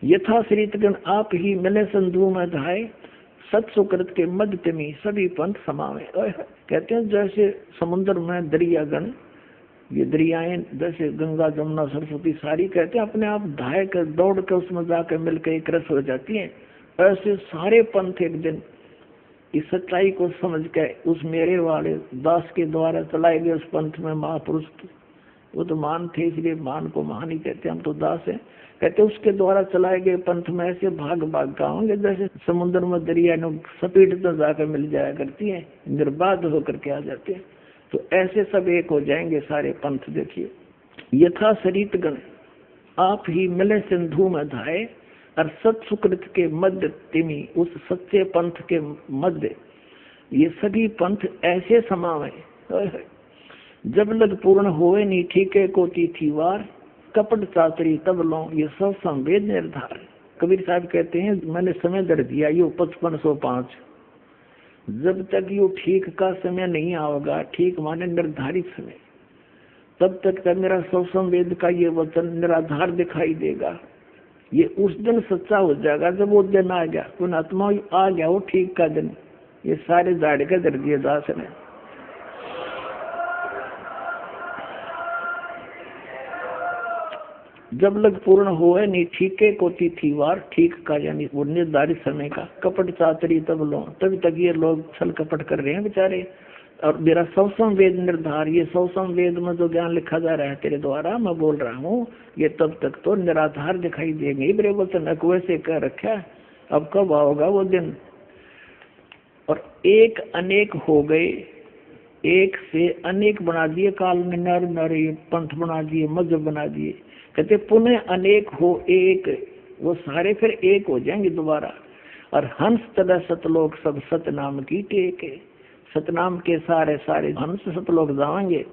यथा श्रीतगण आप ही मिले संधु में धाये, सत सुकृत के मध्य में सभी पंथ समावे। कहते हैं जैसे समुद्र में दरियागण, ये दरियाएं जैसे गंगा जमुना सरस्वती सारी कहते हैं अपने आप धाय कर दौड़ कर उसमें जाकर मिलकर एक रस हो जाती हैं, ऐसे सारे पंथ एक दिन इस सच्चाई को समझ के उस मेरे वाले दास के द्वारा चलाए गए उस पंथ में महापुरुष, वो तो मान थे इसलिए मान को महान ही कहते, हम तो दास हैं, कहते उसके द्वारा चलाए गए पंथ में ऐसे भाग भाग का होंगे जैसे समुद्र में दरिया सपीट तो जाकर मिल जाया करती है, निर्बाध होकर के आ जाते हैं। तो ऐसे सब एक हो जाएंगे सारे पंथ। देखिए यथा सरित गण आप ही मिले सिंधु में धाये, और सत सुकृत के मध्य तिमी उस सच्चे पंथ के मध्य ये सभी पंथ ऐसे समावे। जब लग पूर्ण होए नी ठीके को तिथि वार, कपट चातरी तब लो ये सब संवेद निर्धार। कबीर साहब कहते हैं मैंने समय दर दिया यो 5505, जब तक यो ठीक का समय नहीं आएगा, ठीक माने निर्धारित समय, तब तक मेरा सब संवेद का ये वचन निराधार दिखाई देगा। ये उस दिन सच्चा हो जाएगा जब वो दिन आ गया, उन आत्मा आ गया वो ठीक का दिन। ये सारे झाड़ के दर दिए दास ने। जब लग पूर्ण होए नहीं ठीके को तिथि वार, ठीक का यानी वो निर्धारित समय का, कपट चातरी तब लो, तभी तक ये लोग छल कपट कर रहे हैं बेचारे। और मेरा सौ संवेद निर्धार, ये सौ संवेद में जो ज्ञान लिखा जा रहा है तेरे द्वारा मैं बोल रहा हूँ, ये तब तक तो निराधार दिखाई देंगे। मेरे वचन अकुए से कह रखा है, अब कब आओगा वो दिन। और एक अनेक हो गए, एक से अनेक बना दिए, काल में नर नर पंथ बना दिए, मजहब बना दिए। कहते पुनः अनेक हो एक, वो सारे फिर एक हो जाएंगे दोबारा। और हंस तदा सतलोक सब सतनाम की टेक, सतनाम के सारे सारे हंस सतलोक जाएंगे।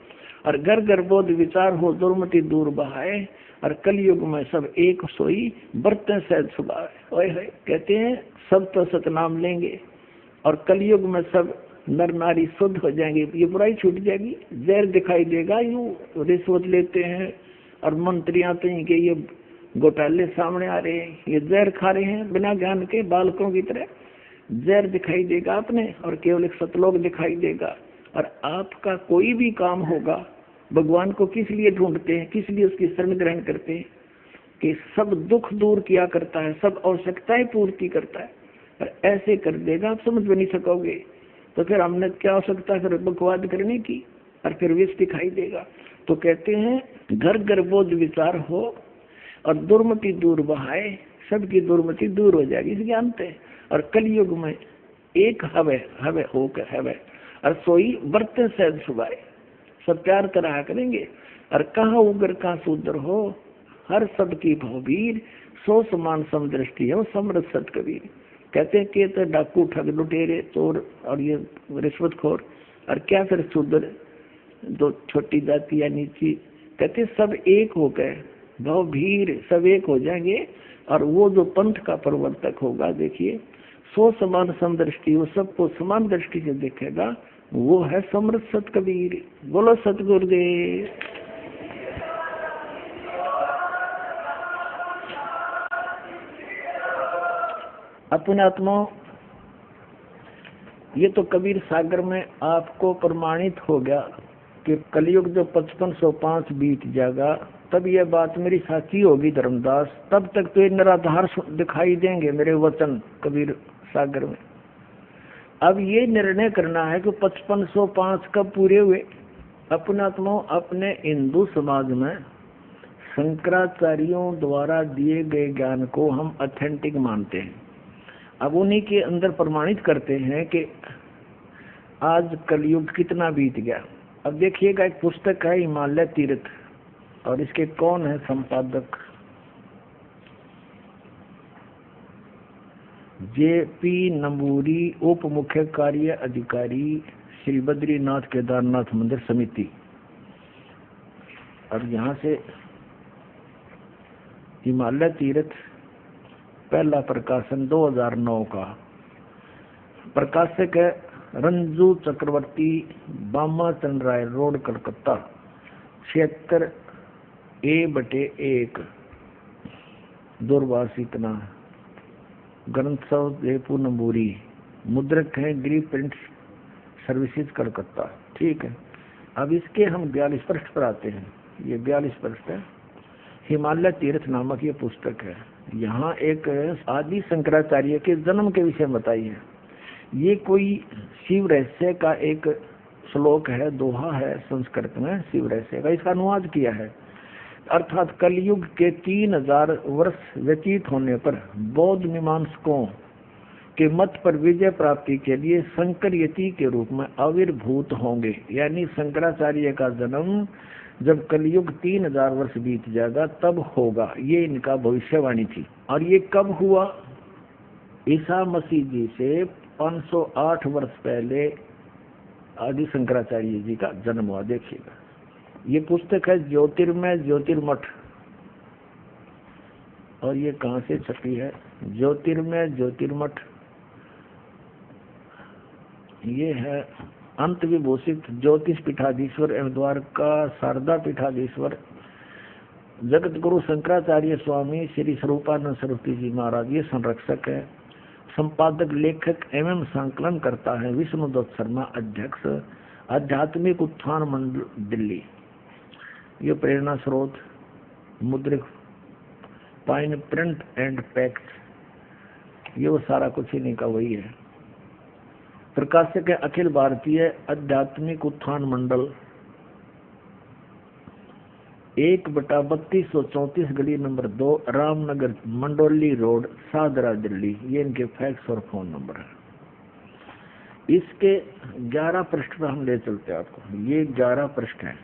और घर घर बोध विचार हो दुर्मति दूर बहाए, और कलयुग में सब एक सोई बर्तन सहज सुभाए। कहते हैं सब तो सतनाम लेंगे और कलयुग में सब नर नारी शुद्ध हो जाएंगे, ये बुराई छूट जाएगी। जहर दिखाई देगा, यूं रिश्वत लेते हैं और मंत्री आते हैं कि ये घोटाले सामने आ रहे हैं, ये जहर खा रहे हैं बिना ज्ञान के बालकों की तरह। जहर दिखाई देगा आपने और केवल एक सतलोक दिखाई देगा। और आपका कोई भी काम होगा, भगवान को किस लिए ढूंढते हैं, किस लिए उसकी शरण ग्रहण करते हैं कि सब दुख दूर किया करता है, सब आवश्यकताएं पूर्ति करता है। और ऐसे कर देगा आप समझ भी नहीं सकोगे। तो फिर हमने क्या आवश्यकता फिर बकवाद करने की, और फिर विष दिखाई देगा। तो कहते हैं घर घर बोध विचार हो और दुर्मति दूर बहाए, सबकी दुर्मति दूर हो जाएगी इस ज्ञान से। और कलयुग में एक हवे हवे होकर हवे, और सोई बर्तन सहज सुभाए, सब प्यार तरह करेंगे। और कहाँ उगर कहाँ शूद्र हो, हर सबकी भवभीर, सो समान समदृष्टि हो समृद्ध सत कबीर। कहते हैं कि तो डाकू ठग लुटेरे चोर और ये रिश्वतखोर, और क्या फिर शूद्र दो छोटी जाति या नीची, कहते सब एक हो गए, भाव भीड़ सब एक हो जाएंगे। और वो जो पंथ का प्रवर्तक होगा, देखिए सो समान समदृष्टि, वो सबको समान दृष्टि से देखेगा, वो है समृद्ध सत कबीर। बोलो सतगुरुदेव। अपने आत्मा, ये तो कबीर सागर में आपको प्रमाणित हो गया कि कलयुग जो 5505 बीत जाएगा, तब यह बात मेरी साची होगी धर्मदास। तब तक तो ये निराधार दिखाई देंगे मेरे वचन कबीर सागर में। अब ये निर्णय करना है कि 5505 कब पूरे हुए। अपने आत्मा, अपने हिंदू समाज में शंकराचार्यों द्वारा दिए गए ज्ञान को हम ऑथेंटिक मानते हैं। अब उन्हीं के अंदर प्रमाणित करते हैं कि आज कलयुग कितना बीत गया। अब देखिएगा एक पुस्तक है हिमालय तीर्थ, और इसके कौन है संपादक, जे.पी. नंबूरी, उप मुख्य कार्य अधिकारी श्री बद्रीनाथ केदारनाथ मंदिर समिति। और यहाँ से हिमालय तीर्थ पहला प्रकाशन 2009 का, प्रकाशक है रंजू चक्रवर्ती, बामा चंद्राय रोड, कलकत्ता, 76A/1। दूरभाषिकना, ग्रंथोत्सव जयपुर नंबूरी, मुद्रक है गिरी प्रिंट सर्विसेज कलकत्ता। ठीक है, अब इसके हम 42 पृष्ठ पर आते हैं। ये 42 पृष्ठ है। हिमालय तीर्थ नामक ये पुस्तक है। यहाँ एक आदि शंकराचार्य के जन्म के विषय में बताई है। ये कोई शिव रहस्य का एक श्लोक है, दोहा है संस्कृत में शिव रहस्य का, इसका अनुवाद किया है। अर्थात कलयुग के 3000 वर्ष व्यतीत होने पर बौद्ध मीमांसकों के मत पर विजय प्राप्ति के लिए शंकर यति के रूप में आविर्भूत होंगे। यानी शंकराचार्य का जन्म जब कलयुग 3000 वर्ष बीत जाएगा तब होगा, ये इनका भविष्यवाणी थी। और ये कब हुआ? ईसा मसीह जी से 508 वर्ष पहले आदि शंकराचार्य जी का जन्म हुआ। देखिएगा, ये पुस्तक है ज्योतिर्मय ज्योतिर्मठ, और ये कहाँ से छपी है? ज्योतिर्मय ज्योतिर्मठ। ये है अंत विभूषित ज्योतिष पीठाधीश्वर एवं द्वारका शारदा पीठाधीश्वर जगत गुरु शंकराचार्य स्वामी श्री स्वरूपानंद सरस्वती जी महाराज, ये संरक्षक है। संपादक लेखक एवं संकलन करता है विष्णुदत्त शर्मा, अध्यक्ष आध्यात्मिक उत्थान मंडल दिल्ली। ये प्रेरणा स्रोत मुद्रिक पाइन प्रिंट एंड पैक्ट, ये वो सारा कुछ इन्हीं का वही है। प्रकाशक है अखिल भारतीय आध्यात्मिक उत्थान मंडल, 1/3234 गली नंबर 2 रामनगर मंडोली रोड सादरा दिल्ली। ये इनके फैक्स और फोन नंबर है। इसके 11 पृष्ठ पर हम ले चलते हैं आपको। ये 11 पृष्ठ है।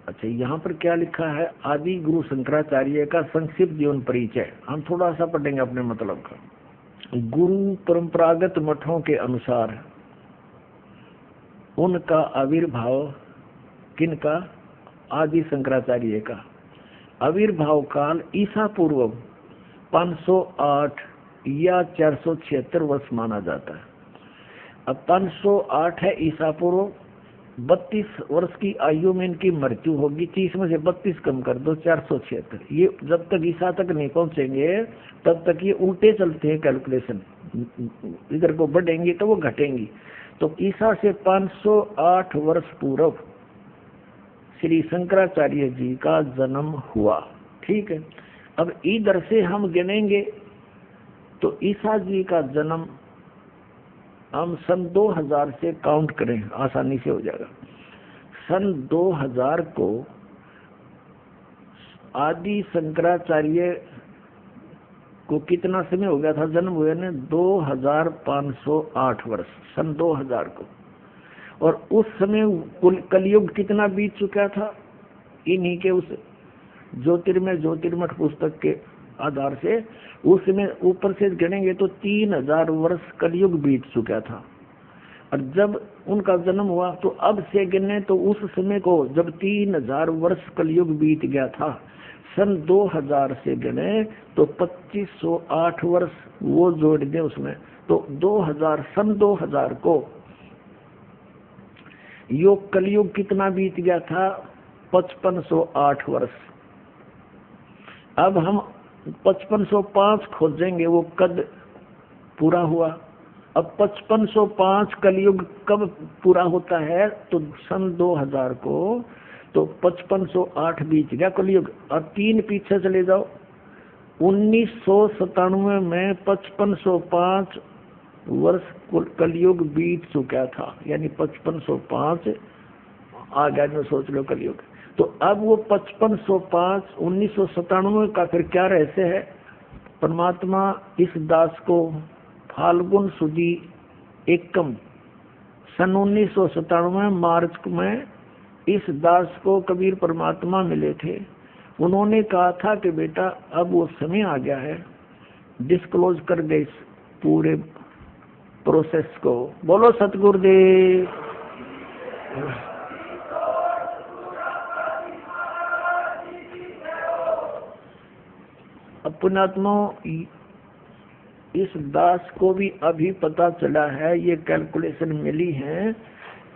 अच्छा, यहाँ पर क्या लिखा है? आदि गुरु शंकराचार्य का संक्षिप्त जीवन परिचय हम थोड़ा सा पढ़ेंगे अपने मतलब का। गुरु परंपरागत मठों के अनुसार उनका आविर्भाव, किनका? आदि शंकराचार्य का आविर्भाव काल ईसा पूर्व 508 या 476 वर्ष माना जाता है। अब 508 है ईसा पूर्व, 32 वर्ष की आयु में इनकी मृत्यु होगी। 30 में से 32 कम कर दो, 476। ये जब तक ईसा तक नहीं पहुंचेंगे तब तक ये उल्टे चलते हैं कैलकुलेशन, इधर को बढ़ेंगी तो वो घटेंगी। तो ईसा से 508 वर्ष पूर्व श्री शंकराचार्य जी का जन्म हुआ। ठीक है, अब इधर से हम गिनेंगे तो ईसा जी का जन्म हम सन 2000 से काउंट करें, आसानी से हो जाएगा। सन 2000 को आदि शंकराचार्य को कितना समय हो गया था जन्म हुए ने? 2508 वर्ष, सन 2000 को। और उस समय कलयुग कितना बीत चुका था? इन्हीं के उस ज्योतिर्मय ज्योतिर्मठ पुस्तक के आधार से उसमें ऊपर से गिनेंगे तो 3000 वर्ष कलयुग बीत चुका था। और जब उनका जन्म हुआ तो अब से गिने तो उस समय को जब 3000 वर्ष कलयुग बीत गया था, सन 2000 से गिने तो 2508 वर्ष वो जोड़ दे उसमें, तो 2000 सन 2000 को योग कलयुग कितना बीत गया था? 5508 वर्ष। अब हम 5505 खोजेंगे, वो कद पूरा हुआ। अब 5505 कलयुग कब पूरा होता है? तो सन 2000 को, तो 5508 बीत गया कलयुग। और 3 पीछे चले जाओ, 1997 में 5505 वर्ष कलयुग बीत चुका था, यानी 5505 आ गया में सोच लो कलयुग। तो अब वो 5505 1997 का फिर क्या रहस्य है? परमात्मा इस दास को फाल्गुन सुदी एकम सन 1997 मार्च में इस दास को कबीर परमात्मा मिले थे। उन्होंने कहा था कि बेटा अब वो समय आ गया है, डिस्क्लोज कर दे इस पूरे प्रोसेस को। बोलो सतगुरुदेव। अब पुण्यात्मा इस दास को भी अभी पता चला है, ये कैलकुलेशन मिली है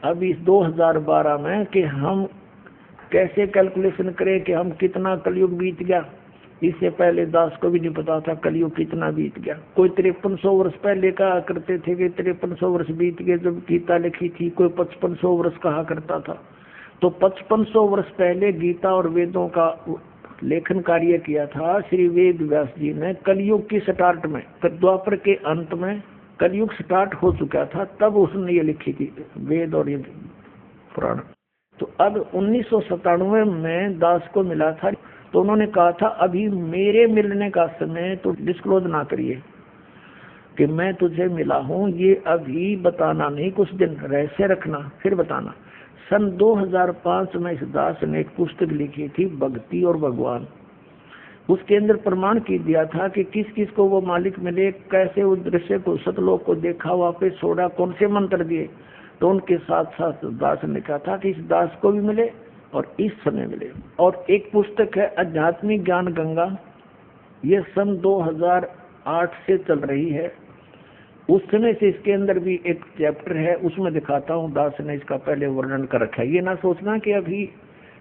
अभी 2012 में कि हम कैसे कैलकुलेशन करें कि हम कितना कलयुग बीत गया। इससे पहले दास को भी नहीं पता था कलयुग कितना बीत गया। कोई 5300 वर्ष पहले कहा करते थे कि 5300 वर्ष बीत गए जब गीता लिखी थी, कोई 5500 वर्ष कहा करता था। तो 5500 वर्ष पहले गीता और वेदों का लेखन कार्य किया था श्री वेद व्यास जी ने कलयुग की स्टार्ट में। द्वापर के अंत में कलयुग स्टार्ट हो चुका था, तब उसने ये लिखी थी वेद और ये पुराण। तो अब 1997 में दास को मिला था, तो उन्होंने कहा था अभी मेरे मिलने का समय तो डिस्क्लोज ना करिए कि मैं तुझे मिला हूँ, ये अभी बताना नहीं, कुछ दिन रहस्य रखना फिर बताना। सन 2005 में इस दास ने एक पुस्तक लिखी थी भक्ति और भगवान। उसके अंदर प्रमाण की दिया था कि किस किस को वो मालिक मिले, कैसे उस दृश्य को सतलोक को देखा, वापस छोड़ा, कौन से मंत्र दिए। तो उनके साथ साथ दास ने कहा था कि इस दास को भी मिले और इस समय मिले। और एक पुस्तक है आध्यात्मिक ज्ञान गंगा, ये सन 2008 से चल रही है। उस समय से इसके अंदर भी एक चैप्टर है, उसमें दिखाता हूँ दास ने इसका पहले वर्णन कर रखा है। ये ना सोचना कि अभी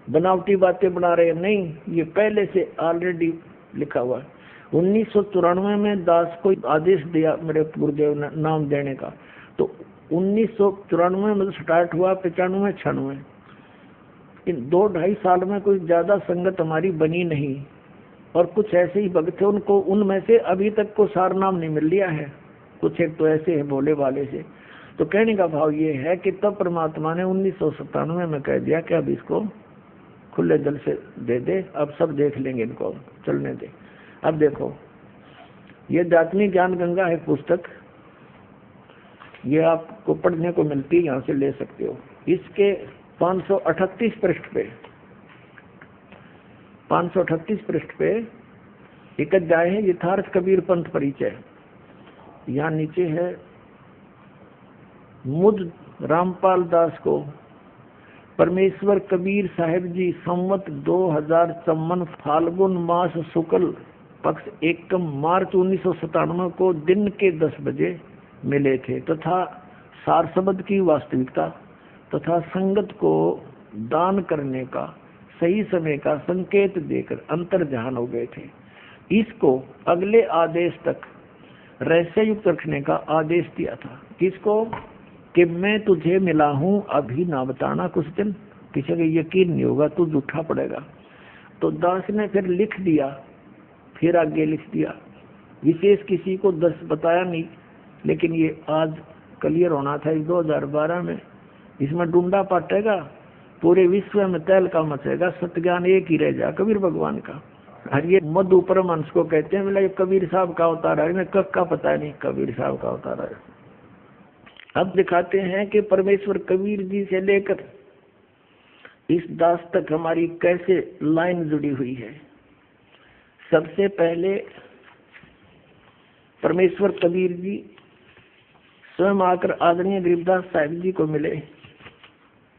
बनावटी बातें बना रहे हैं, नहीं, ये पहले से ऑलरेडी लिखा हुआ है। 1994 में दास को आदेश दिया मेरे गुरुदेव ने नाम देने का, तो 1994 में स्टार्ट हुआ, 95 96 इन 2-2.5 साल में कोई ज्यादा संगत हमारी बनी नहीं। और कुछ ऐसे ही भक्त थे, उनको उनमें से अभी तक को सार नाम नहीं मिल लिया है, कुछ एक तो ऐसे है भोले वाले से। तो कहने का भाव ये है कि तब परमात्मा ने 1997 में कह दिया कि अब इसको खुले दिल से दे दे, अब सब देख लेंगे, इनको चलने दे। अब देखो ये आध्यात्मिक ज्ञान गंगा है पुस्तक, ये आपको पढ़ने को मिलती है, यहाँ से ले सकते हो। इसके 538 पृष्ठ पे 538 पृष्ठ पे एक अध्याय है यथार्थ कबीर पंथ परिचय। यहाँ नीचे है मुझ रामपाल दास को परमेश्वर कबीर साहिब जी संवत 2054 फाल्गुन मास शुक्ल पक्ष 1 मार्च 1997 को दिन के 10 बजे मिले थे तथा सार शब्द की वास्तविकता तथा संगत को दान करने का सही समय का संकेत देकर अंतर्ध्यान हो गए थे। इसको अगले आदेश तक रहस्य युक्त रखने का आदेश दिया था। किसको? कि मैं तुझे मिला हूँ, अभी ना बताना, कुछ दिन किसी का यकीन नहीं होगा, तू झूठा पड़ेगा। तो दास ने फिर लिख दिया, फिर आगे लिख दिया, विशेष किसी को 10 बताया नहीं, लेकिन ये आज क्लियर होना था 2012 में। इसमें डूंडा पाटेगा, पूरे विश्व में तहलका मचेगा, सत्य एक ही रह जा कबीर भगवान का। और ये मधु परमहंस को कहते हैं, बोला ये कबीर साहब का अवतार है, इन्हें कब का पता नहीं कबीर साहब का अवतार है। अब दिखाते हैं कि परमेश्वर कबीर जी से लेकर इस दास तक हमारी कैसे लाइन जुड़ी हुई है। सबसे पहले परमेश्वर कबीर जी स्वयं आकर आदरणीय गरीबदास साहिब जी को मिले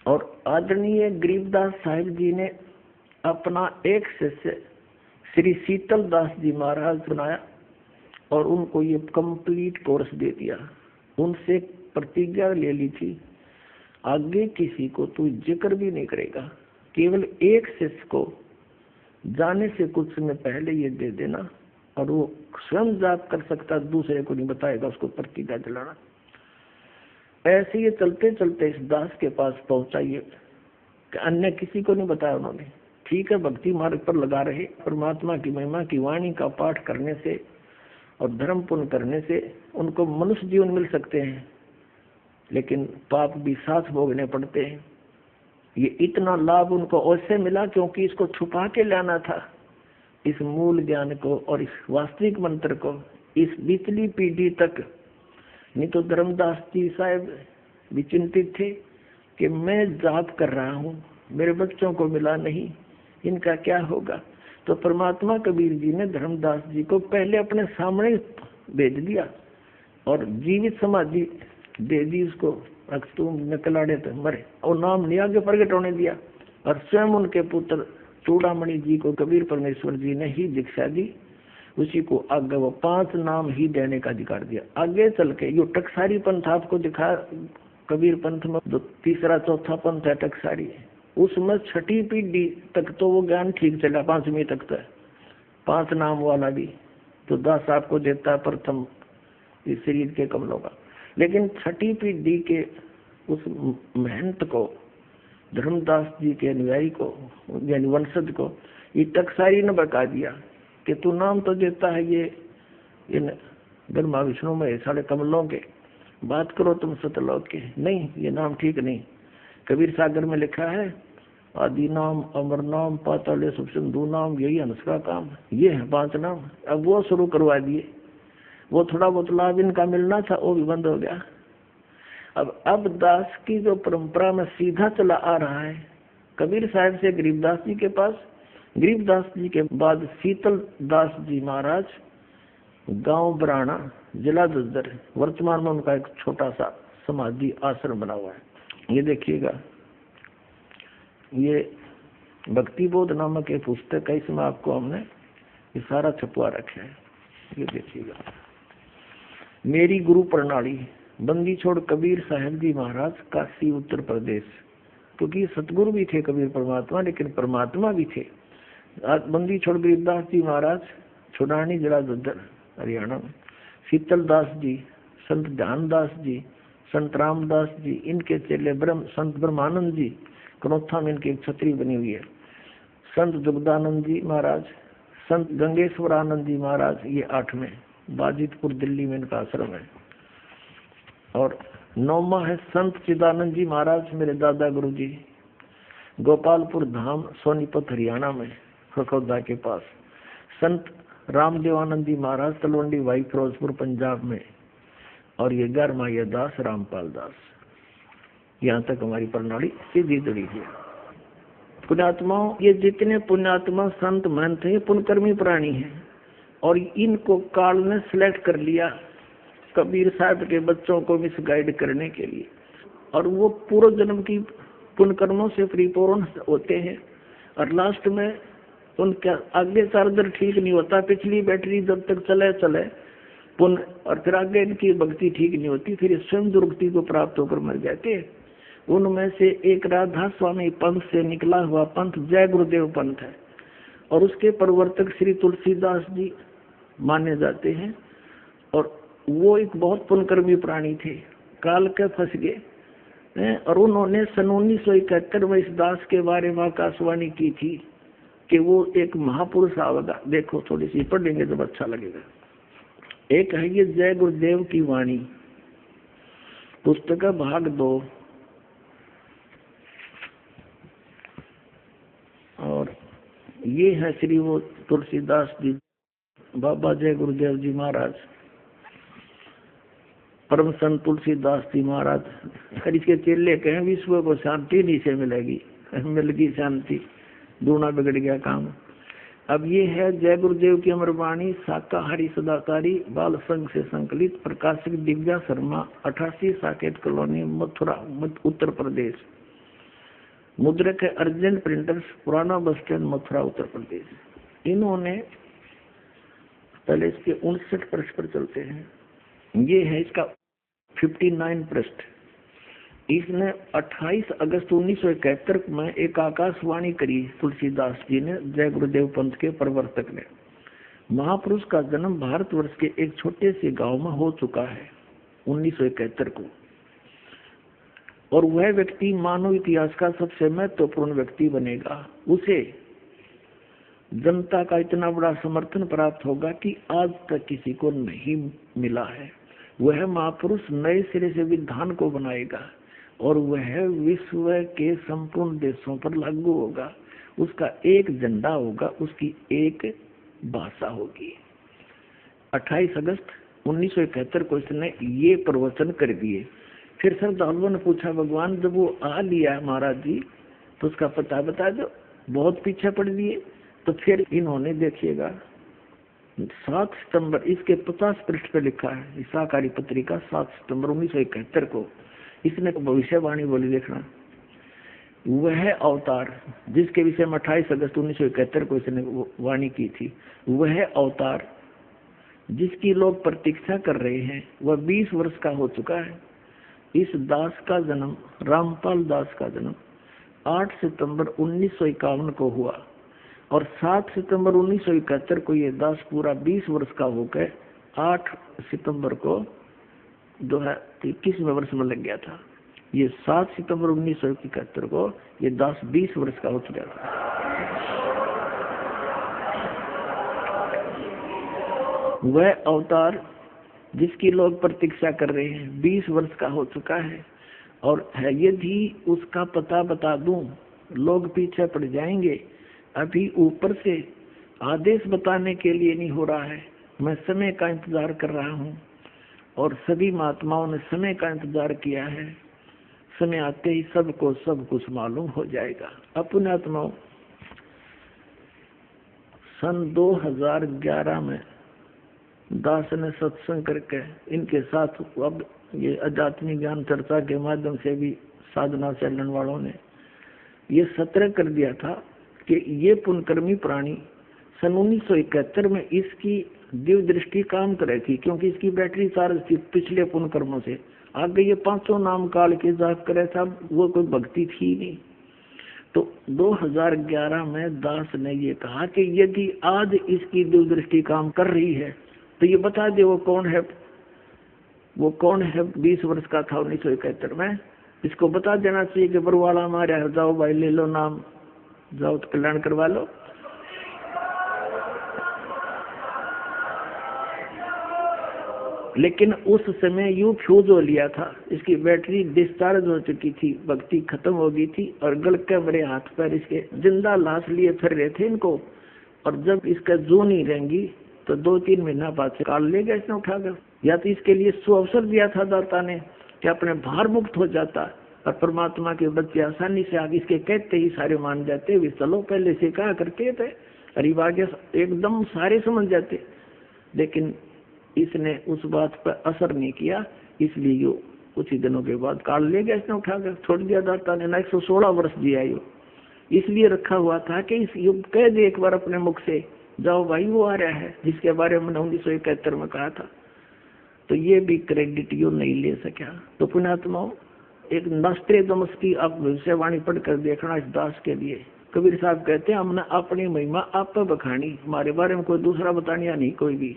और आदरणीय गरीबदास साहिब जी ने अपना एक शिष्य श्री शीतल दास जी महाराज सुनाया और उनको ये कंप्लीट कोर्स दे दिया। उनसे प्रतिज्ञा ले ली थी, आगे किसी को तू जिक्र भी नहीं करेगा, केवल एक शिष्य को जाने से कुछ समय पहले ये दे देना और वो स्वयं जाप कर सकता, दूसरे को नहीं बताएगा, उसको प्रतिज्ञा दिलाना। ऐसे ये चलते चलते इस दास के पास पहुंचा, ये अन्य किसी को नहीं बताया उन्होंने। ठीक है, भक्ति मार्ग पर लगा रहे, परमात्मा की महिमा की वाणी का पाठ करने से और धर्म पुण्य करने से उनको मनुष्य जीवन मिल सकते हैं, लेकिन पाप भी साथ भोगने पड़ते हैं। ये इतना लाभ उनको ऐसे मिला क्योंकि इसको छुपा के लाना था, इस मूल ज्ञान को और इस वास्तविक मंत्र को इस बीतली पीढ़ी तक। नहीं तो धर्मदास जी साहब भी चिंतित थे कि मैं जाप कर रहा हूँ, मेरे बच्चों को मिला नहीं, इनका क्या होगा। तो परमात्मा कबीर जी ने धर्मदास जी को पहले अपने सामने भेज दिया और जीवित समाधि दे दी उसको, तुम नकलाड़े तो मरे, और नाम नहीं आगे प्रकट होने दिया। और स्वयं उनके पुत्र चूड़ामणि जी को कबीर परमेश्वर जी ने ही दीक्षा दी, उसी को आगे वो 5 नाम ही देने का अधिकार दिया। आगे चल के यो टकसारी पंथ आपको दिखा, कबीर पंथ में जो तीसरा चौथा पंथ है टकसारी, उसमें छठी पीढ़ी तक तो वो ज्ञान ठीक चला, 5वीं तक तो 5 नाम वाला भी तो दास आपको देता है प्रथम इस शरीर के कमलों का। लेकिन छठी पीढ़ी के उस महंत को, धर्मदास जी के अनुयायी को, यानी वंशज को, ये टकसारी ने बता दिया कि तू नाम तो देता है ये इन ब्रह्मा विष्णु में सारे कमलों के, बात करो तुम सतलोक के, नहीं ये नाम ठीक नहीं। कबीर सागर में लिखा है आदि नाम, अमर नाम, पाताल सुख सिंधु नाम, यही हंस का काम, ये है 5 नाम। अब वो शुरू करवा दिए, वो थोड़ा बहुत लाभ इनका मिलना था वो भी बंद हो गया। अब दास की जो परंपरा में सीधा चला आ रहा है, कबीर साहब से गरीबदास जी के पास, गरीबदास जी के बाद शीतल दास जी महाराज, गांव बराना, जिला दद्दर, वर्तमान में उनका एक छोटा सा समाधि आश्रम बना हुआ है। ये देखिएगा, ये भक्ति बोध नामक एक पुस्तक है, इसमें आपको हमने ये सारा छपवा रखा है। ये देखिएगा, मेरी गुरु प्रणाली, बंदी छोड़ कबीर साहब जी महाराज, काशी उत्तर प्रदेश। क्योंकि सतगुरु भी थे कबीर परमात्मा, लेकिन परमात्मा भी थे। बंदी छोड़ गरीबदास जी महाराज, छुड़ानी, जिला दद्दर, हरियाणा में। शीतल दास जी, संत ध्यानदास जी, संत रामदास जी, इनके चेले संत ब्रह्मानंद जी, कनौथा में इनकी एक छतरी बनी हुई है। संत जुगदानंद जी महाराज, संत गंगेश्वरानंद जी महाराज, ये 8वें, बाजितपुर दिल्ली में इनका आश्रम है। और 9वां है संत चिदानंद जी महाराज, मेरे दादा गुरु जी, गोपालपुर धाम, सोनीपत हरियाणा में, खरखौदा के पास। संत रामदेवानंद जी महाराज, तलवंडी भाई, फिरोजपुर पंजाब में। और ये 11वां ये दास रामपाल दास। यहाँ तक हमारी प्रणाली सीधी जुड़ी है। पुण्यात्माओं, ये जितने पुण्यात्मा संत महंत हैं, पुण्यकर्मी प्राणी हैं, और इनको काल ने सिलेक्ट कर लिया कबीर साहब के बच्चों को मिसगाइड करने के लिए। और वो पूर्व जन्म की पुण्यकर्मों से परिपूर्ण होते हैं, और लास्ट में उनका आगे चार्जर ठीक नहीं होता, पिछली बैटरी जब तक चले पुण्य, और फिर आगे इनकी भक्ति ठीक नहीं होती, फिर स्वयं दुर्गति को प्राप्त होकर मर जाते हैं। उनमें से एक राधा स्वामी पंथ से निकला हुआ पंथ जय गुरुदेव पंथ है, और उसके प्रवर्तक श्री तुलसीदास जी माने जाते हैं। और वो एक बहुत पुण्यकर्मी प्राणी थे, काल के फंस गए, और उन्होंने सन 1971 में इस दास के बारे में आकाशवाणी की थी कि वो एक महापुरुष आवेगा। देखो थोड़ी सी पढ़ लेंगे जब अच्छा लगेगा। एक है ये जय गुरुदेव की वाणी, पुस्तक भाग 2, और ये है श्री वो तुलसीदास जी, बाबा जय गुरुदेव जी महाराज, परम संत तुलसीदास जी महाराज। फिर इसके चेले कहें विश्व को शांति नहीं से मिलेगी, मिल गई शांति, दूना बिगड़ गया काम। अब ये है जय गुरुदेव की अमरवाणी, शाकाहारी सदाचारी, बाल संघ से संकलित, प्रकाशक दिव्या शर्मा, 88 साकेत कॉलोनी, मथुरा, उत्तर प्रदेश। मुद्रक है अर्जेंट प्रिंटर्स, पुराना बस स्टैंड, मथुरा, उत्तर प्रदेश। इन्होंने पहले इसके 59 पृष्ठ पर चलते हैं। ये है इसका 59 पृष्ठ। इसने 28 अगस्त 1971 में एक आकाशवाणी करी तुलसीदास जी ने, जय गुरुदेव पंथ के प्रवर्तक ने। महापुरुष का जन्म भारतवर्ष के एक छोटे से गांव में हो चुका है 1971 को, और वह व्यक्ति मानव इतिहास का सबसे महत्वपूर्ण व्यक्ति बनेगा। उसे जनता का इतना बड़ा समर्थन प्राप्त होगा कि आज तक किसी को नहीं मिला है। वह महापुरुष नए सिरे से विधान को बनाएगा, और वह विश्व के संपूर्ण देशों पर लागू होगा। उसका एक झंडा होगा, उसकी एक भाषा होगी। 28 अगस्त 1971 को इसने ये प्रवचन कर दिए। फिर श्रद्धालुओं ने पूछा, भगवान जब वो आ लिया महाराज जी तो उसका पता बता दो, बहुत पीछे पड़ दिए। तो फिर इन्होंने देखिएगा 7 सितंबर, इसके 50 पृष्ठ पे लिखा है, शाकाहारी पत्रिका 7 सितंबर 1971 को इसने भविष्यवाणी बोली। देखना, वह अवतार जिसके विषय में 28 अगस्त 1971 को इसने वाणी की थी, वह अवतार जिसकी लोग प्रतीक्षा कर रहे हैं, वह 20 वर्ष का हो चुका है। इस दास का जन्म, रामपाल दास का जन्म 8 सितंबर 1951 को हुआ और 7 सितंबर 1971 को ये दास पूरा 20 वर्ष का होकर 8 सितंबर को 2021वें वर्ष में लग गया था। ये 7 सितंबर 1971 को ये दास 20 वर्ष का हो चुका था। वह अवतार जिसकी लोग प्रतीक्षा कर रहे हैं 20 वर्ष का हो चुका है और है, यदि उसका पता बता दूं लोग पीछे पड़ जाएंगे। अभी ऊपर से आदेश बताने के लिए नहीं हो रहा है, मैं समय का इंतजार कर रहा हूं और सभी महात्माओं ने समय का इंतजार किया है। समय आते ही सबको सब कुछ मालूम हो जाएगा। अपने आत्माओं, सन 2011 में दास ने सत्संग करके इनके साथ अब ये आध्यात्मिक ज्ञान चर्चा के माध्यम से भी साधना चलन वालों ने ये सतर्क कर दिया था कि ये पुण्यकर्मी प्राणी सन 1971 में इसकी दिव्य दृष्टि काम करे थी, क्योंकि इसकी बैटरी चार्ज थी पिछले पुण्यकर्मों से। आगे ये 500 नाम काल के जाप करे था, वो कोई भक्ति थी नहीं। तो 2011 में दास ने ये कहा कि यदि आज इसकी दिव्य दृष्टि काम कर रही है तो ये बता दे वो कौन है। वो कौन है 20 वर्ष का था 1971 में, इसको बता देना चाहिए कि बरवाला मारा है, जाओ भाई ले लो नाम, जाओ तो कल्याण करवा लो। लेकिन उस समय यूं फ्यूज हो लिया था, इसकी बैटरी डिस्चार्ज हो चुकी थी, भक्ति खत्म हो गई थी और गल के बड़े हाथ पैर इसके जिंदा लाश लिए फिर रहे थे इनको। और जब इसका जो नहीं रहेंगी तो 2-3 महीना बाद से काल ले गया इसने उठाकर। या तो इसके लिए सुअवसर दिया था दाता ने कि अपने भार मुक्त हो जाता और परमात्मा के बच्चे आसानी से आगे इसके कहते ही सारे मान जाते। वे चलो पहले से कहा करते थे, करीब आगे एकदम सारे समझ जाते। लेकिन इसने उस बात पर असर नहीं किया, इसलिए यो कुछ ही दिनों के बाद काल ले गया इसने उठाकर, छोड़ दिया दाता ने। 116 वर्ष दिया यो, इसलिए रखा हुआ था कि इस युग कह दे एक बार अपने मुख से, जाओ भाई वो आ रहा है जिसके बारे में 1971 में कहा था। तो ये भी क्रेडिट यो नहीं ले सका। तो पुण्यात्माओं, एक नस्त्रेदमस की आप भविष्यवाणी पढ़कर देखना इस दास के लिए। कबीर साहब कहते हैं हमने अपनी महिमा आप पर बखानी, हमारे बारे में कोई दूसरा बतानिया नहीं कोई भी।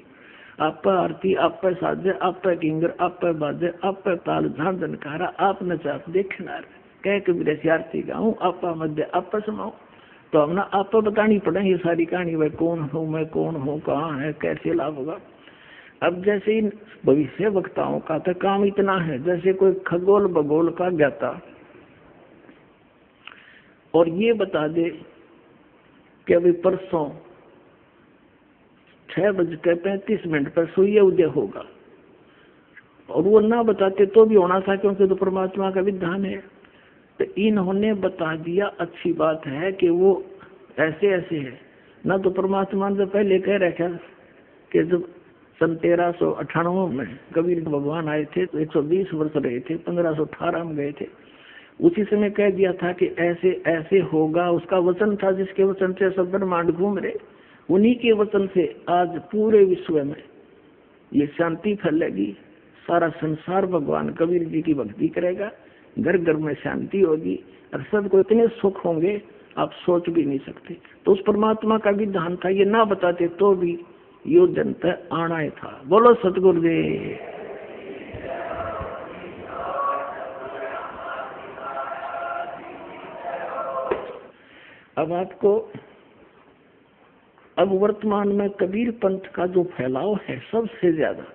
आप पर आरती, आप पर साजे, आप पर किंगर, आप पर बाजे, आप पर ताल झान जनकारा, आप नचाप देखना कह कबीर से आरती गाऊं, आप मध्य आप पर समाऊं। तो हमने आप पर बतानी पड़े ये सारी कहानी, वह कौन हूँ, मैं कौन हूँ, कहाँ है, कैसे लाभ होगा। अब जैसे इन भविष्य वक्ताओं का तो काम इतना है जैसे कोई खगोल भगोल का ज्ञाता, और ये बता दे कि अभी परसों 6:35 पर सूर्य उदय होगा, और वो ना बताते तो भी होना था क्योंकि तो परमात्मा का विधान है। तो इन्होंने बता दिया, अच्छी बात है कि वो ऐसे ऐसे है ना। तो परमात्मा ने पहले कह रखा कि जब सन 1398 में कबीर भगवान आए थे तो 120 वर्ष रहे थे, 1518 में गए थे। उसी समय कह दिया था कि ऐसे ऐसे होगा, उसका वचन था जिसके वचन से सब ब्रह्मांड घूम रहे। उन्हीं के वचन से आज पूरे विश्व में ये शांति फैलेगी, सारा संसार भगवान कबीर जी की भक्ति करेगा, घर घर में शांति होगी और सबको इतने सुख होंगे आप सोच भी नहीं सकते। तो उस परमात्मा का विधान था, ये ना बताते तो भी यो जनता आना ही था। बोलो सतगुरुदेव। अब आपको अब वर्तमान में कबीर पंथ का जो फैलाव है सबसे ज्यादा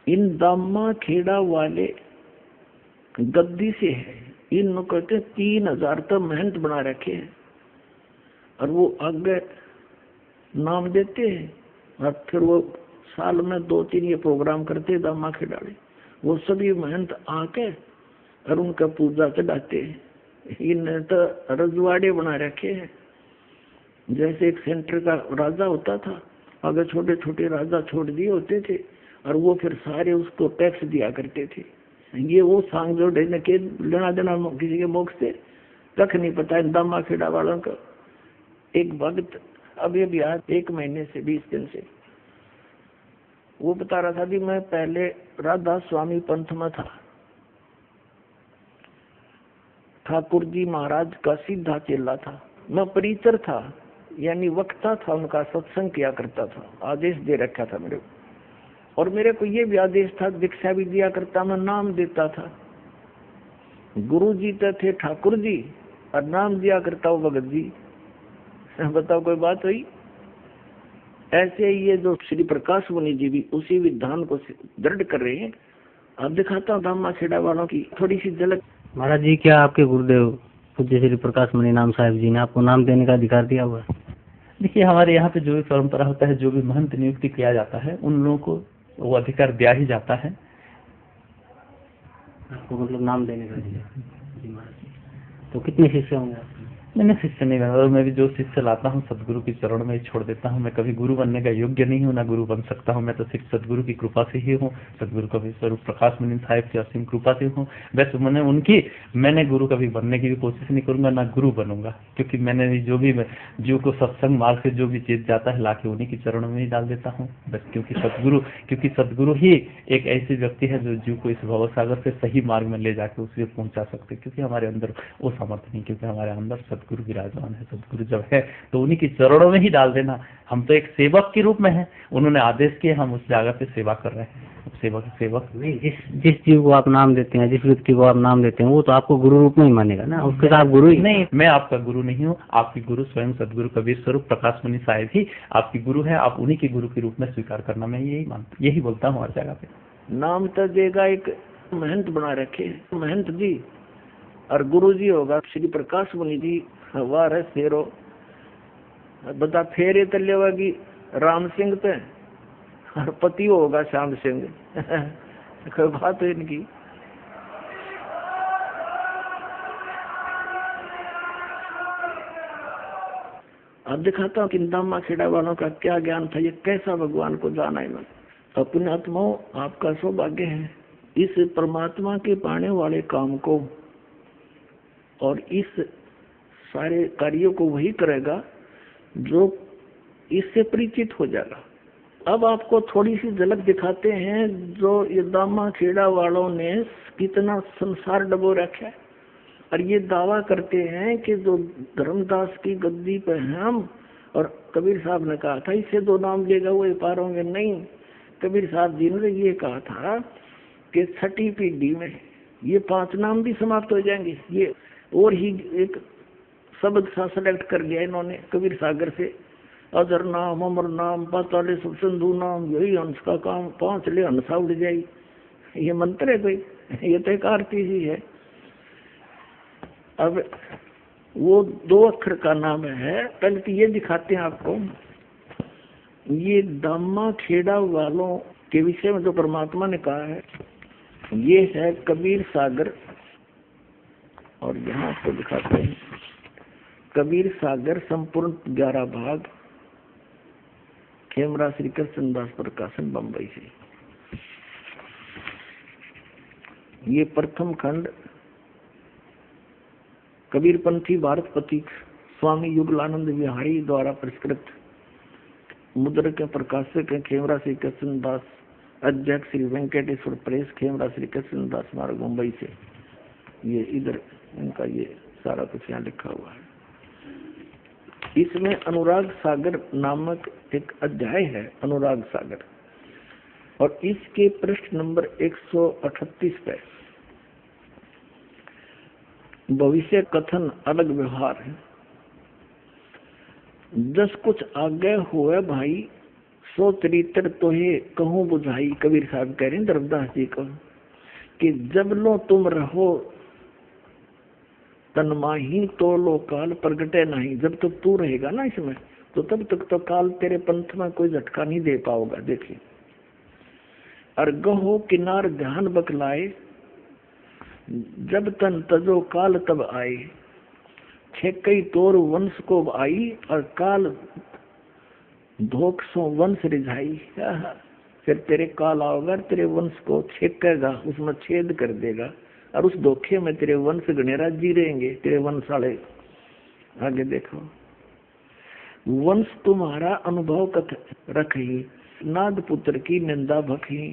इन दामा खेड़ा वाले गद्दी से है। इन कहते 3000 तक महंत बना रखे हैं और वो आगे नाम देते हैं और फिर वो साल में 2-3 ये प्रोग्राम करते हैं दामा खेड़ाड़े। वो सभी महंत आके और उनका पूजा चढ़ाते हैं। इन तो रजवाड़े बना रखे हैं, जैसे एक सेंटर का राजा होता था, अगर छोटे छोटे राजा छोड़ दिए होते थे और वो फिर सारे उसको टैक्स दिया करते थे। ये वो सांग जो के लेना देना किसी के मोक्ष से कख नहीं पता है दामा खेड़ा वालों का। एक भक्त अभी आज 1 महीने से 20 दिन से वो बता रहा था कि मैं पहले राधा स्वामी पंथ में था, ठाकुर जी महाराज का सीधा चेला था, मैं परिचर था, यानी वक्ता था, उनका सत्संग किया करता था, आदेश दे रखा था मेरे को। और मेरे को ये भी आदेश था, दीक्षा भी दिया करता, मैं नाम देता था। गुरु जी तो थे ठाकुर जी और नाम दिया करता हूँ भगत जी। बताओ कोई बात हुई? ऐसे ये जो श्री प्रकाश मुनि जी भी उसी विधान को दृढ़ कर रहे हैं। अब दिखाता हूँ धामा खेड़ा वालों की थोड़ी सी झलक। महाराज जी, क्या आपके गुरुदेव पूज्य श्री प्रकाश मुनि नाम साहिब जी ने आपको नाम देने का अधिकार दिया हुआ है? देखिए, हमारे यहाँ पे जो भी परंपरा होता है, जो भी महंत नियुक्ति किया जाता है, उन लोगों को वो अधिकार दिया ही जाता है। आपको मतलब नाम देने का अधिकार? जी महाराज जी। तो कितने शिष्य होंगे आपके? मैंने शिष्य नहीं बना, और मैं भी जो शिष्य लाता हूँ सदगुरु की चरण में ही छोड़ देता हूँ। मैं कभी गुरु बनने का योग्य नहीं हूँ, ना गुरु बन सकता हूँ। मैं तो सिर्फ सदगुरु की कृपा से ही हूँ, सदगुरु कवि स्वरूप प्रकाश मुनि साहिब की असीम कृपा से हूँ। वैसे मैंने गुरु कभी बनने की भी कोशिश नहीं करूंगा, ना गुरु बनूंगा, क्योंकि मैंने जो भी जीव को सत्संग मार्ग से जो भी चीज जाता है लाके उन्हीं की चरणों में ही डाल देता हूँ बस। क्योंकि सदगुरु ही एक ऐसी व्यक्ति है जो जीव को इस भवसागर से सही मार्ग में ले जाके उसे पहुंचा सकते, क्योंकि हमारे अंदर वो सामर्थ्य नहीं, क्योंकि हमारे अंदर सदगुरु विराजमान है। सदगुरु जब है तो उन्हीं की चरणों में ही डाल देना। हम तो एक सेवक के रूप में हैं, उन्होंने आदेश किए, हम उस जगह पे सेवा कर रहे हैं। सेवक नहीं, जिस जीव को आप नाम देते हैं, जिस व्यक्ति को आप नाम देते हैं, वो तो आपको गुरु रूप में ही मानेगा ना, उसके साथ गुरु ही नहीं। मैं आपका गुरु नहीं हूँ, आपकी गुरु स्वयं सदगुरु कबीर स्वरूप प्रकाश मुनि साहिब ही आपकी गुरु है। आप उन्हीं के गुरु के रूप में स्वीकार करना, मैं यही बोलता हूँ हर जगह पे। नाम तो देगा एक महंत बना रखे, महंत जी, और गुरु जी होगा श्री प्रकाश मुनि जी। वाह है फेरो बता फेरे तले होगी राम सिंह पे, और पति होगा श्याम सिंह। कोई बात है इनकी। अब दिखाता हूँ कि दामा खेड़ा वालों का क्या ज्ञान था, ये कैसा भगवान को जाना है। अपने आत्माओं, आपका सौभाग्य है इस परमात्मा के पाने वाले काम को, और इस सारे कार्यों को वही करेगा जो इससे परिचित हो जाएगा। अब आपको थोड़ी सी झलक दिखाते हैं जो ये दामा खेड़ा वालों ने कितना संसार डबो रखा है, और ये दावा करते हैं कि जो धर्मदास की गद्दी पे हैं हम, और कबीर साहब ने कहा था इससे 2 नाम लेगा वो पार होंगे। नहीं, कबीर साहब जी ने ये कहा था कि 6ठी पीढ़ी में ये 5 नाम भी समाप्त हो जाएंगे। ये और ही एक शब्द सा सेलेक्ट कर लिया इन्होंने कबीर सागर से, अजर नाम, अमर नाम, पाताले सब सिंधु नाम, यही हंस का काम, 5 ले हंसा उड़ जाई। ये मंत्र है कोई? ये तो एक आरती ही है। अब वो 2 अक्षर का नाम है। पहले तो ये दिखाते हैं आपको, ये दामा खेड़ा वालों के विषय में जो परमात्मा ने कहा है, ये है कबीर सागर। और यहाँ आपको दिखाते हैं कबीर सागर संपूर्ण 11 भाग, खेमरा श्री कृष्णदास प्रकाशन बम्बई से। ये प्रथम खंड कबीरपंथी भारतपति स्वामी युगलानंद विहारी द्वारा परिष्कृत मुद्रक के प्रकाशक है खेमरा श्री कृष्णदास, अध्यक्ष श्री वेंकटेश्वर प्रेस, खेमरा श्री कृष्णदास मार्ग मुंबई से। ये इधर इनका ये सारा कुछ यहाँ लिखा हुआ है। इसमें अनुराग सागर नामक एक अध्याय है, अनुराग सागर, और इसके पृष्ठ नंबर 138 पे भविष्य कथन अलग व्यवहार है। 10 कुछ आगे हुए भाई, 100 चरित्र तो है कहूँ बुझाई। कबीर साहब कह रहे हैं धर्मदास जी को कि जब लो तुम रहो तन्माही तो लो काल प्रगटे नहीं। जब तक तू रहेगा ना इसमें, तो तब तक तो काल तेरे पंथ में कोई झटका नहीं दे पाओगा। देखिए, और गहो किनार ध्यान बकलाए, जब तन तजो काल तब आए। छेकई तोर वंश को आई, और काल धोख सो वंश रिझाई। फिर तेरे काल आओगा, तेरे वंश को छेकेगा, उसमें छेद कर देगा, और उस धोखे में तेरे वंश गणेरा जी रहेंगे, तेरे वंश वाले। आगे देखो, वंश तुम्हारा अनुभव कथ रखी, नाद पुत्र की निंदा भखी।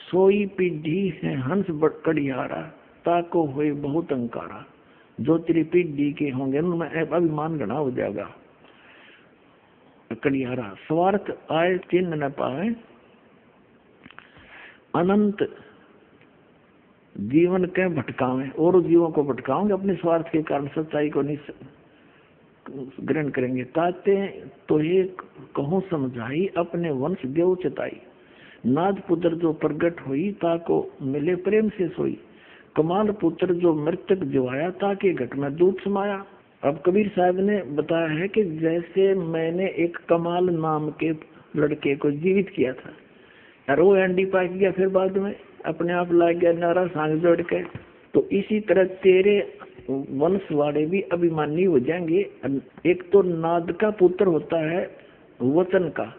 सोई पीढ़ी है हंस कड़ियारा, ताको हुए बहुत अंकारा। जो तेरी पीढ़ी के होंगे उनमें अभिमान घना हो जाएगा। कड़ियारा स्वार्थ आए चिन्ह न पाए, अनंत जीवन के भटकावे, और जीवों को भटकाओगे अपने स्वार्थ के कारण, सच्चाई को नहीं ग्रहण करेंगे। ताते तो ये कहूँ समझाई, अपने वंश देव चिताई, नाद पुत्र जो प्रगट हुई, ताको मिले प्रेम से सोई, कमाल पुत्र जो मृतक जिवाया, ताके घट में दूध समाया। अब कबीर साहब ने बताया है कि जैसे मैंने एक कमाल नाम के लड़के को जीवित किया था, और वो एंडी पाक गया, फिर बाद में अपने आप लाग गया नारा सांग जोड़ के, तो इसी तरह तेरे वंश वाले भी अभिमानी हो जाएंगे। एक तो नाद का पुत्र होता है वचन का,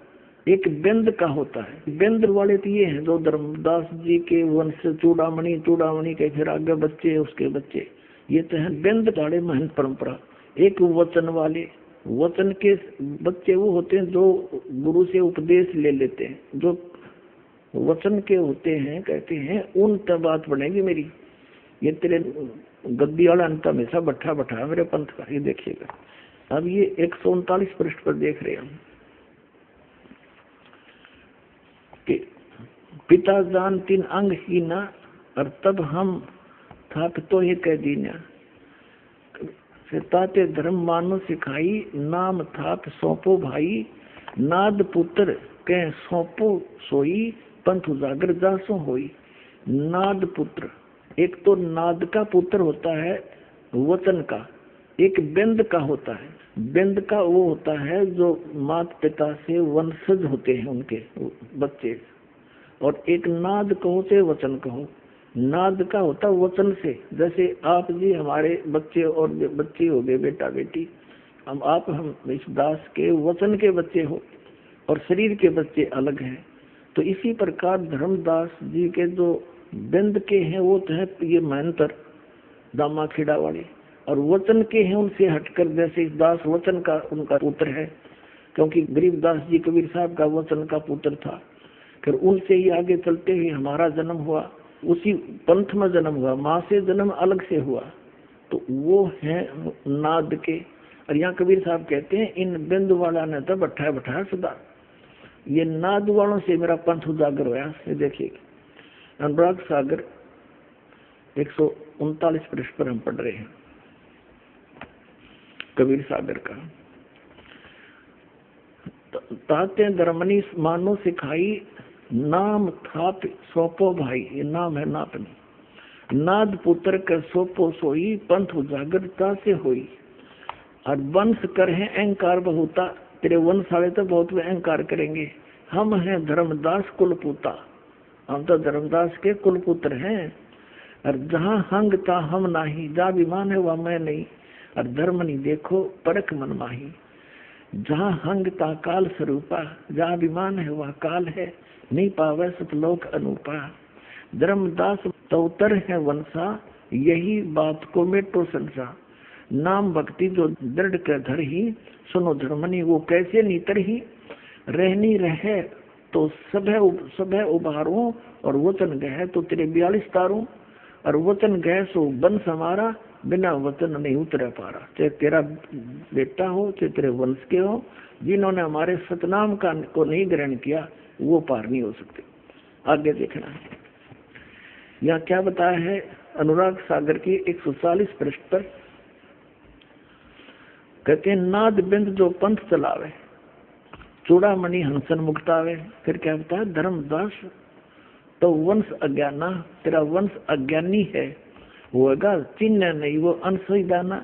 एक बेंद का होता है। बेंद वाले तो ये हैं जो धर्मदास जी के वंश, चूड़ामणि, चूड़ामणि के फिर आगे बच्चे, उसके बच्चे, ये तो है बेंद वाले महंत परंपरा। एक वचन वाले, वचन के बच्चे वो होते हैं जो गुरु से उपदेश ले लेते हैं, जो वचन के होते हैं, कहते हैं उन तब बात बनेगी मेरी। ये तेरे गद्दी वाला अंत हमेशा बैठा बैठा मेरे पंथ का, ये देखिएगा। अब ये 139 पृष्ठ पर देख रहे हैं कि पिता जान तीन अंग ही ना, और तब हम था तो ये कह दीना, ताते धर्म मानो सिखाई, नाम था सौंपो भाई, नाद पुत्र के सौंपो सोई, पंथ उजागर जासो होई। नाद पुत्र, एक तो नाद का पुत्र होता है वचन का, एक बेंद का होता है। बेंद का वो होता है जो माता पिता से वंशज होते हैं उनके बच्चे, और एक नाद कहो से वचन कहो। नाद का होता वचन से, जैसे आप जी हमारे बच्चे और बच्चे हो गए, बेटा बेटी, हम इस दास के वचन के बच्चे हो, और शरीर के बच्चे अलग हैं। तो इसी प्रकार धर्मदास जी के जो बेंद के हैं वो तो है ये महंतर दामा खेड़ा वाले, और वचन के हैं उनसे हटकर, जैसे इस दास वचन का उनका पुत्र है, क्योंकि गरीबदास जी कबीर साहब का वचन का पुत्र था। फिर उनसे ही आगे चलते हुए हमारा जन्म हुआ, उसी पंथ में जन्म हुआ, माँ से जन्म अलग से हुआ, तो वो है नाद के। और यहाँ कबीर साहब कहते हैं इन बिंद वाला ने तो बैठा बैठा सदा, ये नाद वालों से मेरा पंथ उजागर हुआ। ये देखिए अनुराग सागर 139 पृष्ठ पर हम पढ़ रहे हैं कबीर सागर का। ताते धर्मनी मानो सिखाई, नाम थाप सौंपो भाई, ये नाम है नापनी। नाद पुत्र के सौंपो सोई, पंथ उजागरता से होई। और वंश कर है अहंकार बहुता, तेरे वंश वाले तो बहुत अहंकार करेंगे। हम हैं धर्मदास कुलपुता, हम तो धर्मदास के कुलपुत्र हैं। और जहाँ हंग था हम नाही, जहाँ विमान है वह मैं नहीं। और धर्म नहीं देखो परख मन माही, जहाँ हंग ता काल स्वरूपा, जहाँ विमान है वह काल है। नहीं पावे सतलोक अनूपा, धर्मदास तौतर है वंशा, यही बात को मेटो संसा। नाम भक्ति जो दृढ़ कर धर ही, सुनो धर्मनी वो कैसे नीतर ही। रहनी रहे तो सब उबारों, और वचन गए तो तेरे 42 तारों। और वचन गए सो वंश हमारा, बिना वचन नहीं उतरे पारा। चाहे तेरा बेटा हो, चाहे तेरे वंश के हो, जिन्होंने हमारे सतनाम का को नहीं ग्रहण किया वो पार नहीं हो सकते। आगे देखना है यहाँ क्या बताया है अनुराग सागर की 140 पृष्ठ पर। कहते हैं नाद बिंद जो पंथ चलावे, चूड़ामणि हंसन मुक्तावे। फिर क्या बताया धर्मदास तो वंश अज्ञाना, तेरा वंश अज्ञानी है, होगा चिन्ह नहीं वो अनसही दाना।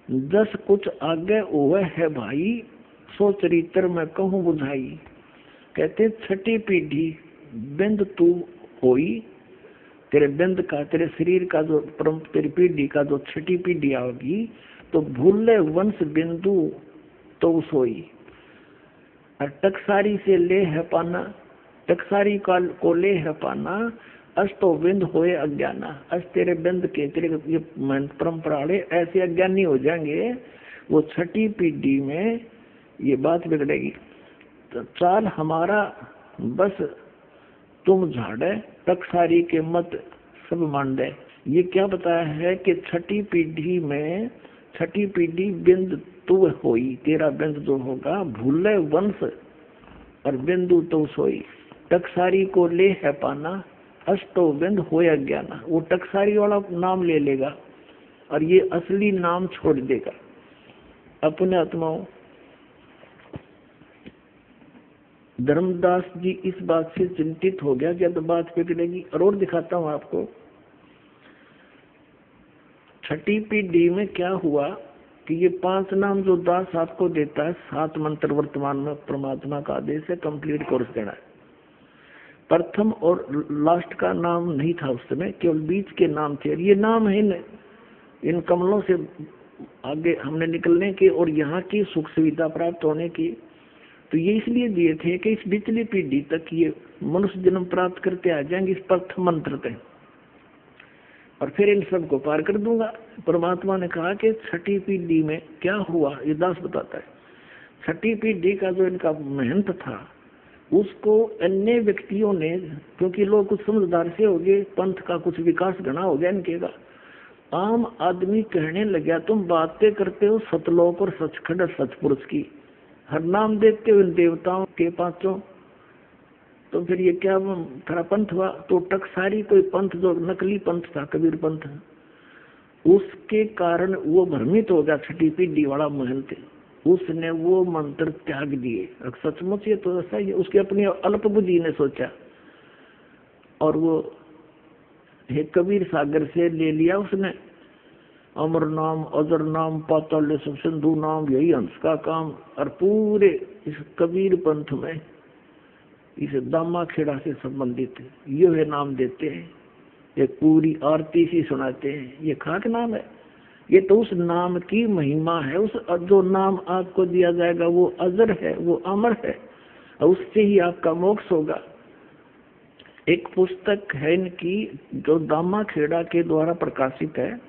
दस कुछ आगे हुआ है भाई, सो चरित्र में कहूँ बुझाई। कहते छठी पीढ़ी बिंद तू होई, तेरे बिंद का, तेरे शरीर का जो तेरी पीढ़ी का जो छठी पीढ़ी आओगी, तो भूले वंश बिंदु तो सोई। और टकसारी से ले है पाना, टकसारी को ले है पाना, अस्तो बिंद होए अज्ञाना। अस तेरे बिंद के, तेरे ये परंपरा ऐसे अज्ञानी हो जाएंगे, वो छठी पीढ़ी में ये बात बिगड़ेगी। तो चाल हमारा बस तुम झाड़े, टकसारी के मत सब मान दे। ये क्या बताया है कि छठी पीढ़ी बिंद तू होई, तेरा बिंद जो होगा भूले वंश और बिंदु तो सोई, टकसारी को ले है पाना, अष्टो बिंद होया ज्ञाना। वो टकसारी वाला नाम ले लेगा और ये असली नाम छोड़ देगा। अपने आत्माओं, धर्मदास जी इस बात से चिंतित हो गया कि अब बात बिगड़ेगी। और दिखाता हूं आपको, छठी पीढ़ी में क्या हुआ कि ये 5 नाम जो दास आपको देता है, 7 मंत्र वर्तमान में परमात्मा का आदेश है कंप्लीट कोर्स देना है। प्रथम और लास्ट का नाम नहीं था उस समय, केवल बीच के नाम थे। ये नाम है इन कमलों से आगे हमने निकलने की और यहाँ की सुख सुविधा प्राप्त होने की। तो ये इसलिए दिए थे कि इस पिछली पीढ़ी तक ये मनुष्य जन्म प्राप्त करते आ जाएंगे इस प्रथम मंत्र पे, और फिर इन सबको पार कर दूंगा। परमात्मा ने कहा कि छठी पीढ़ी में क्या हुआ, ये दास बताता है। छठी पीढ़ी का जो इनका महंत था उसको अन्य व्यक्तियों ने, क्योंकि लोग कुछ समझदार से हो गए, पंथ का कुछ विकास घना हो गया इनके का, आम आदमी कहने लगा तुम बातें करते हो सतलोक और सचखंड सचपुरुष की, हर नाम देते हो इन देवताओं के पांचों, तो फिर ये क्या खरा पंथ हुआ। तो टकसारी कोई पंथ जो नकली पंथ था, कबीर पंथ, उसके कारण वो भ्रमित हो गया छठी पीढ़ी वाला महंत, उसने वो मंत्र त्याग दिए। सचमुच ये तो ऐसा ही, उसकी अपनी अल्प बुद्धि ने सोचा और वो हे कबीर सागर से ले लिया उसने, अमर नाम, अजर नाम, पाताल सब सिंधु नाम, यही हंस का काम। और पूरे इस कबीर पंथ में इस दामा खेड़ा से संबंधित ये नाम देते हैं, ये पूरी आरती सी सुनाते हैं। ये खाक नाम है, ये तो उस नाम की महिमा है। उस जो नाम आपको दिया जाएगा वो अजर है, वो अमर है, और उससे ही आपका मोक्ष होगा। एक पुस्तक है इनकी जो दामा खेड़ा के द्वारा प्रकाशित है,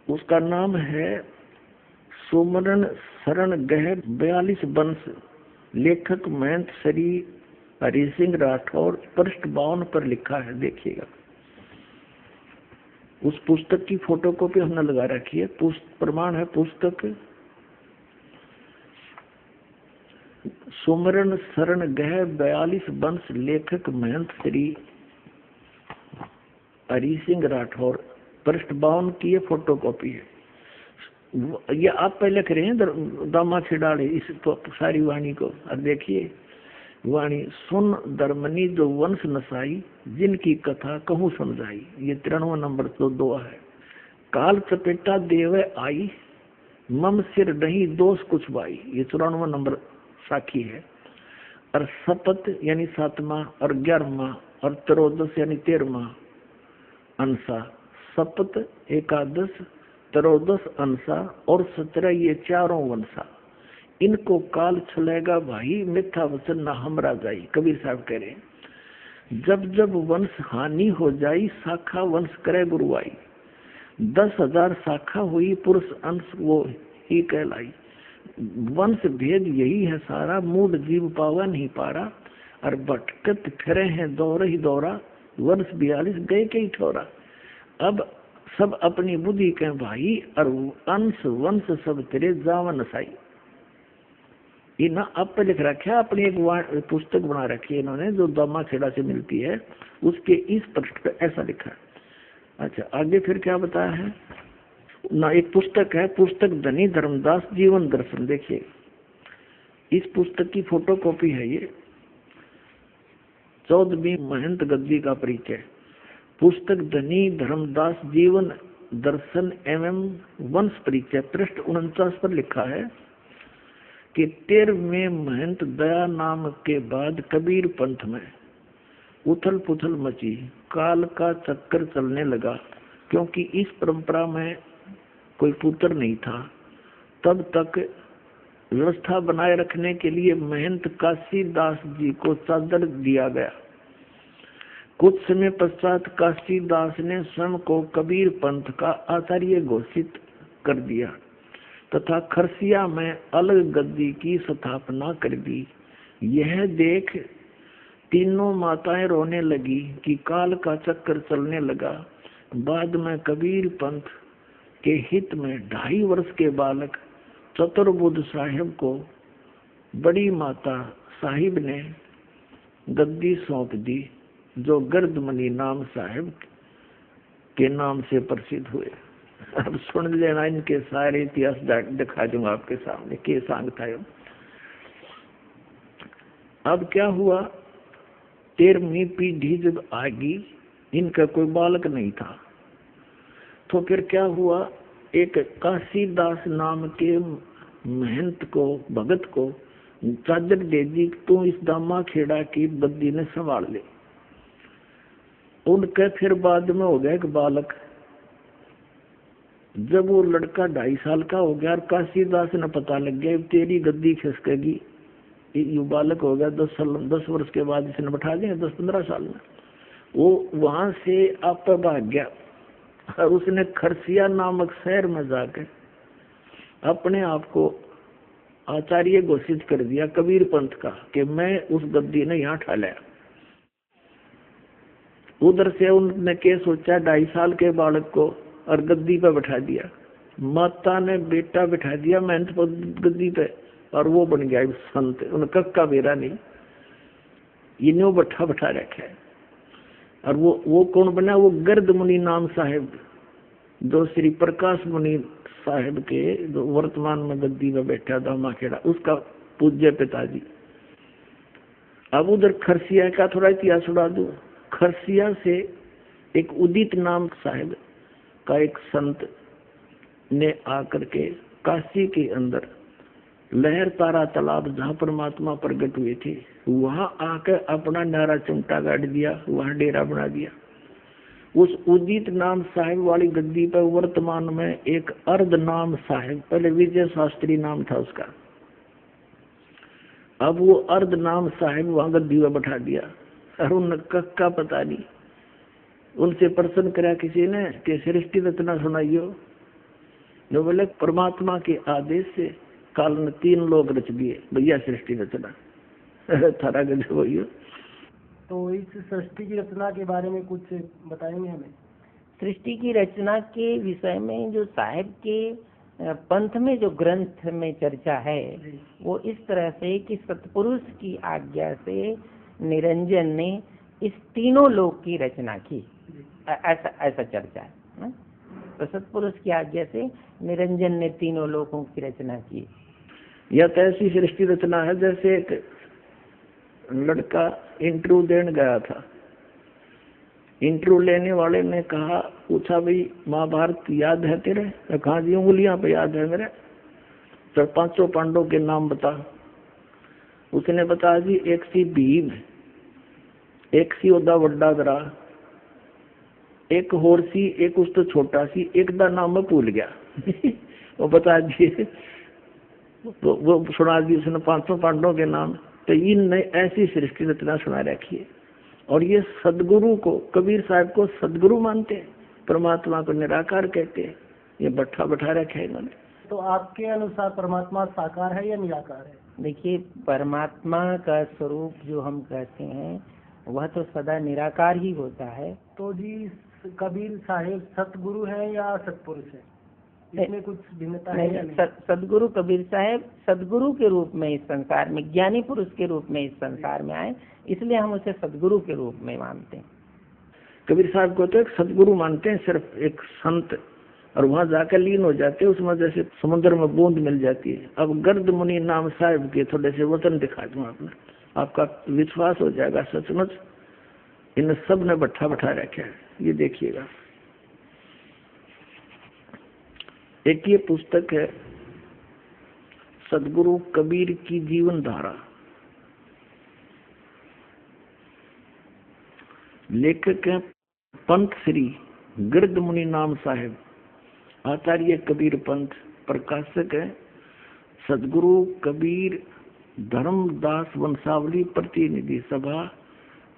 उसका नाम है सुमरण शरण गह 42 वंश, लेखक महंत श्री हरि सिंह राठौर, पृष्ठ 52 पर लिखा है, देखिएगा। उस पुस्तक की फोटोकॉपी हमने लगा रखी है, प्रमाण है पुस्तक सुमरण शरण गह 42 वंश, लेखक महंत श्री हरि सिंह राठौर, पृष्ठ 52 की ये फोटोकॉपी है। ये आप पहले करें दामा छिड़ाड़े इस सारी वाणी को, और देखिए वाणी, सुन धर्मनी जो वंश नसाई, जिनकी कथा कहूँ समझाई, ये 93 नंबर तो 2 है। काल चपेटा देवे आई, मम सिर नहीं दोष कुछ बाई, ये 94 नंबर साखी है। और सपत यानी 7वां और 11वां और त्रयोदश यानी 13वां अंसा, सपत एकादश त्रयोदश अंसा और 17 ये 4 वंशा, इनको काल छलेगा भाई, मिथ्या वचन न हमरा जाई। कबीर साहब कह रहे जब जब वंश हानि हो जाई, शाखा वंश करे गुरुआई, 10,000 शाखा हुई पुरुष अंश वो ही कहलाई। वंश भेद यही है सारा, मूड जीव पावा नहीं पारा, और भटकत फिरे हैं दौर ही दौरा, वर्ष 42 गए कई ठोरा। अब सब अपनी बुद्धि के भाई, और अंश वंश सब तेरे जावन साई। ये ना अब पे लिख रखा है, अपनी एक पुस्तक बना रखी है इन्होंने जो दामा खेड़ा से मिलती है, उसके इस पृष्ठ पे ऐसा लिखा है। अच्छा आगे फिर क्या बताया है ना, एक पुस्तक है, पुस्तक धनी धर्मदास जीवन दर्शन, देखिए इस पुस्तक की फोटोकॉपी है ये। 14वीं महंत गद्दी का परिचय, पुस्तक धनी धर्मदास जीवन दर्शन एवं वंश परिचय, पृष्ठ 49 पर लिखा है कि 13वें महंत दया नाम के बाद कबीर पंथ में उथल पुथल मची, काल का चक्कर चलने लगा, क्योंकि इस परंपरा में कोई पुत्र नहीं था। तब तक व्यवस्था बनाए रखने के लिए महंत काशी दास जी को चादर दिया गया। कुछ समय पश्चात काशी दास ने स्वयं को कबीर पंथ का आचार्य घोषित कर दिया तथा खरसिया में अलग गद्दी की स्थापना कर दी। यह देख तीनों माताएं रोने लगी कि काल का चक्कर चलने लगा। बाद में कबीर पंथ के हित में 2.5 वर्ष के बालक चतुर्बुद्ध साहिब को बड़ी माता साहिब ने गद्दी सौंप दी, जो गर्दमनी नाम साहिब के नाम से प्रसिद्ध हुए। अब सुन लेना, इनके सारे इतिहास दिखा दूंगा आपके सामने के सांग था। अब क्या हुआ, 13वीं पीढ़ी जब आ गई, इनका कोई बालक नहीं था, तो फिर क्या हुआ, एक काशीदास नाम के महंत को, भगत को चादर दे दी, तू इस दामा खेड़ा की गद्दी ने संभाल ले। उनके फिर बाद में हो गया एक बालक। जब वो लड़का 2.5 साल का हो गया और काशीदास ने पता लग गया तेरी गद्दी खिसकेगी, ये बालक हो गया 10 वर्ष के बाद इसने बैठा दिया, 10-15 साल में वो वहां से आप भाग गया और उसने खरसिया नामक शहर में जाकर अपने आप को आचार्य घोषित कर दिया कबीर पंथ का, कि मैं उस गद्दी ने यहाँ ठा लिया। उधर से उन्होंने क्या सोचा, 2.5 साल के बालक को और गद्दी पे बैठा दिया। माता ने बेटा बैठा दिया महंत गद्दी पे, और वो बन गया संत। उन कक्का बेरा नहीं, इन्हों बैठा रखा है। और वो कौन बना, वो गर्द मुनि नाम साहिब, जो श्री प्रकाश मुनि साहिब के जो वर्तमान में गद्दी में बैठा दामा खेड़ा, उसका पूज्य पिताजी। अब उधर खरसिया का थोड़ा इतिहास उड़ा दूं। खरसिया से एक उदित नाम साहिब का एक संत ने आकर के काशी के अंदर लहर तारा तालाब जहाँ परमात्मा प्रकट हुए थे, वहां आकर अपना नारा चुमटा गाड़ दिया, वहां डेरा बना दिया। उस उदित नाम साहिब वाली गद्दी पर वर्तमान में एक अर्ध नाम साहिब, पहले विजय शास्त्री नाम था उसका, अब वो अर्ध नाम साहिब वहां गद्दी में बैठा दिया। और उन कक्का पता नहीं, उनसे प्रश्न करा किसी ने कि सृष्टि रचना सुनाइयो। जो बोले परमात्मा के आदेश से काल ने 3 लोग रच दिए, भैया सृष्टि रचना थारा गजब भैया। तो इस सृष्टि की रचना के बारे में कुछ बताएंगे हमें? सृष्टि की रचना के विषय में जो साहिब के पंथ में जो ग्रंथ में चर्चा है, वो इस तरह से कि सतपुरुष की आज्ञा से निरंजन ने इस तीनों लोक की रचना की, ऐसा चर्चा है। तो सतपुरुष की आज्ञा से निरंजन ने तीनों लोकों की रचना की। यह तो ऐसी सृष्टि रचना है जैसे एक लड़का इंटरव्यू देने गया था। इंटरव्यू लेने वाले ने कहा, पूछा भाई महाभारत याद है तेरे? तो कहा जी उंगलियां पे याद है मेरे। तो 5 पांडवों के नाम बता। उसने बताया जी एक सी भीम, एक सी ओदा वड्डा दरा, एक होर सी, एक उस तो छोटा सी, एक दा नाम मैं भूल गया वो बता दिए। तो वो सुना दी उसने 500 पांडवों के नाम। तो इन ऐसी सृष्टि रचना सुना रखी है। और ये सदगुरु को, कबीर साहब को सदगुरु मानते हैं, परमात्मा को निराकार कहते हैं। ये बैठा रखा है इन्होंने। तो आपके अनुसार परमात्मा साकार है या निराकार है? देखिए, परमात्मा का स्वरूप जो हम कहते हैं वह तो सदा निराकार ही होता है। तो जी कबीर साहिब सतगुरु है या सतपुरुष है, इसमें कुछ भिन्नता है या नहीं? सदगुरु कबीर साहब सदगुरु के रूप में इस संसार में, ज्ञानी पुरुष के रूप में इस संसार में आए, इसलिए हम उसे सदगुरु के रूप में मानते हैं। कबीर साहब को तो एक सदगुरु मानते हैं, सिर्फ एक संत, और वहां जाकर लीन हो जाते हैं, उसमें जैसे समुद्र में बूंद मिल जाती है। अब गर्द मुनि नाम साहिब के थोड़े से वचन दिखा दूं आपने, आपका विश्वास हो जाएगा सचमुच इन सब ने बैठा रखा है। ये देखिएगा, एक ये पुस्तक है सदगुरु कबीर की जीवन धारा। लेखक है पंथ श्री गिरद मुनि नाम साहिब, आचार्य कबीर पंथ। प्रकाशक है सदगुरु कबीर धर्मदास वंशावली प्रतिनिधि सभा,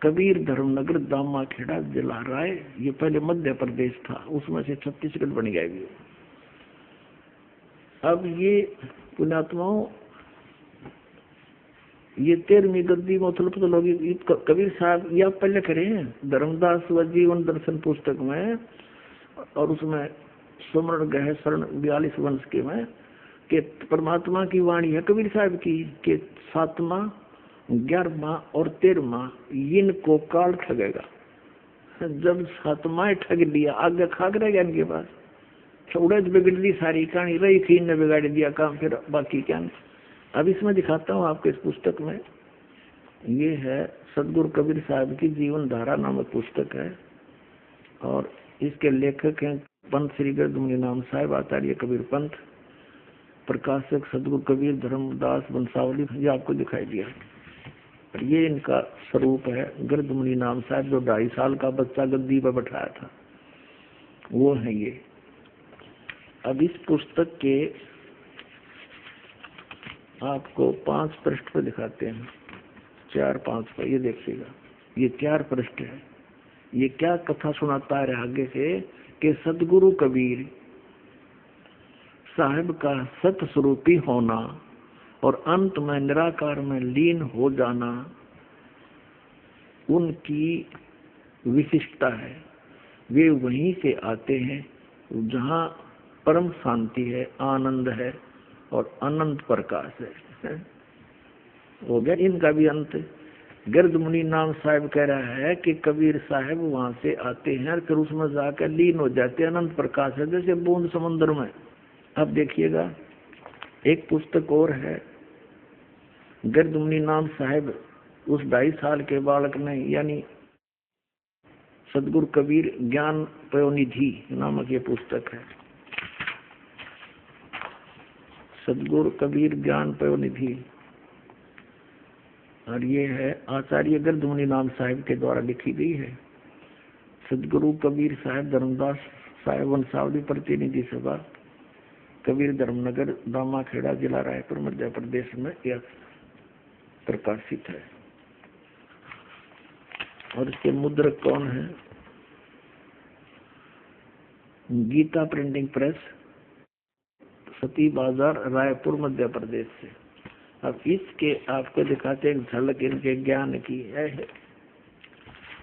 कबीर धर्मनगर दामा खेड़ा जिला राय। ये पहले मध्य प्रदेश था, उसमें से छत्तीसगढ़ बन गया ये। अब ये पुण्यात्माओं ये 13वीं गद्दी में उथल पुथल होगी। कबीर साहब ये आप पहले करें धर्मदास व जीवन दर्शन पुस्तक में, और उसमें सुमरण गह शरण 42 वंश के में कि परमात्मा की वाणी है कबीर साहब की कि 7वां 11वां और 13वां इनको काल ठगेगा। जब 7वां ठग लिया आगे खाक रह गया इनके पास, उड़द बिगड़ दी सारी कहानी, रही थी ने बिगाड़ दिया काम, फिर बाकी क्या नहीं। अब इसमें दिखाता हूँ आपके इस पुस्तक में, ये है सदगुरु कबीर साहब की जीवन धारा नामक पुस्तक है, और इसके लेखक हैं पंत श्री गर्दमुनि नाम साहिब, आचार्य कबीर पंथ, प्रकाशक सदगुरु कबीर धर्मदास वंशावली, ये आपको दिखाई दिया। और ये इनका स्वरूप है गर्दमुनि नाम साहब, जो 2.5 साल का बच्चा गद्दी पर बैठाया था, वो है ये। अब इस पुस्तक के आपको 5 पृष्ठ पर दिखाते हैं, 4-5 पर, ये देखिएगा, ये 4 पृष्ठ है। ये क्या कथा सुनाता है आगे से कि सदगुरु कबीर साहिब का सत स्वरूपी होना और अंत में निराकार में लीन हो जाना उनकी विशिष्टता है। वे वहीं से आते हैं जहाँ परम शांति है, आनंद है और अनंत प्रकाश है। हो गया इनका भी अंत। गर्दमुनि नाम साहिब कह रहा है कि कबीर साहब वहां से आते हैं और फिर उसमें जाकर लीन हो जाते हैं, अनंत प्रकाश है जैसे बूंद समुद्र में। अब देखिएगा एक पुस्तक और है, गर्दमुनि नाम साहिब उस 2.5 साल के बालक ने, यानी सदगुरु कबीर ज्ञान पयोनिधि नामक ये पुस्तक है, सदगुरु कबीर ज्ञान पयोनिधि, और ये है आचार्य गर्दमुनि नाम साहिब के द्वारा लिखी गई है। सदगुरु कबीर साहब धर्मदास साहिब वंशावली प्रतिनिधि सभा, कबीर धर्मनगर, दामाखेड़ा, जिला रायपुर, मध्य प्रदेश में यह प्रकाशित है। और इसके मुद्रक कौन है? गीता प्रिंटिंग प्रेस, सती बाजार, रायपुर, मध्य प्रदेश से। अब इसके आपको दिखाते हैं झलक इनके ज्ञान की है।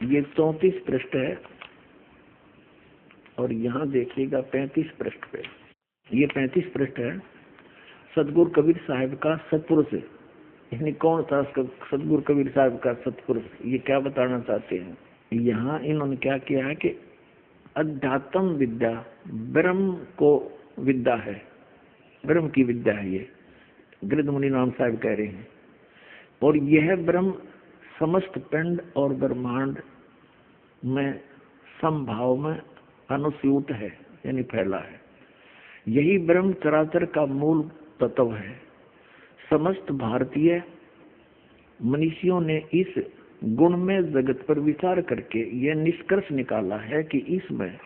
ये 34 पृष्ठ है और यहाँ देखिएगा 35 पृष्ठ पे, ये 35 पृष्ठ है। सदगुरु कबीर साहब का सत्पुरुष, यानी कौन था सदगुरु कबीर साहब का सत्पुरुष, ये क्या बताना चाहते हैं। यहाँ इन्होंने क्या किया है कि अध्यात्म विद्या ब्रह्म को विद्या है, ब्रह्म की विद्या है, ये गर्दमुनि नाम साहब कह रहे हैं। और यह ब्रह्म समस्त पिंड और ब्रह्मांड में समभाव में अनुस्यूत है, यानी फैला है। यही ब्रह्म चराचर का मूल तत्व है। समस्त भारतीय मनुष्यों ने इस गुण में जगत पर विचार करके यह निष्कर्ष निकाला है कि इसमें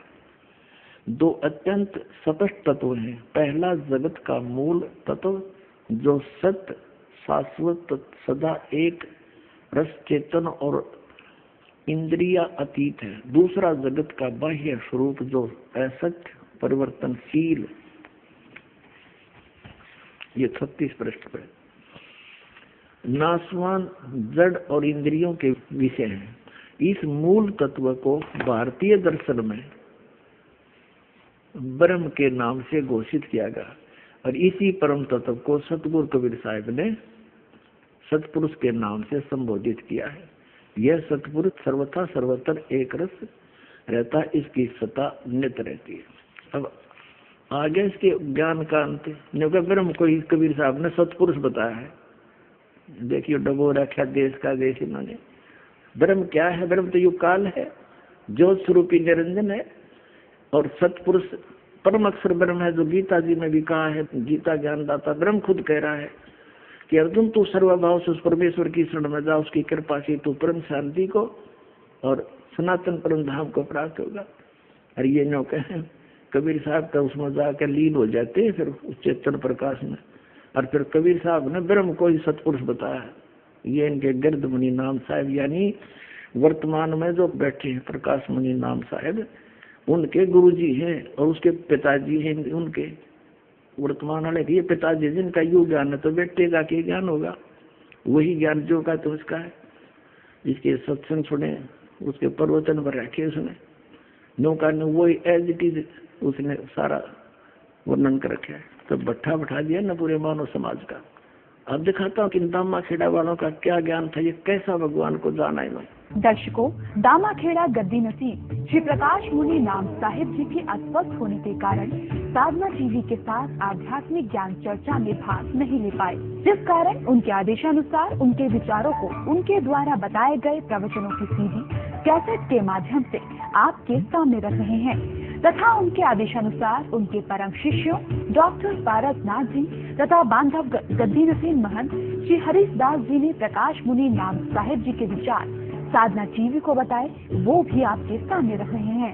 2 अत्यंत स्पष्ट तत्व हैं। पहला जगत का मूल तत्व जो सत्य शाश्वत सदा एक रस चेतन और इंद्रिया अतीत है। दूसरा जगत का बाह्य स्वरूप जो असत्य परिवर्तनशील। ये 36 पृष्ठ पर नाशवान जड़ और इंद्रियों के विषय हैं। इस मूल तत्व को भारतीय दर्शन में ब्रह्म के नाम से घोषित किया गया और इसी परम तत्व को सतगुरु कबीर साहब ने सतपुरुष के नाम से संबोधित किया है। यह सतपुरुष सर्वथा सर्वत्र एक रस रहता, इसकी सत्ता नित्य रहती है। अब आगे इसके ज्ञान का अंत ब्रह्म को कबीर साहब ने सतपुरुष बताया है। देखिए डबो रखा देश का देश इन्होंने। ब्रह्म क्या है? ब्रह्म तो युग काल है, ज्योत स्वरूपी निरंजन है और सतपुरुष परम अक्षर ब्रह्म है, जो गीता जी में भी कहा है। गीता ज्ञानदाता ब्रह्म खुद कह रहा है कि अर्जुन तू सर्वभाव से उस परमेश्वर की शरण में जा, उसकी कृपा से तू परम शांति को और सनातन परम धाम को प्राप्त होगा। और ये नो कहें कबीर साहब का उसमें जाकर लीन हो जाते हैं फिर चेतन प्रकाश में। और फिर कबीर साहब ने ब्रह्म को ही सतपुरुष बताया है। ये इनके गर्दमुनि नाम साहब, यानी वर्तमान में जो बैठे हैं प्रकाश मुनि नाम साहब, उनके गुरुजी हैं और उसके पिताजी हैं। उनके वर्तमान वाले ये पिताजी जिनका युग ज्ञान है तो बेटे का क्या ज्ञान होगा। वही ज्ञान जो का तो उसका है। जिसके सत्संग सुने उसके प्रवचन पर रखे उसने नौका ने वही एज इट इज उसने सारा वर्णन कर रखा है। तो भट्ठा बैठा दिया न पूरे मानव समाज का। अब दिखाता हूँ कि दामाखेड़ा वालों का क्या ज्ञान था, ये कैसा भगवान को जाना इन्होंने। दर्शकों, दामाखेड़ा गद्दी नसीब श्री प्रकाश मुनि नाम साहिब जी के अस्वस्थ होने के कारण साधना टीवी के साथ आध्यात्मिक ज्ञान चर्चा में भाग नहीं ले पाए, जिस कारण उनके आदेशानुसार उनके विचारों को उनके द्वारा बताए गए प्रवचनों की सीडी कैसेट के माध्यम से आपके सामने रख रहे हैं तथा उनके आदेशानुसार उनके परम शिष्यों डॉक्टर पारसनाथ जी तथा बांधव गद्दी नसीब महंत श्री हरीश दास जी ने प्रकाश मुनि नाम साहिब जी के विचार साधना टीवी को बताए, वो भी आपके सामने रख रहे हैं।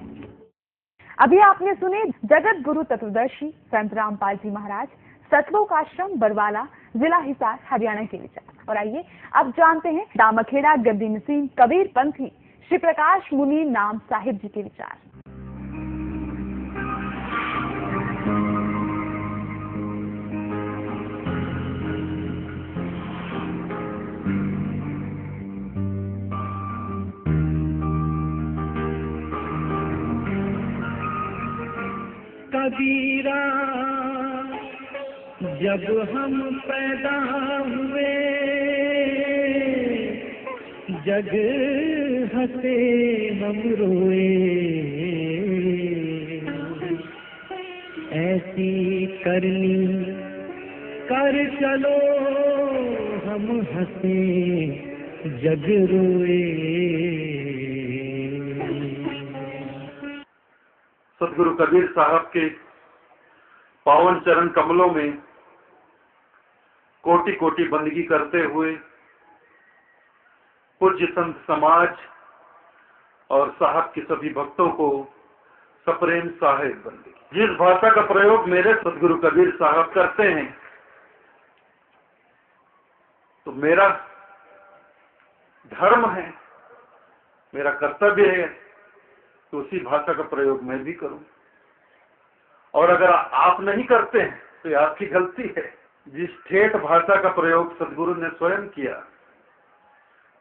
अभी आपने सुने जगत गुरु तत्वदर्शी संत रामपाल जी महाराज सतलोक आश्रम बरवाला जिला हिसार हरियाणा के विचार। और आइए अब जानते हैं दामाखेड़ा गद्दी नसीब कबीर पंथी श्री प्रकाश मुनि नाम साहिब जी के विचार। कबीरा जब हम पैदा हुए जग हंसे हम रोए, ऐसी करनी कर चलो हम हंसे जग रोए। सदगुरु कबीर साहब के पावन चरण कमलों में कोटि कोटि बंदगी करते हुए पूज्य संत समाज और साहब के सभी भक्तों को सप्रेम साहेब बंदगी। जिस भाषा का प्रयोग मेरे सदगुरु कबीर साहब करते हैं तो मेरा धर्म है, मेरा कर्तव्य है तो उसी भाषा का प्रयोग मैं भी करूं। और अगर आप नहीं करते हैं तो ये आपकी गलती है। जिस ठेठ भाषा का प्रयोग सदगुरु ने स्वयं किया,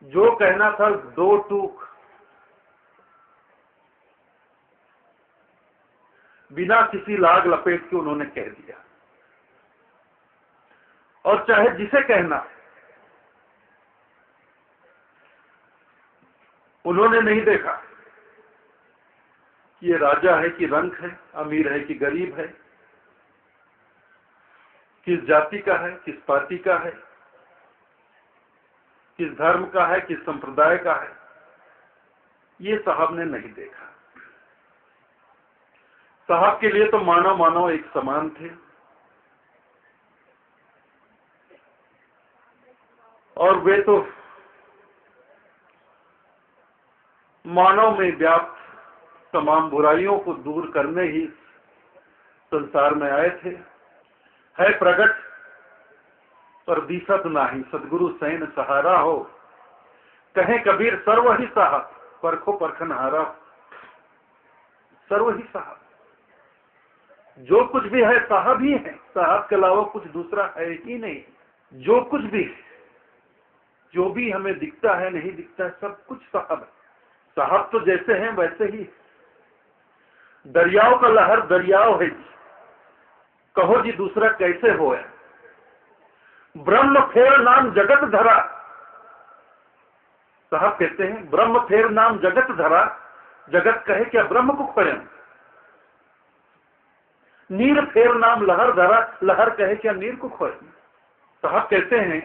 जो कहना था दो टूक बिना किसी लाग लपेट के उन्होंने कह दिया। और चाहे जिसे कहना उन्होंने नहीं देखा कि ये राजा है कि रंक है, अमीर है कि गरीब है, किस जाति का है, किस पार्टी का है, किस धर्म का है, किस संप्रदाय का है, ये साहब ने नहीं देखा। साहब के लिए तो मानव मानव एक समान थे और वे तो मानव में व्याप्त तमाम बुराइयों को दूर करने ही संसार में आए थे। है प्रगट पर दिसत नाही, सदगुरु सैन सहारा हो, कहे कबीर सर्व ही साहब, परखो परखन हारा। सर्व ही साहब, जो कुछ भी है साहब ही है, साहब के अलावा कुछ दूसरा है ही नहीं। जो कुछ भी है, जो भी हमें दिखता है नहीं दिखता है, सब कुछ साहब है। साहब तो जैसे हैं वैसे ही। दरियाओं का लहर दरियाओ है जी, कहो जी दूसरा कैसे हो है। ब्रह्म फेर नाम जगत धरा, साहब कहते हैं ब्रह्म फेर नाम जगत धरा, जगत कहे क्या ब्रह्म को खोया। नीर फेर नाम लहर धरा, लहर कहे क्या नीर को खोया। साहब कहते हैं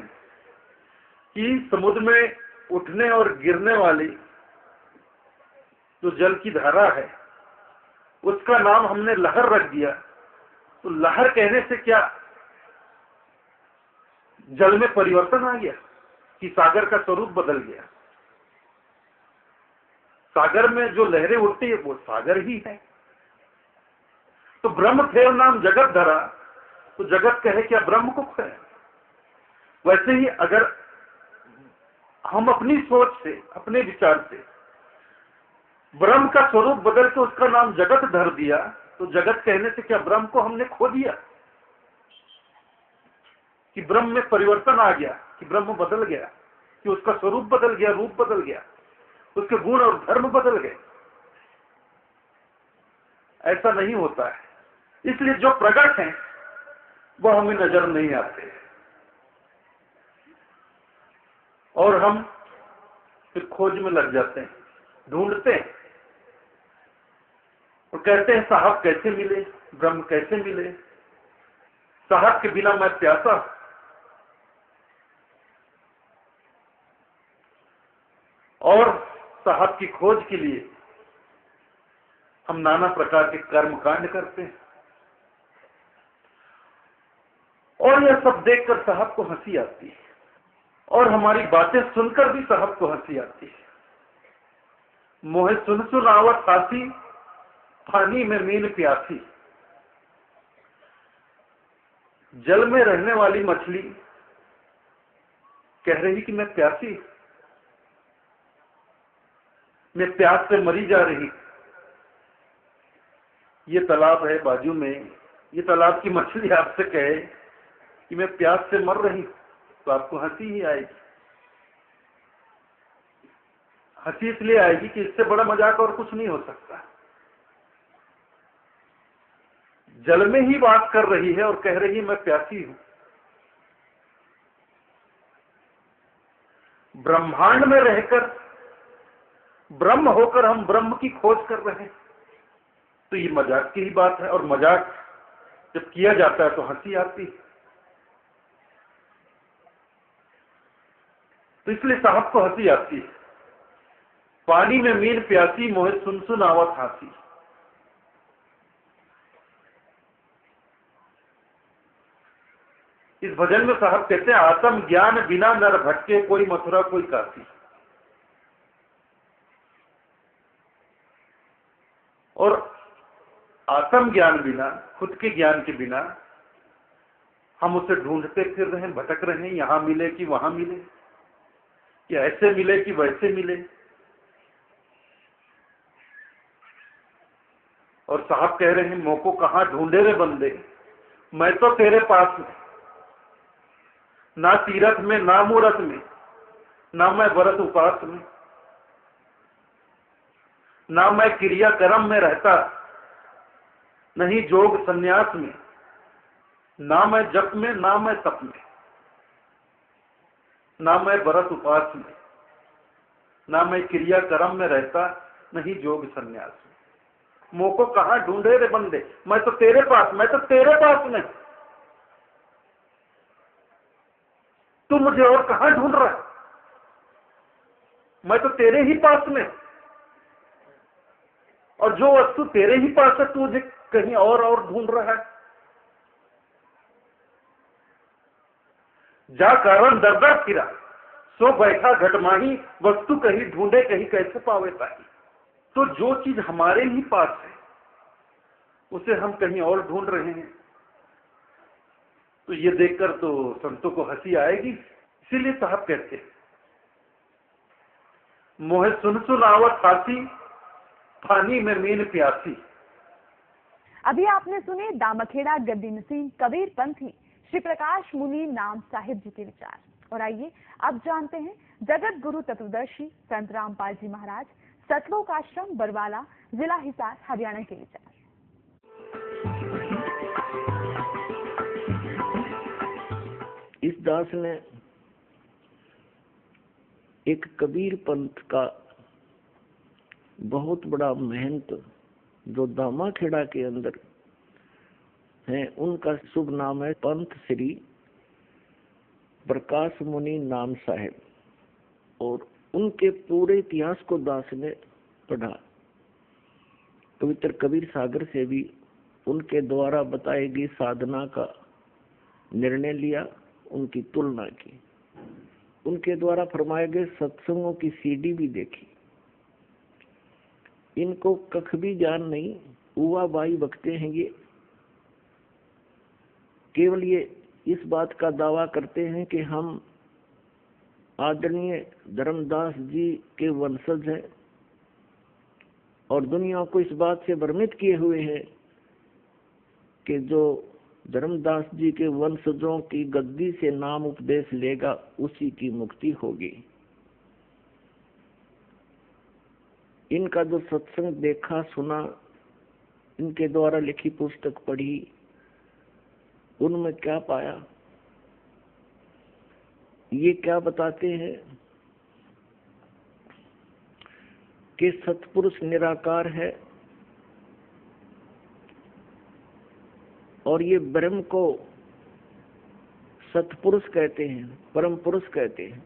कि समुद्र में उठने और गिरने वाली जो जल की धारा है उसका नाम हमने लहर रख दिया, तो लहर कहने से क्या जल में परिवर्तन आ गया कि सागर का स्वरूप बदल गया। सागर में जो लहरें उठती है वो सागर ही है। तो ब्रह्म फेर नाम जगत धरा, तो जगत कहे क्या ब्रह्म को खोया। वैसे ही अगर हम अपनी सोच से अपने विचार से ब्रह्म का स्वरूप बदल के उसका नाम जगत धर दिया, तो जगत कहने से क्या ब्रह्म को हमने खो दिया कि ब्रह्म में परिवर्तन आ गया कि कि ब्रह्म बदल गया, कि उसका स्वरूप बदल गया, रूप बदल गया, उसके गुण और धर्म बदल गए। ऐसा नहीं होता है। इसलिए जो प्रकट है वो हमें नजर नहीं आते और हम फिर खोज में लग जाते हैं, ढूंढते हैं और कहते हैं साहब कैसे मिले, ब्रह्म कैसे मिले, साहब के बिना मैं प्यासा। और साहब की खोज के लिए हम नाना प्रकार के कर्म कांड करते हैं और यह सब देखकर साहब को हंसी आती है और हमारी बातें सुनकर भी साहब को हंसी आती है। मोहे सुन सुन आवत हासी, पानी में मीन प्यासी। जल में रहने वाली मछली कह रही कि मैं प्यासी, मैं प्यास से मरी जा रही। ये तालाब है बाजू में, ये तालाब की मछली आपसे कहे कि मैं प्यास से मर रही तो आपको हंसी ही आएगी। हंसी इसलिए आएगी कि इससे बड़ा मजाक और कुछ नहीं हो सकता। जल में ही बात कर रही है और कह रही है मैं प्यासी हूं। ब्रह्मांड में रहकर ब्रह्म होकर हम ब्रह्म की खोज कर रहे हैं, तो ये मजाक की ही बात है। और मजाक जब किया जाता है तो हंसी आती है। तो इसलिए साहब को हंसी आती है। पानी में मीन प्यासी, मोहे सुन सुन आवत हासी। इस भजन में साहब कहते हैं आत्म ज्ञान बिना नर भटके, कोई मथुरा कोई काशी। और आत्म ज्ञान बिना, खुद के ज्ञान के बिना हम उसे ढूंढते फिर रहे हैं, भटक रहे हैं, यहां मिले कि वहां मिले, कि ऐसे मिले कि वैसे मिले। और साहब कह रहे हैं मोको कहां ढूंढे रे बंदे, मैं तो तेरे पास में, ना तीरथ में ना मूरत में, ना मैं व्रत उपास में, ना मैं क्रिया कर्म में रहता, नहीं जोग संन्यास में, ना मैं जप में ना मैं तप में, ना मैं व्रत उपास में, ना मैं क्रिया कर्म में रहता, नहीं जोग संन्यास में। मोको कहां ढूंढे रे बंदे, मैं तो तेरे पास, मैं तो तेरे पास में, तू मुझे और कहां ढूंढ रहा है, मैं तो तेरे ही पास में। और जो वस्तु तेरे ही पास है तू मुझे कहीं और ढूंढ रहा है। जा कारण दर दर फिरा, सो बैठा घटमाही, वस्तु कहीं ढूंढे कहीं कैसे पावे ताही। तो जो चीज हमारे ही पास है उसे हम कहीं और ढूंढ रहे हैं, तो ये देखकर तो संतों को हंसी आएगी। इसीलिए साहब कहते हैं मोहे सुन सुन आवत हासी, पानी में मीन प्यासी। अभी आपने सुने दामखेड़ा गद्दी नसीम कबीर पंथी श्री प्रकाश मुनि नाम साहिब जी के विचार। और आइए अब जानते हैं जगत गुरु तत्वदर्शी संत रामपाल जी महाराज, सतलोक आश्रम बरवाला, जिला हिसार, हरियाणा के विचार। इस दास ने एक कबीर पंथ का बहुत बड़ा महंत जो दामाखेड़ा के अंदर है, उनका शुभ नाम है पंथ श्री प्रकाश मुनि नाम साहेब। और उनके पूरे इतिहास को दास ने पढ़ा, पवित्र कबीर सागर से भी उनके द्वारा बताई गई साधना का निर्णय लिया, उनकी तुलना की, उनके द्वारा फरमाए गए सत्संगों की सीडी भी देखी। इनको कख भी ज्ञान नहीं, उवा बाई बकते हैं ये। केवल ये इस बात का दावा करते हैं कि हम आदरणीय धर्मदास जी के वंशज हैं और दुनिया को इस बात से भ्रमित किए हुए हैं कि जो धर्मदास जी के वंशजों की गद्दी से नाम उपदेश लेगा, उसी की मुक्ति होगी। इनका जो सत्संग देखा सुना, इनके द्वारा लिखी पुस्तक पढ़ी, उनमें क्या पाया, ये क्या बताते हैं कि सत्पुरुष निराकार है और ये ब्रह्म को सत्पुरुष कहते हैं, परम पुरुष कहते हैं।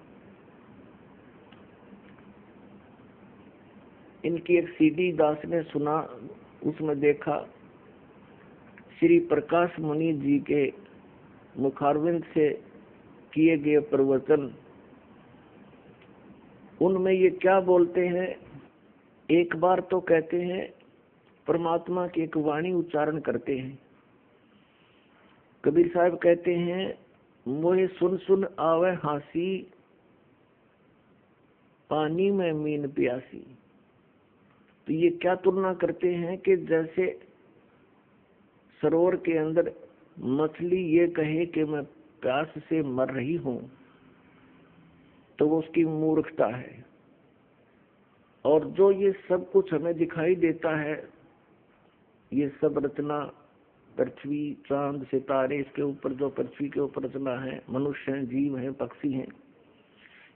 इनकी एक सीडी दास ने सुना, उसमें देखा श्री प्रकाश मुनि जी के मुखारविंद से किए गए प्रवचन, उनमें ये क्या बोलते हैं। एक बार तो कहते हैं परमात्मा की एक वाणी उच्चारण करते हैं। कबीर साहब कहते हैं, मोहे सुन सुन आवे हासी, पानी में मीन प्यासी। तो ये क्या तुलना करते हैं कि जैसे सरोवर के अंदर मछली ये कहे कि मैं प्यास से मर रही हूं, तो वो उसकी मूर्खता है। और जो ये सब कुछ हमें दिखाई देता है, ये सब रचना, पृथ्वी, चांद, सितारे, इसके ऊपर जो पृथ्वी के ऊपर रचना है, मनुष्य हैं, जीव हैं, पक्षी हैं,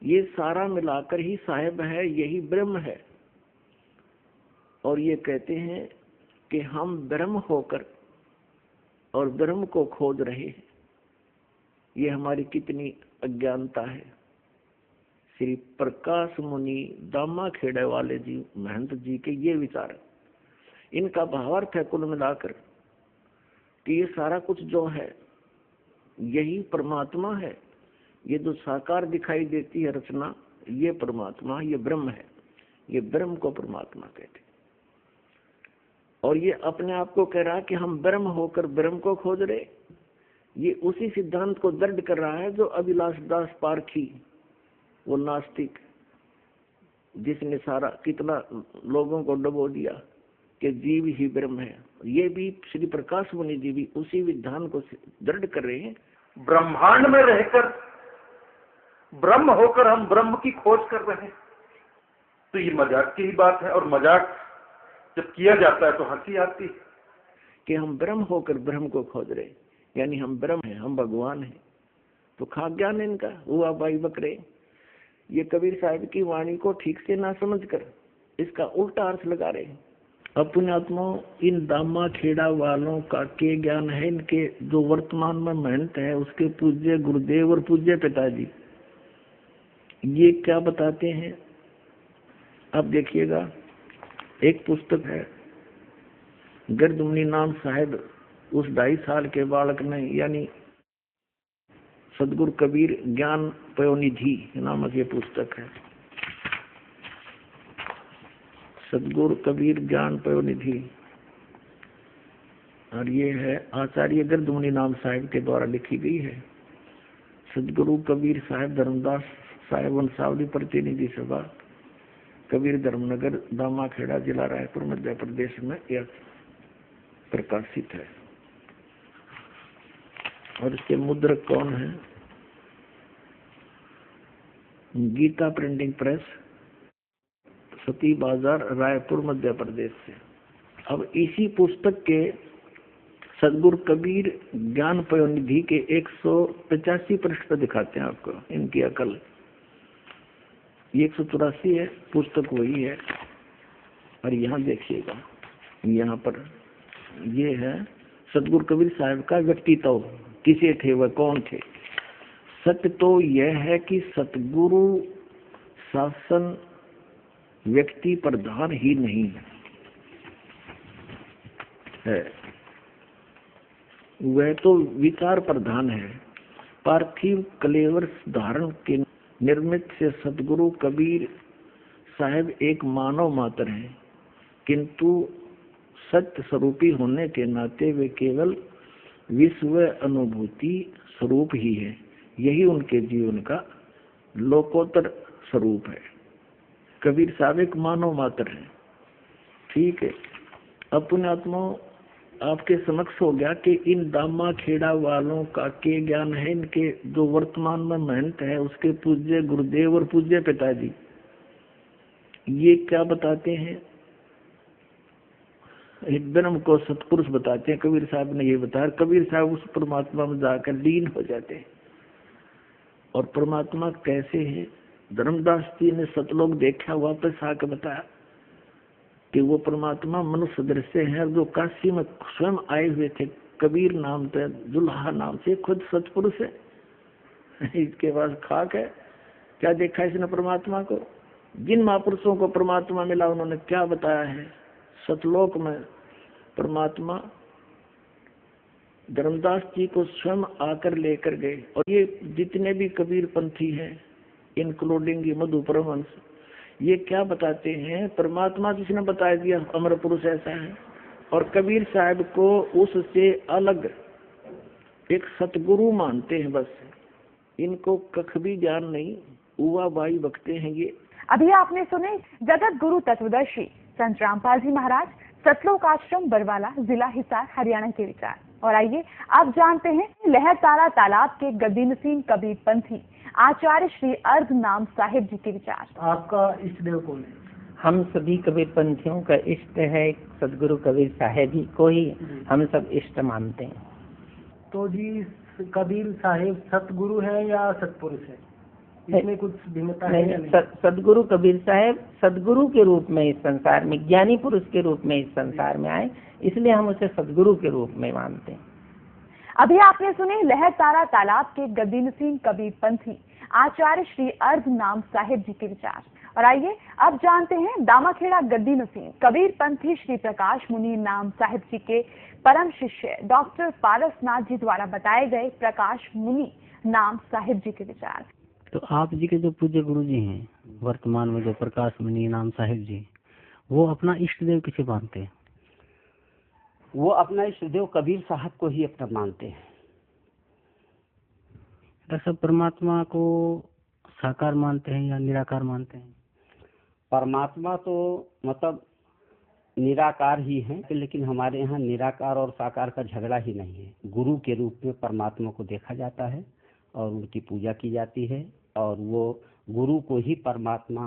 ये सारा मिलाकर ही साहिब है, यही ब्रह्म है। और ये कहते हैं कि हम ब्रह्म होकर और ब्रह्म को खोज रहे हैं। ये हमारी कितनी अज्ञानता है। श्री प्रकाश मुनि दामा खेड़े वाले जी महंत जी के ये विचार, इनका भावार्थ है कुल मिलाकर कि ये सारा कुछ जो है यही परमात्मा है। ये जो साकार दिखाई देती है रचना, ये परमात्मा, ये ब्रह्म है। ये ब्रह्म को परमात्मा कहते। और ये अपने आप को कह रहा है कि हम ब्रह्म होकर ब्रह्म को खोज रहे। ये उसी सिद्धांत को दृढ़ कर रहा है जो अभिलाष दास पारखी, वो नास्तिक, जिसने सारा कितना लोगों को डुबो दिया कि जीव ही ब्रह्म है। ये भी श्री प्रकाश मुनि जी भी उसी विधान को दृढ़ कर रहे हैं। ब्रह्मांड में रहकर ब्रह्म होकर हम ब्रह्म की खोज कर रहे हैं, तो ये मजाक की ही बात है। और मजाक जब किया जाता है तो हंसी आती है कि हम ब्रह्म होकर ब्रह्म को खोज रहे, यानी हम ब्रह्म हैं, हम भगवान हैं। तो खा ज्ञान इनका हुआ भाई बकरे। ये कबीर साहब की वाणी को ठीक से ना समझकर इसका उल्टा अर्थ लगा रहे हैं। अपने आत्मा इन दामा खेड़ा वालों का के ज्ञान है, इनके जो वर्तमान में महंत है, उसके पूज्य गुरुदेव और पूज्य पिताजी ये क्या बताते हैं। अब देखिएगा, एक पुस्तक है गर्दमुनि नाम साहिब, उस 2.5 साल के बालक ने, यानी सदगुरु कबीर ज्ञान पयोनिधि नामक ये पुस्तक है। सदगुरु कबीर ज्ञान पयोनिधि, और ये है आचार्य गर्दमुनि नाम साहिब के द्वारा लिखी गई है। सदगुरु कबीर साहिब धर्मदास साहिब वंशावली प्रतिनिधि सभा, कबीर धर्मनगर, दामाखेड़ा, जिला रायपुर, मध्य प्रदेश में यह प्रकाशित है। और इसके मुद्रक कौन है? गीता प्रिंटिंग प्रेस, सती बाजार, रायपुर, मध्य प्रदेश से। अब इसी पुस्तक के सदगुरु कबीर ज्ञान पयोनिधि के 185 पृष्ठ पर दिखाते हैं आपको इनकी अकल। ये 184 है, पुस्तक वही है। और यहाँ देखिएगा, यहाँ पर ये है सदगुरु कबीर साहब का व्यक्तित्व, किसे थे वह, कौन थे। सत्य तो यह है कि सतगुरु शासन व्यक्ति प्रधान ही नहीं है, वह तो विचार प्रधान है। पार्थिव कलेवर धारण के निर्मित से सतगुरु कबीर साहब एक मानव मात्र हैं, किंतु सत्य स्वरूपी होने के नाते वे केवल विश्व अनुभूति स्वरूप ही है। यही उनके जीवन का लोकोत्तर स्वरूप है। कबीर साहब एक मानव मात्र है, ठीक है। अपने आत्मा आपके समक्ष हो गया कि इन दामा खेड़ा वालों का के ज्ञान है, इनके जो वर्तमान में महंत है उसके पूज्य गुरुदेव और पूज्य पिताजी ये क्या बताते हैं, ब्रह्म को सतपुरुष बताते हैं। कबीर साहब ने ये बताया, कबीर साहब उस परमात्मा में जाकर लीन हो जाते हैं। और परमात्मा कैसे है, धर्मदास जी ने सतलोक देखा, वापस आकर बताया कि वो परमात्मा मनुष्य दृश्य है, जो काशी में स्वयं आए हुए थे, कबीर नाम पे, दुल्हा नाम से, खुद सतपुरुष है। इसके पास खाक है, क्या देखा इसने परमात्मा को। जिन महापुरुषों को परमात्मा मिला उन्होंने क्या बताया है, सतलोक में परमात्मा धर्मदास जी को स्वयं आकर लेकर गए। और ये जितने भी कबीर पंथी हैं, इंक्लूडिंग ये मधु परमहंस, ये क्या बताते हैं, परमात्मा जिसने बता दिया अमर पुरुष ऐसा है, और कबीर साहब को उससे अलग एक सतगुरु मानते हैं। बस इनको कख भी ज्ञान नहीं, उवा बाई बकते हैं ये। अभी आपने सुने जगत गुरु तत्वदर्शी संत रामपाल जी महाराज, सतलोक आश्रम बरवाला, जिला हिसार, हरियाणा के विचार। और आइए आप जानते हैं लहर तारा तालाब के गद्दी नसीम कबीर पंथी आचार्य श्री अर्ध नाम साहिब जी के विचार। आपका इष्ट देव कौन है? हम सभी कबीर पंथियों का इष्ट है सदगुरु कबीर साहिब ही को ही हम सब इष्ट मानते हैं। तो जी कबीर साहिब सतगुरु है या सतपुरुष है, इसमें कुछ भिन्नता है या नहीं? सदगुरु कबीर साहब सदगुरु के रूप में इस संसार में, ज्ञानी पुरुष के रूप में इस संसार में आए, इसलिए हम उसे सदगुरु के रूप में मानते हैं। अभी आपने सुने लहर तारा तालाब के गद्दी नसीम कबीर पंथी आचार्य श्री अर्ध नाम साहिब जी के विचार। और आइए अब जानते हैं दामाखेड़ा गद्दी नसीम कबीर पंथी श्री प्रकाश मुनि नाम साहिब जी के परम शिष्य डॉक्टर पारसनाथ जी द्वारा बताए गए प्रकाश मुनि नाम साहिब जी के विचार। तो आप जी के जो पूज्य गुरु जी हैं वर्तमान में, जो प्रकाश मुनि नाम साहिब जी, वो अपना इष्ट देव किसे मानते हैं? वो अपना इष्ट देव कबीर साहब को ही अपना मानते हैं। सब परमात्मा को साकार मानते हैं या निराकार मानते हैं? परमात्मा तो मतलब निराकार ही है, लेकिन हमारे यहाँ निराकार और साकार का झगड़ा ही नहीं है। गुरु के रूप में परमात्मा को देखा जाता है और उनकी पूजा की जाती है, और वो गुरु को ही परमात्मा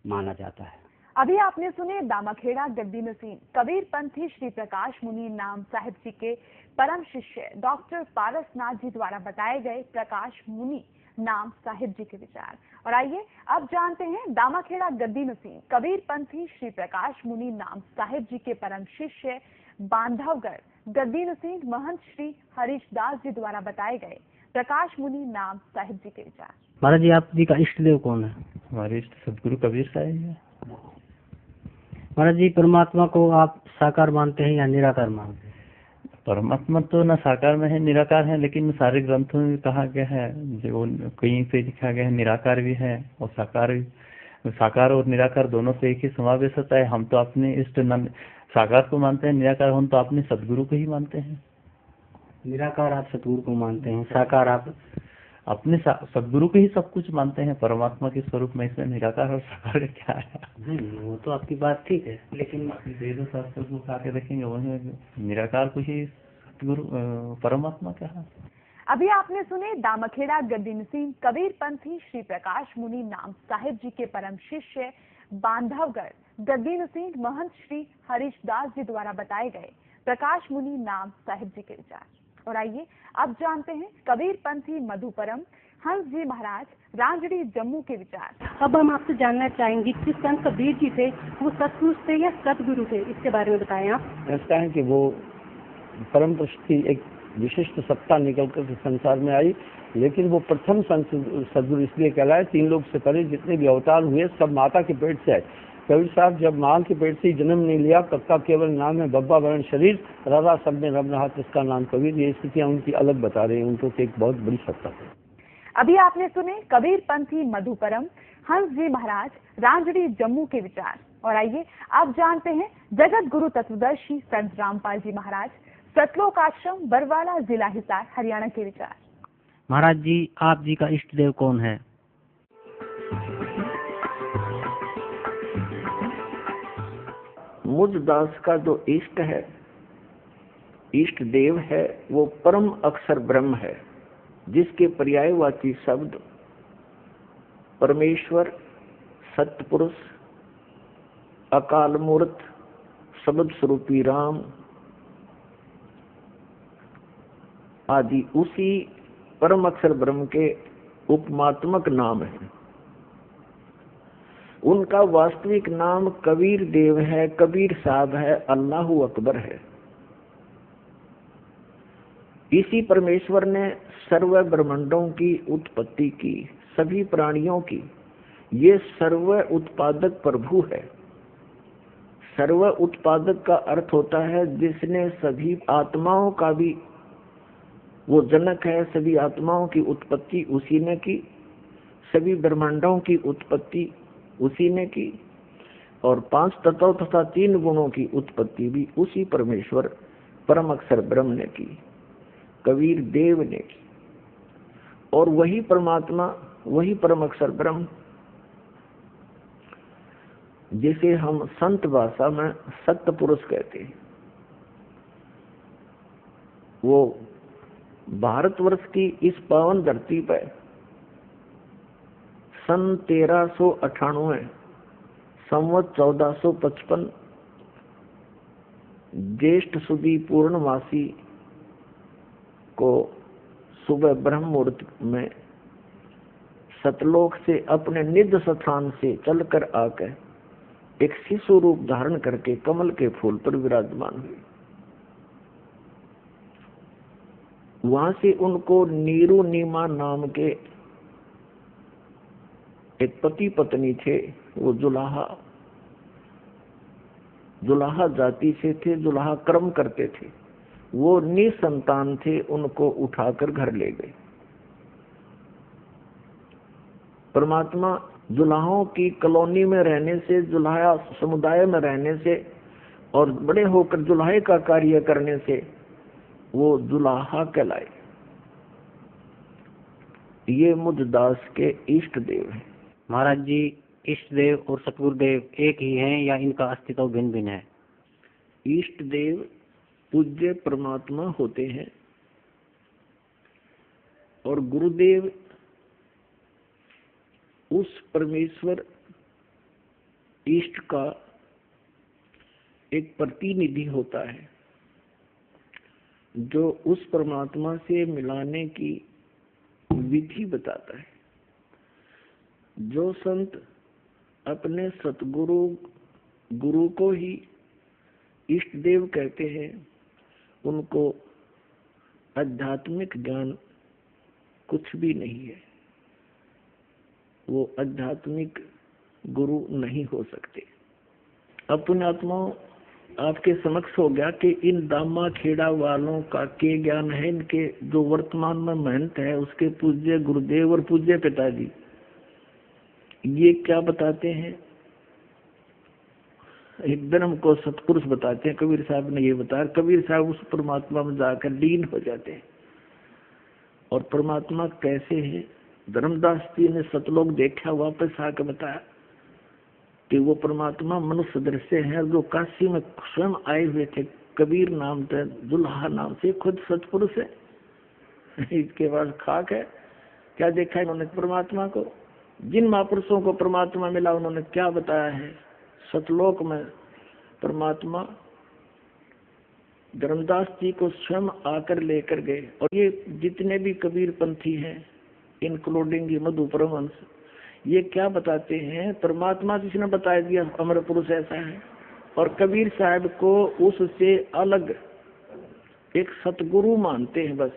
माना जाता है। अभी आपने सुने दामाखेड़ा गद्दी नसीम कबीर पंथी श्री प्रकाश मुनि नाम साहिब जी के परम शिष्य डॉक्टर पारसनाथ जी द्वारा बताए गए प्रकाश मुनि नाम साहिब जी के विचार। और आइए अब जानते हैं दामाखेड़ा गद्दी नसीम कबीर पंथी श्री प्रकाश मुनि नाम साहिब जी के परम शिष्य बांधवगढ़ गद्दी नसीम महंत श्री हरीश दास जी द्वारा बताए गए प्रकाश मुनि नाम साहिब जी के विचार। महाराज जी आप जी का इष्ट देव कौन है? हमारे इष्ट सदगुरु कबीर साहिब है। महाराज जी परमात्मा को आप साकार मानते हैं या निराकार मानते हैं? परमात्मा तो न साकार में है निराकार है, लेकिन सारे ग्रंथों में कहा गया है, जो कहीं पे लिखा गया है निराकार भी है और साकार भी। साकार और निराकार दोनों से एक ही समावेश होता है। हम तो अपने इष्ट साकार को मानते हैं, निराकार हम तो अपने सदगुरु को ही मानते हैं। निराकार आप सतगुरु को मानते हैं, साकार आप अपने सदगुरु को ही सब कुछ मानते हैं। परमात्मा के स्वरूप में इसमें निराकार और साकार का क्या है? वो तो आपकी बात ठीक है, लेकिन वेदों शास्त्र को उठा के देखेंगे वही निराकार को ही सदगुरु परमात्मा कहा। अभी आपने सुने दामाखेड़ा गद्दी नसीम कबीर पंथी श्री प्रकाश मुनि नाम साहिब जी के परम शिष्य बांधवगढ़ गद्दी नसीम महंत श्री हरीश दास जी द्वारा बताए गए प्रकाश मुनि नाम साहिब जी के विचार। और आइए अब जानते हैं कबीर पंथी मधुपरम हंस जी महाराज रांजड़ी जम्मू के विचार। अब हम आपसे जानना चाहेंगे कि संत कबीर जी थे वो सतपुरुष थे या सतगुरु थे, इसके बारे में बताएं आप। ऐसा है कि वो परम पुरुष की एक विशिष्ट सत्ता निकलकर संसार में आई, लेकिन वो प्रथम सदगुरु इसलिए कहलाए, 3 लोग से पहले जितने भी अवतार हुए सब माता के पेट से आए। कबीर साहब जब मां के पेट से ही जन्म नहीं लिया, कक्का केवल नाम है, बब्बा वर्ण शरीर, राधा सब में रब रहा, इसका नाम कबीर। ये स्थितियां उनकी अलग बता रहे हैं, उनको एक बहुत बड़ी सत्ता है। अभी आपने सुने कबीर पंथी मधुपरम हंस जी महाराज रांजड़ी जम्मू के विचार। और आइए अब जानते हैं जगत गुरु तत्वदर्शी संत रामपाल जी महाराज सतलोक आश्रम बरवाला जिला हिसार हरियाणा के विचार। महाराज जी आप जी का इष्ट देव कौन है? मुझ दास का जो इष्ट है इष्ट देव है वो परम अक्षर ब्रह्म है, जिसके पर्यायवाची शब्द परमेश्वर, सत्पुरुष, अकाल मूर्त, शब्द स्वरूपी राम आदि उसी परम अक्षर ब्रह्म के उपमात्मक नाम है। उनका वास्तविक नाम कबीर देव है, कबीर साहब है, अल्लाहू अकबर है। इसी परमेश्वर ने सर्व ब्रह्मांडों की उत्पत्ति की, सभी प्राणियों की। ये सर्व उत्पादक प्रभु है। सर्व उत्पादक का अर्थ होता है जिसने सभी आत्माओं का भी, वो जनक है, सभी आत्माओं की उत्पत्ति उसी ने की, सभी ब्रह्मांडों की उत्पत्ति उसी ने की, और 5 तत्व तथा 3 गुणों की उत्पत्ति भी उसी परमेश्वर परम अक्षर ब्रह्म ने की, कबीर देव ने की। और वही परमात्मा, वही परम अक्षर ब्रह्म, जिसे हम संत भाषा में सत्य पुरुष कहते हैं, वो भारतवर्ष की इस पावन धरती पर सन 1398 संवत 1455 ज्येष्ठ सुदी पूर्णमासी को सुबह ब्रह्म मुहूर्त में सतलोक से अपने निज स्थान से चलकर आकर एक शिशु रूप धारण करके कमल के फूल पर विराजमान हुए। वहां से उनको नीरू नीमा नाम के एक पति पत्नी थे। वो जुलाहा जाति से थे, जुलाहा कर्म करते थे। वो निसंतान थे, उनको उठाकर घर ले गए। परमात्मा जुलाहों की कॉलोनी में रहने से, जुलाहा समुदाय में रहने से और बड़े होकर जुलाहे का कार्य करने से वो जुलाहा कहलाए। ये मुझदास के इष्ट देव हैं। महाराज जी, इष्ट देव और सतगुरुदेव एक ही हैं या इनका अस्तित्व भिन्न भिन्न है? इष्ट देव पूज्य परमात्मा होते हैं और गुरुदेव उस परमेश्वर इष्ट का एक प्रतिनिधि होता है जो उस परमात्मा से मिलाने की विधि बताता है। जो संत अपने सतगुरु गुरु को ही इष्ट देव कहते हैं, उनको आध्यात्मिक ज्ञान कुछ भी नहीं है। वो आध्यात्मिक गुरु नहीं हो सकते। अब पुण्यात्माओं, आपके समक्ष हो गया कि इन दामा खेड़ा वालों का के ज्ञान है। इनके जो वर्तमान में महंत है, उसके पूज्य गुरुदेव और पूज्य पिताजी, ये क्या बताते हैं? एक दिन हमको सतपुरुष बताते हैं, कबीर साहब ने ये बताया। कबीर साहब उस परमात्मा में जाकर लीन हो जाते हैं। और परमात्मा कैसे है? धर्मदास जी ने सतलोक देखा, वापस आकर बताया कि वो परमात्मा मनुष्य दृश्य है जो काशी में स्वयं आए हुए थे। कबीर नाम से, दुल्हा नाम से, खुद सतपुरुष है। इसके बाद खाक है। क्या देखा है उन्होंने परमात्मा को? जिन महापुरुषों को परमात्मा मिला उन्होंने क्या बताया है? सतलोक में परमात्मा धर्मदास जी को स्वयं आकर लेकर गए। और ये जितने भी कबीर पंथी हैं, इंक्लूडिंग मधु परमहंस, ये क्या बताते हैं? परमात्मा जिसने बता दिया अमर पुरुष ऐसा है, और कबीर साहब को उससे अलग एक सतगुरु मानते हैं बस,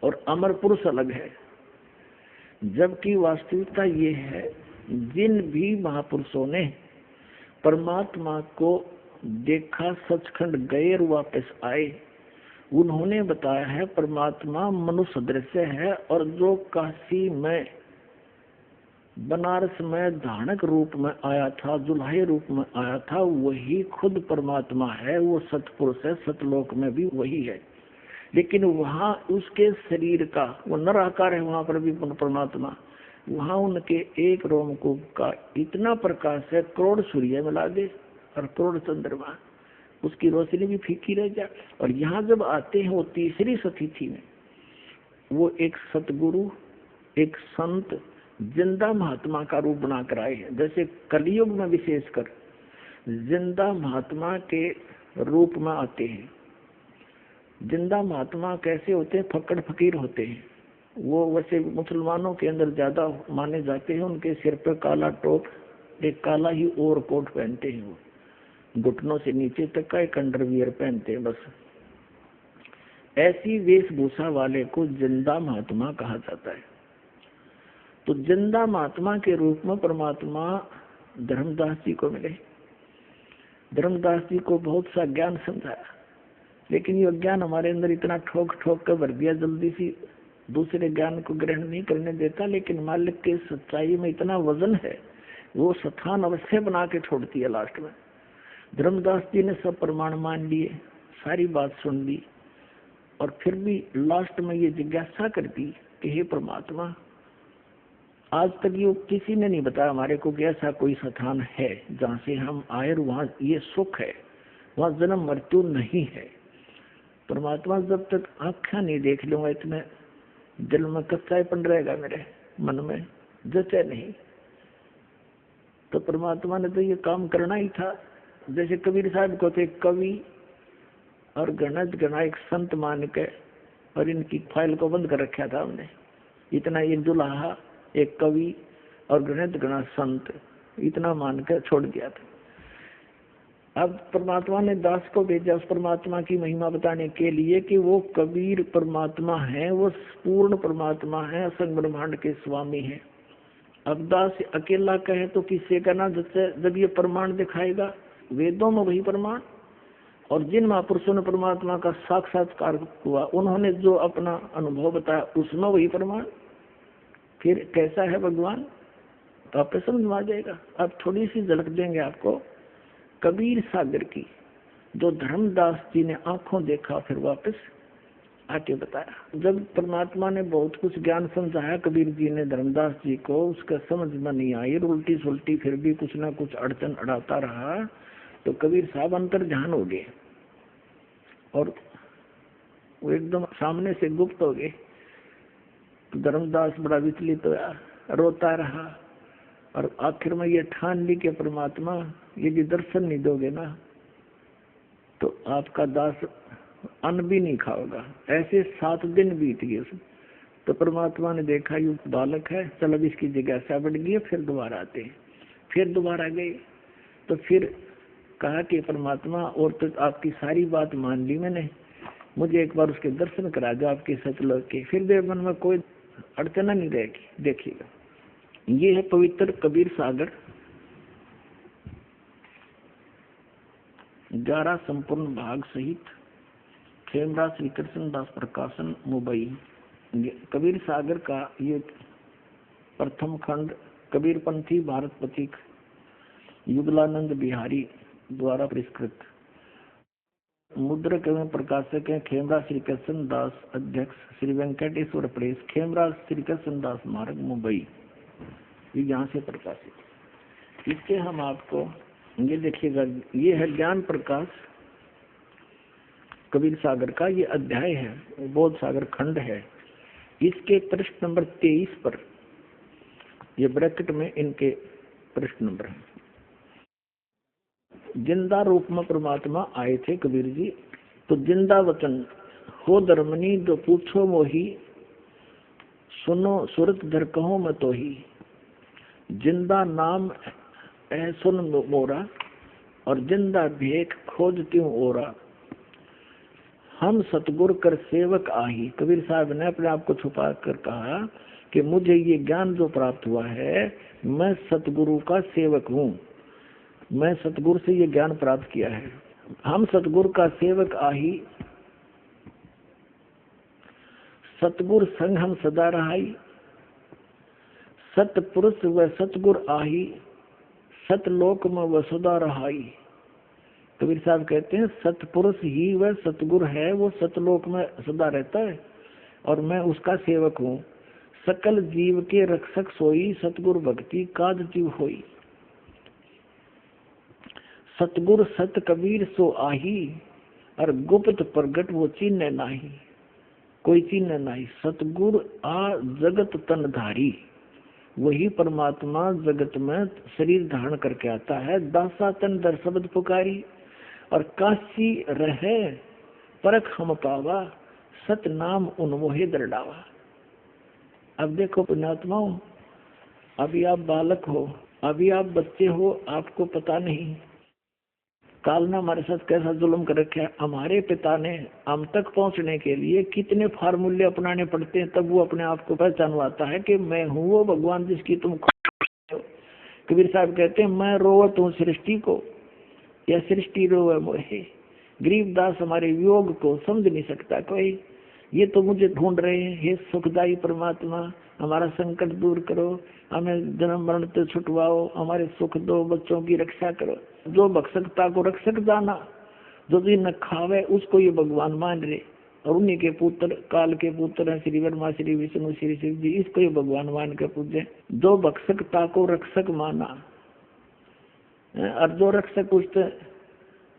और अमर पुरुष अलग है। जबकि वास्तविकता ये है, जिन भी महापुरुषों ने परमात्मा को देखा, सचखंड गए और वापस आए, उन्होंने बताया है परमात्मा मनुष्य दृश्य है। और जो काशी में, बनारस में धानक रूप में आया था, जुल्हे रूप में आया था, वही खुद परमात्मा है। वो सतपुरुष है, सतलोक में भी वही है। लेकिन वहाँ उसके शरीर का, वो नर आकार है, वहाँ पर भी परमात्मा, वहाँ उनके एक रोमकूप का इतना प्रकाश है, करोड़ सूर्य मिला दे और करोड़ चंद्रमा। उसकी रोशनी भी फीकी रह जाए। और यहाँ जब आते हैं वो तीसरी सतिथि में, वो एक सतगुरु, एक संत, जिंदा महात्मा का रूप बनाकर आए हैं। जैसे कलयुग में विशेषकर जिंदा महात्मा के रूप में आते हैं। जिंदा महात्मा कैसे होते हैं? फक्कड़ फकीर होते हैं। वो वैसे मुसलमानों के अंदर ज्यादा माने जाते हैं। उनके सिर पे काला टोप, एक काला ही ओवरकोट पहनते हैं। वो घुटनों से नीचे तक का एक अंडरवियर पहनते हैं बस। ऐसी वेशभूषा वाले को जिंदा महात्मा कहा जाता है। तो जिंदा महात्मा के रूप में परमात्मा धर्मदास जी को मिले। धर्मदास जी को बहुत सा ज्ञान समझाया, लेकिन ये ज्ञान हमारे अंदर इतना ठोक ठोक कर भर दिया, जल्दी सी दूसरे ज्ञान को ग्रहण नहीं करने देता। लेकिन मालिक के सच्चाई में इतना वजन है, वो स्थान अवश्य बना के छोड़ती है लास्ट में। धर्मदास जी ने सब प्रमाण मान लिए, सारी बात सुन ली, और फिर भी लास्ट में ये जिज्ञासा कर दी कि हे परमात्मा, आज तक ये किसी ने नहीं बताया हमारे को कि ऐसा कोई स्थान है जहाँ से हम आए और वहाँ ये सुख है, वहाँ जन्म मृत्यु नहीं है। परमात्मा, जब तक आँखें नहीं देख लूंगा इतने दिल में कच्चापन रहेगा, मेरे मन में जचे नहीं। तो परमात्मा ने तो ये काम करना ही था। जैसे कबीर साहब को थे कवि और गणत गणा एक संत मान के, और इनकी फाइल को बंद कर रखा था हमने। इतना एक दुल्हा, एक कवि और गणित गणा संत, इतना मान कर छोड़ दिया था। अब परमात्मा ने दास को भेजा उस परमात्मा की महिमा बताने के लिए कि वो कबीर परमात्मा है, वो पूर्ण परमात्मा है, असंग ब्रह्मांड के स्वामी है। अब दास अकेला कहे तो किससे कहना, जब ये प्रमाण दिखाएगा, वेदों में वही प्रमाण, और जिन महापुरुषों ने परमात्मा का साक्षात्कार हुआ उन्होंने जो अपना अनुभव बताया उसमें वही प्रमाण। फिर कैसा है भगवान, तो आप समझ में आ जाएगा। अब थोड़ी सी झलक देंगे आपको कबीर सागर की, जो धर्मदास जी ने आंखों देखा फिर वापस आके बताया। जब परमात्मा ने बहुत कुछ ज्ञान समझाया कबीर जी ने धर्मदास जी को, उसका समझ में नहीं आई, उल्टी सुल्टी फिर भी कुछ ना कुछ अड़चन अड़ाता रहा, तो कबीर साहब अंतर ध्यान हो गए और वो एकदम सामने से गुप्त हो गए। धर्मदास बड़ा विचलित होया, रोता रहा, और आखिर में ये ठान ली कि परमात्मा यदि दर्शन नहीं दोगे ना तो आपका दास अन्न भी नहीं खाओगा। ऐसे 7 दिन बीत गए। तो परमात्मा ने देखा ये बालक है, चल अब इसकी जिज्ञासा बढ़ गई है, फिर दोबारा आते हैं। फिर दोबारा गए तो फिर कहा कि परमात्मा, और तो आपकी सारी बात मान ली मैंने, मुझे एक बार उसके दर्शन करा दो आपके सतलोक के, फिर मेरे मन में कोई अड़चना नहीं रहेगी। देखिएगा, ये है पवित्र कबीर सागर 11 संपूर्ण भाग सहित, खेमराज श्री कृष्ण दास प्रकाशन मुंबई। कबीर सागर का ये प्रथम खंड कबीरपंथी भारत पथिक युगलानंद बिहारी द्वारा परिष्कृत, मुद्रक एवं प्रकाशक है खेमराज श्री कृष्ण दास, अध्यक्ष श्री वेंकटेश्वर प्रेस, खेमराज श्री कृष्ण दास मार्ग मुंबई। ये यहाँ से प्रकाशित। इसके हम आपको ये देखिएगा, ये है ज्ञान प्रकाश कबीर सागर का, ये अध्याय है, बोध सागर खंड है। इसके पृष्ठ नंबर 23 पर, ये ब्रैकेट में इनके पृष्ठ नंबर है। जिंदा रूप में परमात्मा आए थे कबीर जी, तो जिंदा वचन हो धर्मनी जो पूछो मोही, सुनो सुरत धर कहो मैं तो ही, जिंदा नाम ऐ सुन मोरा, और जिंदा भेख खोज क्यों ओरा, हम सतगुर कर सेवक आही। कबीर साहब ने अपने आप को छुपा कर कहा कि मुझे ये ज्ञान जो प्राप्त हुआ है, मैं सतगुरु का सेवक हूँ, मैं सतगुरु से ये ज्ञान प्राप्त किया है। हम सतगुरु का सेवक आही, सतगुर संग हम सदा रहाई, सतपुरुष व सतगुर आही, सतलोक में वह सदा रहाई। कबीर साहब कहते हैं सतपुरुष ही वह सतगुर है, वो सतलोक में सदा रहता है और मैं उसका सेवक हूँ। सकल जीव के रक्षक सोई, सतगुर भक्ति काज जीव होई। सतगुर सत कबीर सो आही, और गुप्त प्रगट वो चिन्ह नाही, कोई चिन्ह नहीं। सतगुर आ जगत तन धारी, वही परमात्मा जगत में शरीर धारण करके आता है। दासा तन दर शब्द पुकारी, और काशी रहे परख हम पावा, सत नाम उन मोहे दरडावा। अब देखो पुण्यात्माओं, अभी आप बालक हो, अभी आप बच्चे हो, आपको पता नहीं काल ने हमारे साथ कैसा जुल्म कर रखा है। हमारे पिता ने हम तक पहुंचने के लिए कितने फार्मूले अपनाने पड़ते हैं, तब वो अपने आप को पहचानवाता है कि मैं हूँ वो भगवान जिसकी तुम हो। कबीर साहब कहते हैं, मैं रोवत हूँ सृष्टि को, या सृष्टि रोवे मोहे। गरीबदास हमारे वियोग को समझ नहीं सकता कोई, ये तो मुझे ढूंढ रहे हैं। हे सुखदाई परमात्मा, हमारा संकट दूर करो, हमें जन्म मरण से छुटवाओ, हमारे सुख दो, बच्चों की रक्षा करो। जो भक्षकता को रक्षक जाना, जो भी न खावे उसको ये भगवान मान रहे, और उन्हीं के पुत्र काल के पुत्र हैं श्री ब्रह्मा, श्री विष्णु, श्री शिव जी, इसको ये भगवान मान के पूजे। जो भक्षकता को रक्षक माना, और जो रक्षक उससे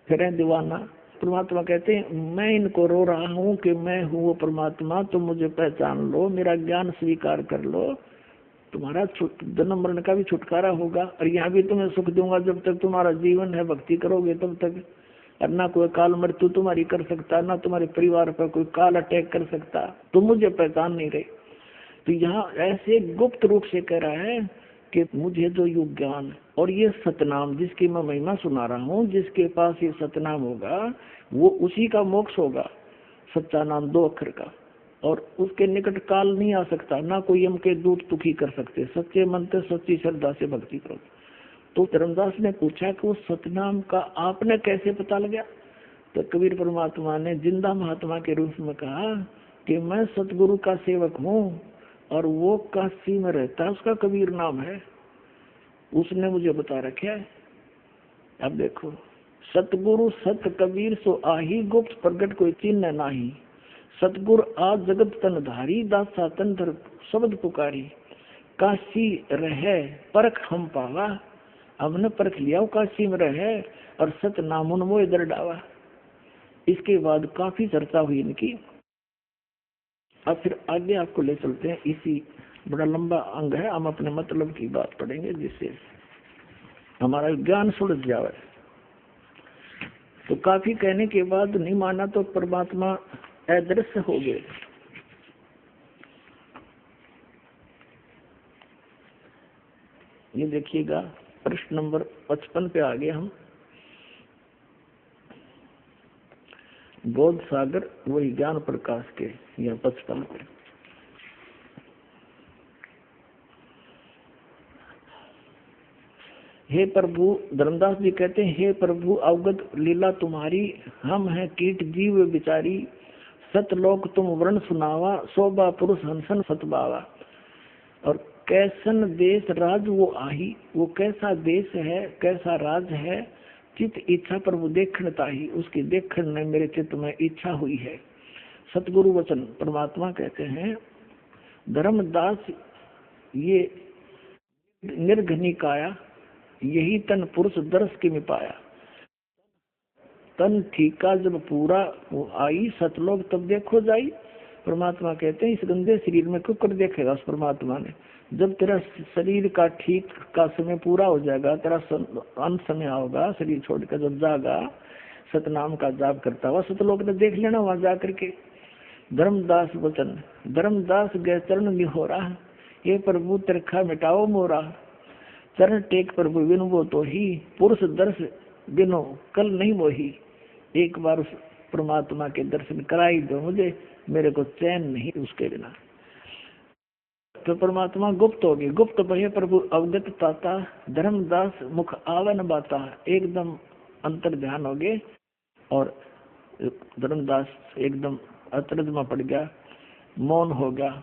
फिर दीवाना। परमात्मा कहते हैं, मैं इनको रो रहा हूँ कि मैं हूँ वो परमात्मा, तुम मुझे पहचान लो, मेरा ज्ञान स्वीकार कर लो, तुम्हारा जन्म मरण का भी छुटकारा होगा, और यहाँ भी तुम्हें सुख दूंगा जब तक तुम्हारा जीवन है, भक्ति करोगे तब तक। और ना कोई काल मृत्यु तुम्हारी कर सकता, ना तुम्हारे परिवार पर कोई काल अटैक कर सकता, तुम मुझे पहचान नहीं रहे। तो यहाँ ऐसे गुप्त रूप से कह रहा है कि मुझे जो युग ज्ञान और ये सतनाम जिसकी मैं महिमा सुना रहा हूँ, जिसके पास ये सतनाम होगा वो उसी का मोक्ष होगा। सच्चा नाम 2 अक्षर का, और उसके निकट काल नहीं आ सकता, ना कोई यम के दूत दुखी कर सकते। सच्चे मन से सच्ची श्रद्धा से भक्ति करो। तो धर्मदास ने पूछा कि वो सतनाम का आपने कैसे पता लगा? तो कबीर परमात्मा ने जिंदा महात्मा के रूप में कहा कि मैं सतगुरु का सेवक हूँ, और वो काशी में रहता है, उसका कबीर नाम है, उसने मुझे बता रखा है। अब देखो, सतगुरु सत कबीर सो आही, गुप्त प्रगट कोई चिन्ह नाही। सतगुर आ जगत तन धारी, दासा तन धर शब्द पुकारी। काशी रहे परख हम पावा, हमने परख लिया वो काशी में रहे, और सत नाम उन मोह दर डावा। इसके बाद काफी चर्चा हुई इनकी। अब फिर आगे आपको ले चलते हैं, इसी बड़ा लंबा अंग है, हम अपने मतलब की बात पढ़ेंगे जिससे हमारा ज्ञान सुलझ जाए। तो काफी कहने के बाद नहीं माना तो परमात्मा अदृश्य हो गए। ये देखिएगा प्रश्न नंबर 55 पे आ गए हम। बोध सागर वही ज्ञान प्रकाश के, यह 55 पे। हे प्रभु, धर्मदास जी कहते हैं, हे प्रभु अवगत लीला तुम्हारी, हम हैं कीट जीव बिचारी। सतलोक तुम वर्ण सुनावा, शोभा पुरुष हंसन सतबावा। और कैसन देश राज वो आही, वो कैसा देश है, कैसा राज है। चित इच्छा प्रभु देखण ताही, उसकी देखण ने मेरे चित्त में इच्छा हुई है। सतगुरु वचन परमात्मा कहते हैं, धर्मदास ये निर्घनी काया, यही तन पुरुष दर्श के में पाया। तन ठीका जब पूरा वो आई, सतलोक तब देखो जाई। परमात्मा कहते हैं, इस गंदे शरीर में क्यों कर देखेगा उस परमात्मा ने। जब तेरा शरीर का ठीक का समय पूरा हो जाएगा, तेरा अंत समय होगा, शरीर छोड़कर जब जागा, सतनाम का जाप करता हुआ सतलोक ने देख लेना वहां जा करके। धर्मदास वचन, धर्मदास गए चरण में हो रहा, ये प्रभु तिरखा मिटाओ मोरा। चरण टेक प्रभु बिनु वो तो ही, पुरुष दर्श बिनो कल नहीं मोही। एक बार उस परमात्मा के दर्शन कराई दो मुझे, मेरे को चैन नहीं उसके बिना। तो परमात्मा गुप्त होगी, गुप्त भय प्रभु अवगत ताता। धर्मदास मुख आवन बाता, एकदम अंतर ध्यान हो गए, और धर्मदास एकदम अतरज में पड़ गया, मौन हो गया।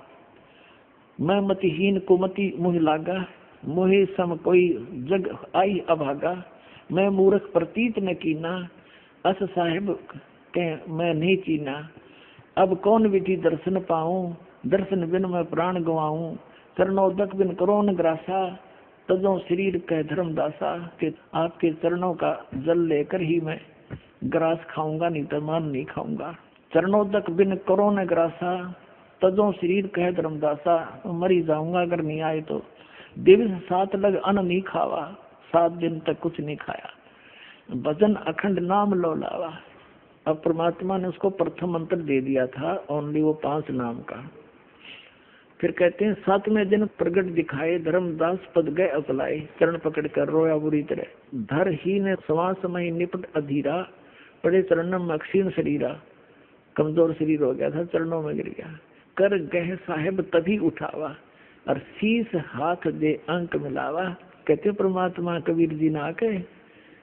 मैं मतिहीन कुमति मुह लागा, मोहि सम कोई जग आई अभागा। मैं मूर्ख प्रतीत न कीना, अस साहिब के मैं नहीं चीना। अब कौन विधि दर्शन पाऊं, दर्शन बिन मैं प्राण गवाऊं। चरणोदक बिन करो न ग्रासा, तजो शरीर कह धर्मदासा कि आपके चरणों का जल लेकर ही मैं ग्रास खाऊंगा, नहीं तो मान नहीं खाऊंगा। चरणों तक बिन करो न ग्रासा, तजो शरीर कह धर्मदासा, मरी जाऊंगा अगर नहीं आए तो। दिवस 7 लग अन्न नहीं खावा, 7 दिन तक कुछ नहीं खाया। भजन अखंड नाम लो लावा। अब परमात्मा ने उसको प्रथम मंत्र दे दिया था, ओनली वो 5 नाम का। फिर कहते हैं 7वें दिन प्रगट दिखाए, धर्मदास पद गए अपलाए। चरण पकड़ कर रोया बुरी तरह, धर ही ने सवा समय निपट अधीरा, पड़े चरणम में अक्षीण शरीरा। कमजोर शरीर हो गया था, चरणों में गिर गया। कर गह साहेब तभी उठावा, और शीस हाथ दे अंक मिलावा। कहते परमात्मा कबीर जी ना के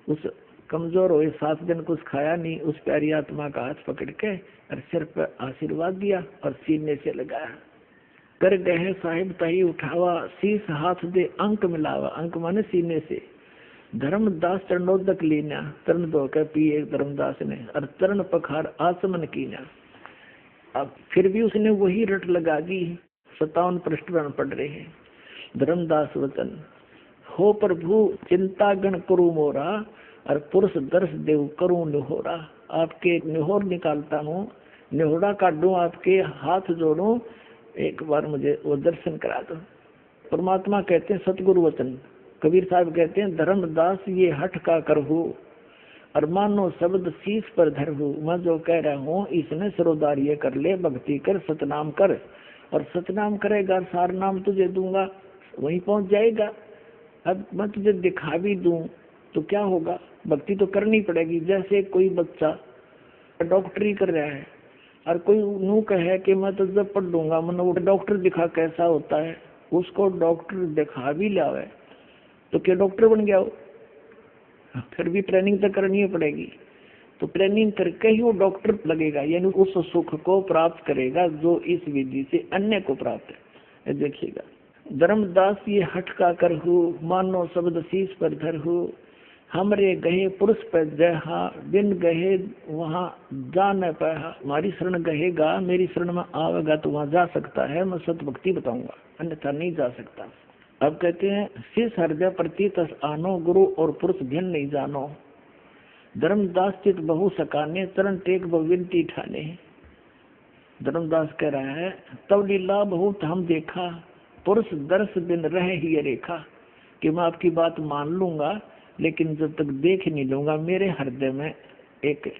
उस कमजोर हुए 7 दिन कुछ खाया नहीं, उस प्यारी आत्मा का हाथ पकड़ के और सिर पर आशीर्वाद दिया और सीने से लगाया। कर गए साहिब तही उठावा, शीस हाथ दे अंक मिलावा। अंक माने सीने से। धर्मदास चरणोदक लीना, चरण धोकर पिए धर्मदास ने, और चरण पखार आचमन कीना। अब फिर भी उसने वही रट लगा दी। 57 पृष्ठ पर पढ़ रहे हैं। धर्मदास वचन हो प्रभु चिंता गण करू मोरा, और पुरुष दर्श देव करूं निहोरा। आपके निहोर निकालता हूँ, निहोरा काटूं, आपके हाथ जोड़ूं, एक बार मुझे वो दर्शन करा दो। परमात्मा कहते हैं सतगुरु वचन। कबीर साहब कहते हैं धर्मदास ये हठ का करहु, और मानो शब्द शीश पर धरहु। मैं जो कह रहा हूँ इसने सरोदारिये कर ले, भक्ति कर, सतनाम कर, और सतनाम करेगा सार नाम तुझे दूंगा, वहीं पहुंच जाएगा। अब मैं तुझे दिखा भी दूं तो क्या होगा, भक्ति तो करनी पड़ेगी। जैसे कोई बच्चा डॉक्टरी कर रहा है और कोई नू कहे कि मैं तो जब पढ़ लूंगा, मतलब वो डॉक्टर दिखा कैसा होता है, उसको डॉक्टर दिखा भी लावे तो क्या डॉक्टर बन गया हो? फिर भी ट्रेनिंग तो करनी ही पड़ेगी। तो ट्रेनिंग करके ही वो डॉक्टर लगेगा, यानी उस सुख को प्राप्त करेगा जो इस विधि से अन्य को प्राप्त है। देखिएगा, धर्मदास ये हट का करहु, मानो शब्द शीश पर धरहु। हमरे गहे पुरुष पर जहा, बिन गहे वहाँ जा न पाया। हमारी शरण गहेगा, मेरी शरण में आवेगा तो वहाँ जा सकता है, मैं सत भक्ति बताऊंगा, अन्यथा नहीं जा सकता। अब कहते हैं शीश हृदय प्रति तस आनो, गुरु और पुरुष भिन्न नहीं जानो। धर्मदास चित बहु सकाने, चरण टेक विनती ठाने। धर्मदास कह रहा है तब लीला बहुत हम देखा, पुरुष दर्श बिन रहे ही रेखा। कि मैं आपकी बात मान लूंगा, लेकिन जब तक देख नहीं लूंगा मेरे हृदय में एक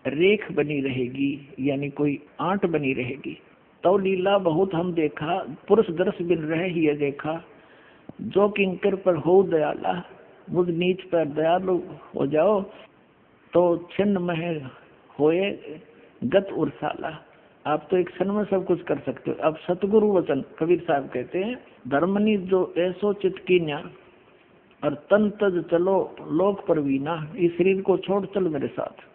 रेख बनी रहेगी, यानी कोई आंट बनी रहेगी। तो लीला बहुत हम देखा, पुरुष दर्श बिन रहे ही देखा। जो किंकर पर हो दयाला, मुझ नीच पर दयालु हो जाओ, तो छिन्न मह होए गत उर्साला। आप तो एक क्षण में सब कुछ कर सकते हो। अब सतगुरु वचन कबीर साहब कहते हैं धर्मनी जो ऐसो चित कीन्या, और तन तज चलो लोक परवीना। इस शरीर को छोड़ चल मेरे साथ।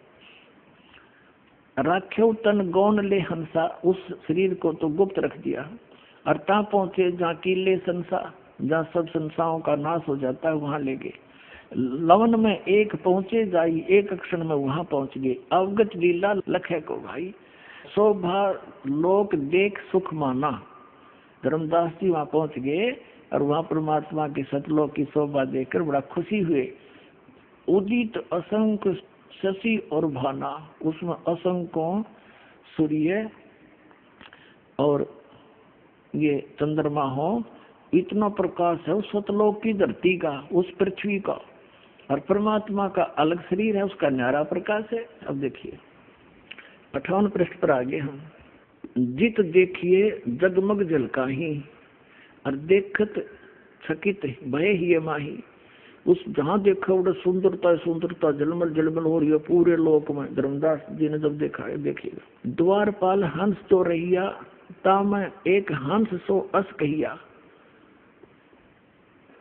राख्यो तन गौन ले हंसा, उस शरीर को तो गुप्त रख दिया। और ता पहुंचे जहाँ कीले संसा, जहाँ सब संसाओं का नाश हो जाता है वहां ले गए। लवन में एक पहुंचे जाई, एक क्षण में वहां पहुंच गए। अवगत लीला लखे को भाई, शोभा लोक देख सुख माना। धर्मदास जी वहां पहुंच गए और वहां परमात्मा के सतलोक की शोभा देखकर बड़ा खुशी हुए। उदित असंख्य शशि और भाना, उसमें असंख्य सूर्य और ये चंद्रमा हो, इतना प्रकाश है उस सतलोक की धरती का, उस पृथ्वी का। और परमात्मा का अलग शरीर है, उसका न्यारा प्रकाश है। अब देखिए 58 पृष्ठ पर आगे हम जित देखिए जगमग जलकाही, और देखत चकित भय ही माही। उस जहाँ देखा उधर सुंदरता सुंदरता जलमल जलमल हो रही है पूरे लोक में। धर्मदास जी ने जब देखा है, देखिएगा। द्वारपाल हंस तो रहिया, ताम एक हंस सो अस कहिया।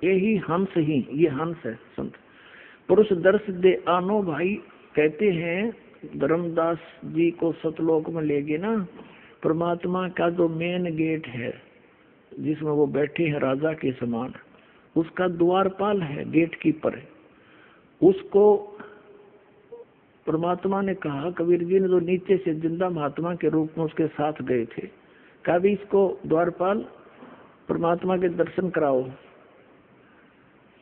यही हंस ही, ये हंस है संत। पुरुष दर्श दे आनो भाई, कहते हैं धर्मदास जी को सतलोक में ले गए ना। परमात्मा का जो मेन गेट है जिसमें वो बैठे हैं राजा के समान, उसका द्वारपाल है, गेट कीपर है। उसको परमात्मा ने कहा, कबीर जी ने जो नीचे से जिंदा महात्मा के रूप में उसके साथ गए थे, कभी इसको द्वारपाल परमात्मा के दर्शन कराओ।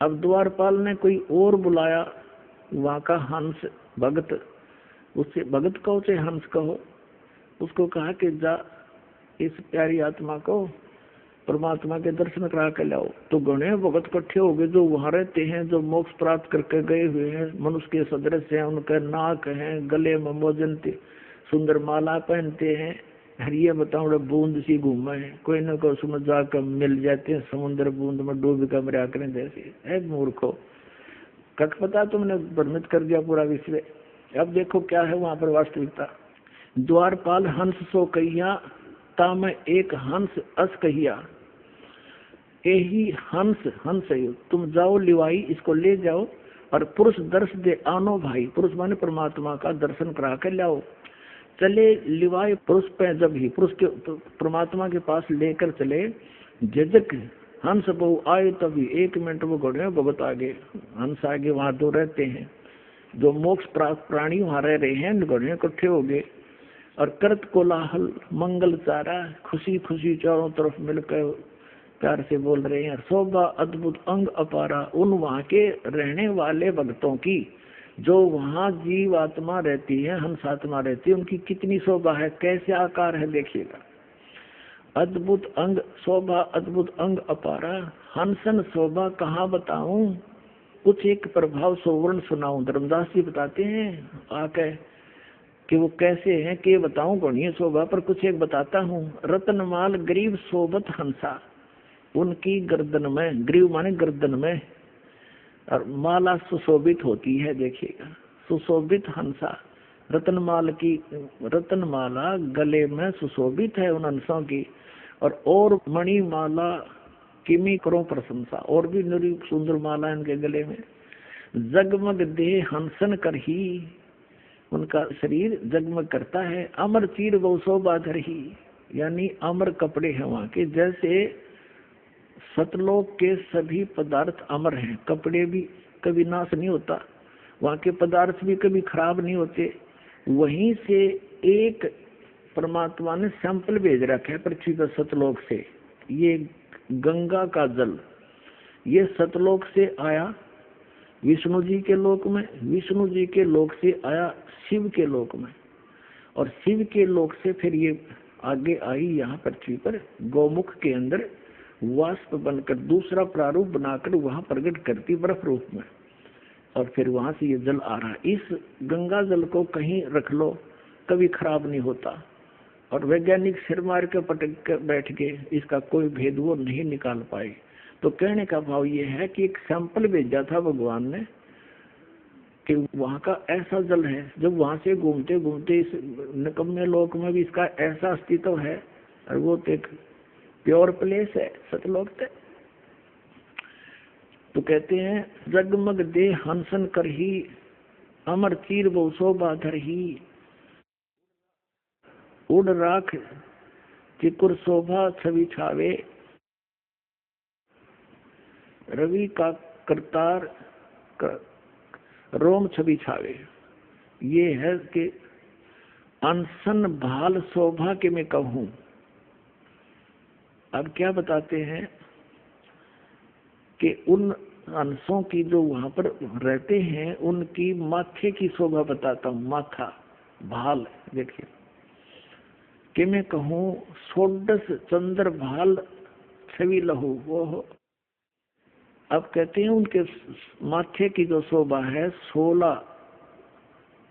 अब द्वारपाल ने कोई और बुलाया, वहां का हंस भगत, उससे भगत कहो चाहे हंस कहो, उसको कहा कि जा इस प्यारी आत्मा को परमात्मा के दर्शन करा के लाओ। तो गणे भगत इकट्ठे हो गए जो वहां रहते हैं, जो मोक्ष प्राप्त करके गए हुए हैं, मनुष्य के सदृश हैं, उनके नाक हैं, गले में मोजन सुंदर माला पहनते हैं, हरिये बताओ बूंद सी घूमे है, कोई न कोई उसमें जाकर मिल जाते हैं, समुद्र बूंद में डूब कर मरा करें जैसे है मूर्खो, कक पता तुमने भ्रमित कर दिया पूरा विश्व। अब देखो क्या है वहां पर वास्तविकता। द्वारपाल हंस सो कहिया, ता में एक हंस अस कहिया, यही हंस हंस है, तुम जाओ लिवाई इसको ले जाओ और पुरुष दर्श दे आनो भाई, पुरुष माने परमात्मा का दर्शन करा कर लाओ। चले लिवाई पुरुष पे, जब ही पुरुष के परमात्मा के पास लेकर चले, जजक हंस बहु आए तभी 1 मिनट वो घोड़े भगत आगे, हंस आगे, वहां दो रहते हैं जो मोक्ष प्राप्त प्राणी वहां रह रहे हैं, घोड़े इकट्ठे हो गए और करत कोलाहल मंगल चारा, खुशी खुशी चारों तरफ मिलकर प्यार से बोल रहे हैं। शोभा अद्भुत अंग अपारा, उन वहां के रहने वाले भक्तों की, जो वहां जीव आत्मा रहती है, हंस आत्मा रहती है, उनकी कितनी शोभा है, कैसे आकार है देखिएगा। अद्भुत अंग शोभा, अद्भुत अंग अपारा, हंसन शोभा कहाँ बताऊं, कुछ एक प्रभाव सोवर्ण सुनाऊं। धर्मदास जी बताते हैं आके कि वो कैसे हैं, कि बताऊं गणीय शोभा, पर कुछ एक बताता हूँ। रत्नमाल गरीब शोभत हंसा, उनकी गर्दन में, ग्रीव माने गर्दन में, और माला सुशोभित होती है, देखिएगा सुशोभित हंसा, रत्नमाल की रत्नमाला गले में सुशोभित है उन हंसों की, और मणिमाला किमी करो प्रशंसा, और भी निरी सुंदर माला इनके गले में। जगमग देह हंसन कर ही, उनका शरीर जगमग करता है। अमर चीर वो शोभा धर ही, यानी अमर कपड़े हैं वहाँ के, जैसे सतलोक के सभी पदार्थ अमर हैं, कपड़े भी कभी नाश नहीं होता, वहाँ के पदार्थ भी कभी खराब नहीं होते। वहीं से एक परमात्मा ने सैंपल भेज रखा है पृथ्वी पर सतलोक से, ये गंगा का जल, ये सतलोक से आया विष्णु जी के लोक में, विष्णु जी के लोक से आया शिव के लोक में, और शिव के लोक से फिर ये आगे आई यहाँ पृथ्वी पर गौमुख के अंदर वाष्प बनकर दूसरा प्रारूप बनाकर वहां प्रकट करती बर्फ रूप में, और फिर वहां से ये जल आ रहा है। इस गंगा जल को कहीं रख लो कभी खराब नहीं होता, और वैज्ञानिक सिर मार के पटक कर बैठ गए, इसका कोई भेद वो नहीं निकाल पाए। तो कहने का भाव ये है कि एक सैंपल भेजा था भगवान ने कि वहाँ का ऐसा जल है, जब वहां से घूमते घूमते इस निकम्मे लोक में भी इसका ऐसा अस्तित्व है, और वो तो एक प्योर प्लेस है सतलोक से। तो कहते हैं जगमग दे हंसन कर ही, अमर चीर वो शोभा धर ही, उड़ राख चिकुर शोभा छवि छावे, रवि का करतार रोम छवि छावे। ये है कि अनसन भाल शोभा के मैं कहूँ। अब क्या बताते हैं कि उन अंशों की जो वहां पर रहते हैं उनकी माथे की शोभा बताता हूँ। माथा भाल, देखिए कि मैं कहूँ सोडस चंद्र भाल छवि लहू वो हो। अब कहते हैं उनके माथे की जो शोभा है 16,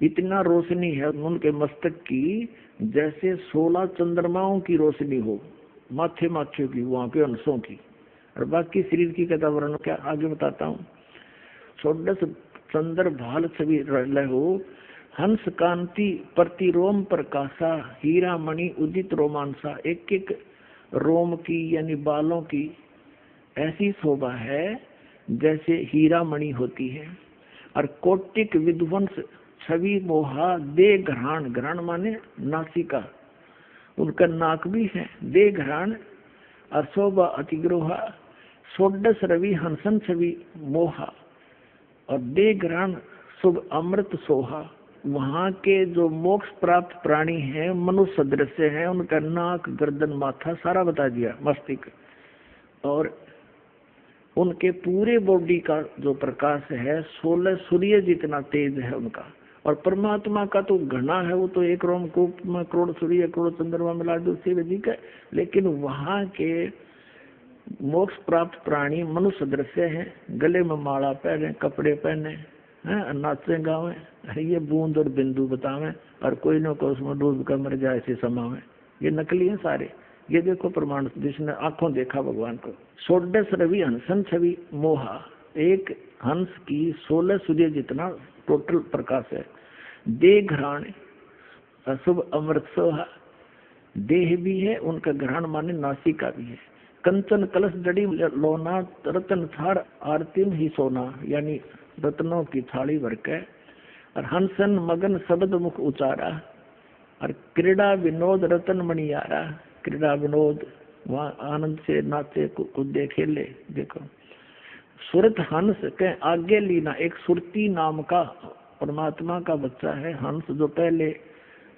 इतना रोशनी है उनके मस्तक की, जैसे 16 चंद्रमाओं की रोशनी हो माथे माथे की, वहां के अंशों की। और बाकी शरीर की कथा वर्णन क्या आगे बताता हूँ। षोडश चंद्र भाल छवि लहो, हंस कांति प्रतिरोम प्रकाशा, हीरा मणि उदित रोमांसा। एक एक रोम की यानी बालों की ऐसी शोभा है जैसे हीरा मणि होती है। और कोटिक विध्वंस छवि मोहा, दे घ्राण, घ्राण माने नासिका, उनका नाक भी है, दे घ्राण और शोभा अतिग्रोहा। षोडश रवि हंसन छवि मोहा, और दे घ्राण शुभ अमृत सोहा। वहाँ के जो मोक्ष प्राप्त प्राणी हैं मनुष्य सदृश्य हैं, उनका नाक गर्दन माथा सारा बता दिया, मस्तिष्क। और उनके पूरे बॉडी का जो प्रकाश है 16 सूर्य जितना तेज है उनका। और परमात्मा का तो घना है, वो तो एक रोमकूप में करोड़ सूर्य करोड़ चंद्रमा मिला दो उससे अधिक है। लेकिन वहाँ के मोक्ष प्राप्त प्राणी मनुष्य दृश्य है, गले में माला पहने, कपड़े पहने हैं, नाचे गावे, ये बूंद और बिंदु बतावे और कोई न कोई उसमें डूब कर मर जाए ऐसे समावे। ये नकली है सारे। ये देखो प्रमाण जिसने आंखों देखा भगवान को। षोडश रवि हंसन छवि मोहा, एक हंस की 16 सूर्य जितना टोटल प्रकाश है। देह घ्राण अशुभ अमृत सोहा, देह भी है उनका, घ्राण माने नासिका भी है। कंचन कलश जड़ी लोना, रतन थार आरतिम ही सोना, यानी रत्नों की थाली भर के। और हंसन मगन शब्द मुख उचारा, और क्रीड़ा विनोद रतन मणियारा, क्रीड़ा विनोद वहाँ आनंद से नाचे कूदे खेले। देखो सुरत हंस के आगे लीना, एक सुरती नाम का परमात्मा का बच्चा है हंस, जो पहले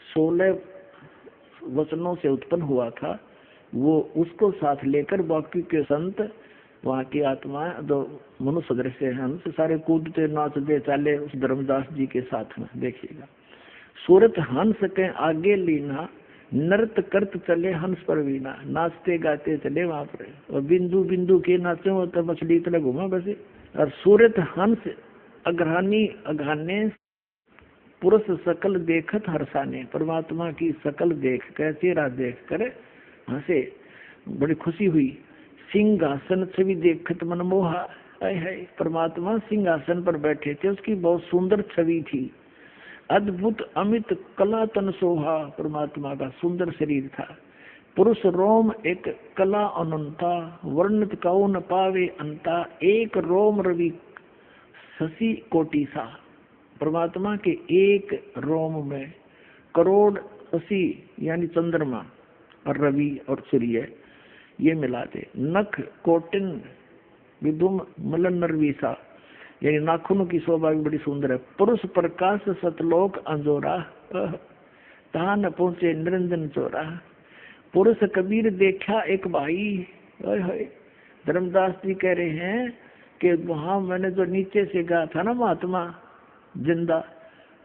16 वचनों से उत्पन्न हुआ था, वो उसको साथ लेकर बाकी के संत वहाँ की आत्मा जो मनुष्य दृश्य है हंस सारे कूदते नाचते चले उस धर्मदास जी के साथ में। देखिएगा सूरत हंस के आगे लीना, नृत्य करत चले हंस पर वीना, नाचते गाते चले वहां पर। और बिंदु बिंदु के नाचे हो तो मछली तरह घूमा बसे। और सूरत हंस अघरानी अघाने, पुरुष सकल देखत हर्षाने, परमात्मा की सकल देख कर चेहरा देख कर हंसे, बड़ी खुशी हुई। सिंहासन छवि देखत मनमोहा, है परमात्मा सिंहासन पर बैठे थे, उसकी बहुत सुंदर छवि थी। अद्भुत अमित कला तन शोभा, परमात्मा का सुंदर शरीर था। पुरुष रोम एक कला अनंता, वर्णित कौ न पावे अंता, एक रोम रवि शशि कोटि सा, परमात्मा के एक रोम में करोड़ शशि यानी चंद्रमा और रवि और सूर्य ये मिलाते। नख कोटिन विदुम मलन नरवीसा, यानी नाखूनों की शोभा भी बड़ी सुंदर है। पुरुष प्रकाश सतलोक अंजोरा, तहा न पहुंचे निरंजन चोरा। पुरुष कबीर देखा एक भाई, धर्मदास जी कह रहे हैं कि वहां मैंने जो नीचे से कहा था ना महात्मा जिंदा,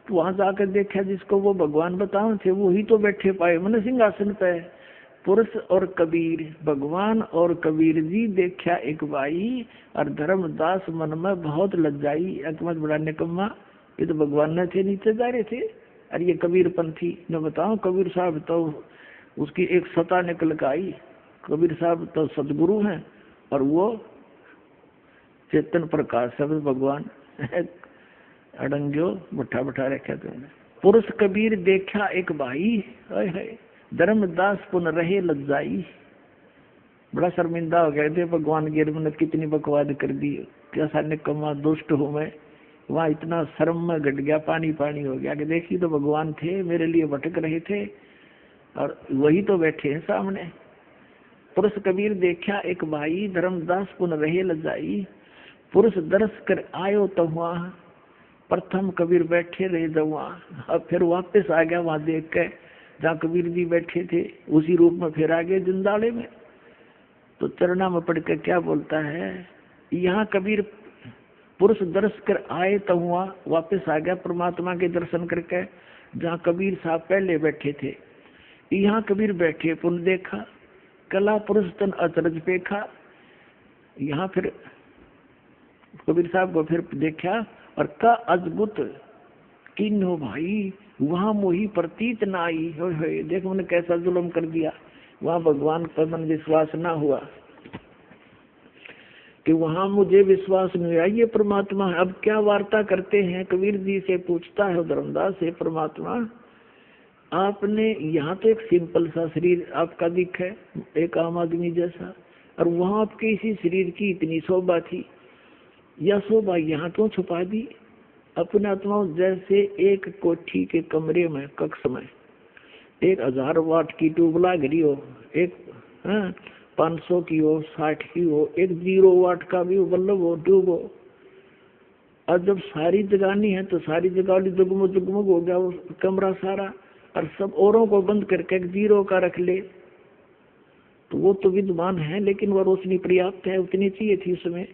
तो वहां जाकर देखा जिसको वो भगवान बताओ थे वो ही तो बैठे पाए मैंने सिंहासन पे। पुरुष और कबीर, भगवान और कबीर जी देखा एक भाई, और धर्मदास मन में बहुत लज्जाई, अकमत बड़ा निकम्मा, ये तो भगवान न थे नीचे जा रहे थे, और ये कबीर पंथी न बताओ। कबीर साहब तो उसकी एक सता निकल कर आई, कबीर साहब तो सदगुरु हैं और वो चेतन प्रकाश सब भगवान अड़ंग्यो बैठा बैठा रखा तुमने। पुरुष कबीर देखा एक भाई, है धर्मदास पुन रहे लज्जाई, बड़ा शर्मिंदा हो गए थे भगवान की ने कितनी बकवाद कर दी, कैसा निकम्मा दुष्ट हूँ मैं। वहाँ इतना शर्म में घट गया, पानी पानी हो गया कि देखी तो भगवान थे मेरे लिए भटक रहे थे और वही तो बैठे हैं सामने। पुरुष कबीर देखा एक भाई, धर्मदास पुन रहे लज्जाई, पुरुष दर्श कर आयो तो वहाँ, प्रथम कबीर बैठे रहे जब वहाँ, अब फिर वापस आ गया वहाँ देख के जहाँ कबीर जी बैठे थे उसी रूप में फिर आ गए जिंदाले में। तो चरणा में पढ़ के क्या बोलता है, यहाँ कबीर पुरुष दर्श कर आए तो हुआ, वापस आ गया परमात्मा के दर्शन करके जहाँ कबीर साहब पहले बैठे थे। यहाँ कबीर बैठे पुन देखा, कला पुरुष तन अचरज पेखा, यहाँ फिर कबीर साहब को फिर देखा और का अद्भुत किन्हो भाई, वहाँ मोही प्रतीत ना आई। देख मैंने कैसा जुल्म कर दिया, वहाँ भगवान पर मन विश्वास ना हुआ कि वहाँ मुझे विश्वास नहीं हुआ ये परमात्मा है। अब क्या वार्ता करते हैं, कबीर जी से पूछता है धर्मदास से, परमात्मा आपने यहाँ तो एक सिंपल सा शरीर आपका दिख है एक आम आदमी जैसा, और वहाँ आपके इसी शरीर की इतनी शोभा थी, यह शोभा यहाँ क्यों छुपा दी। अपने आत्मा जैसे एक कोठी के कमरे में कक्ष में 1000 वाट की ट्यूब लग रही हो, एक 500 की हो, 60 की हो, एक 0 वाट का भी बल्ब हो, ट्यूब हो, और जब सारी जगानी है तो सारी जगह जगमग जगमग हो गया वो कमरा सारा, और सब औरों को बंद करके एक 0 का रख ले तो वो तो विद्वान है, लेकिन वो रोशनी पर्याप्त है, उतनी चाहिए थी उसमें।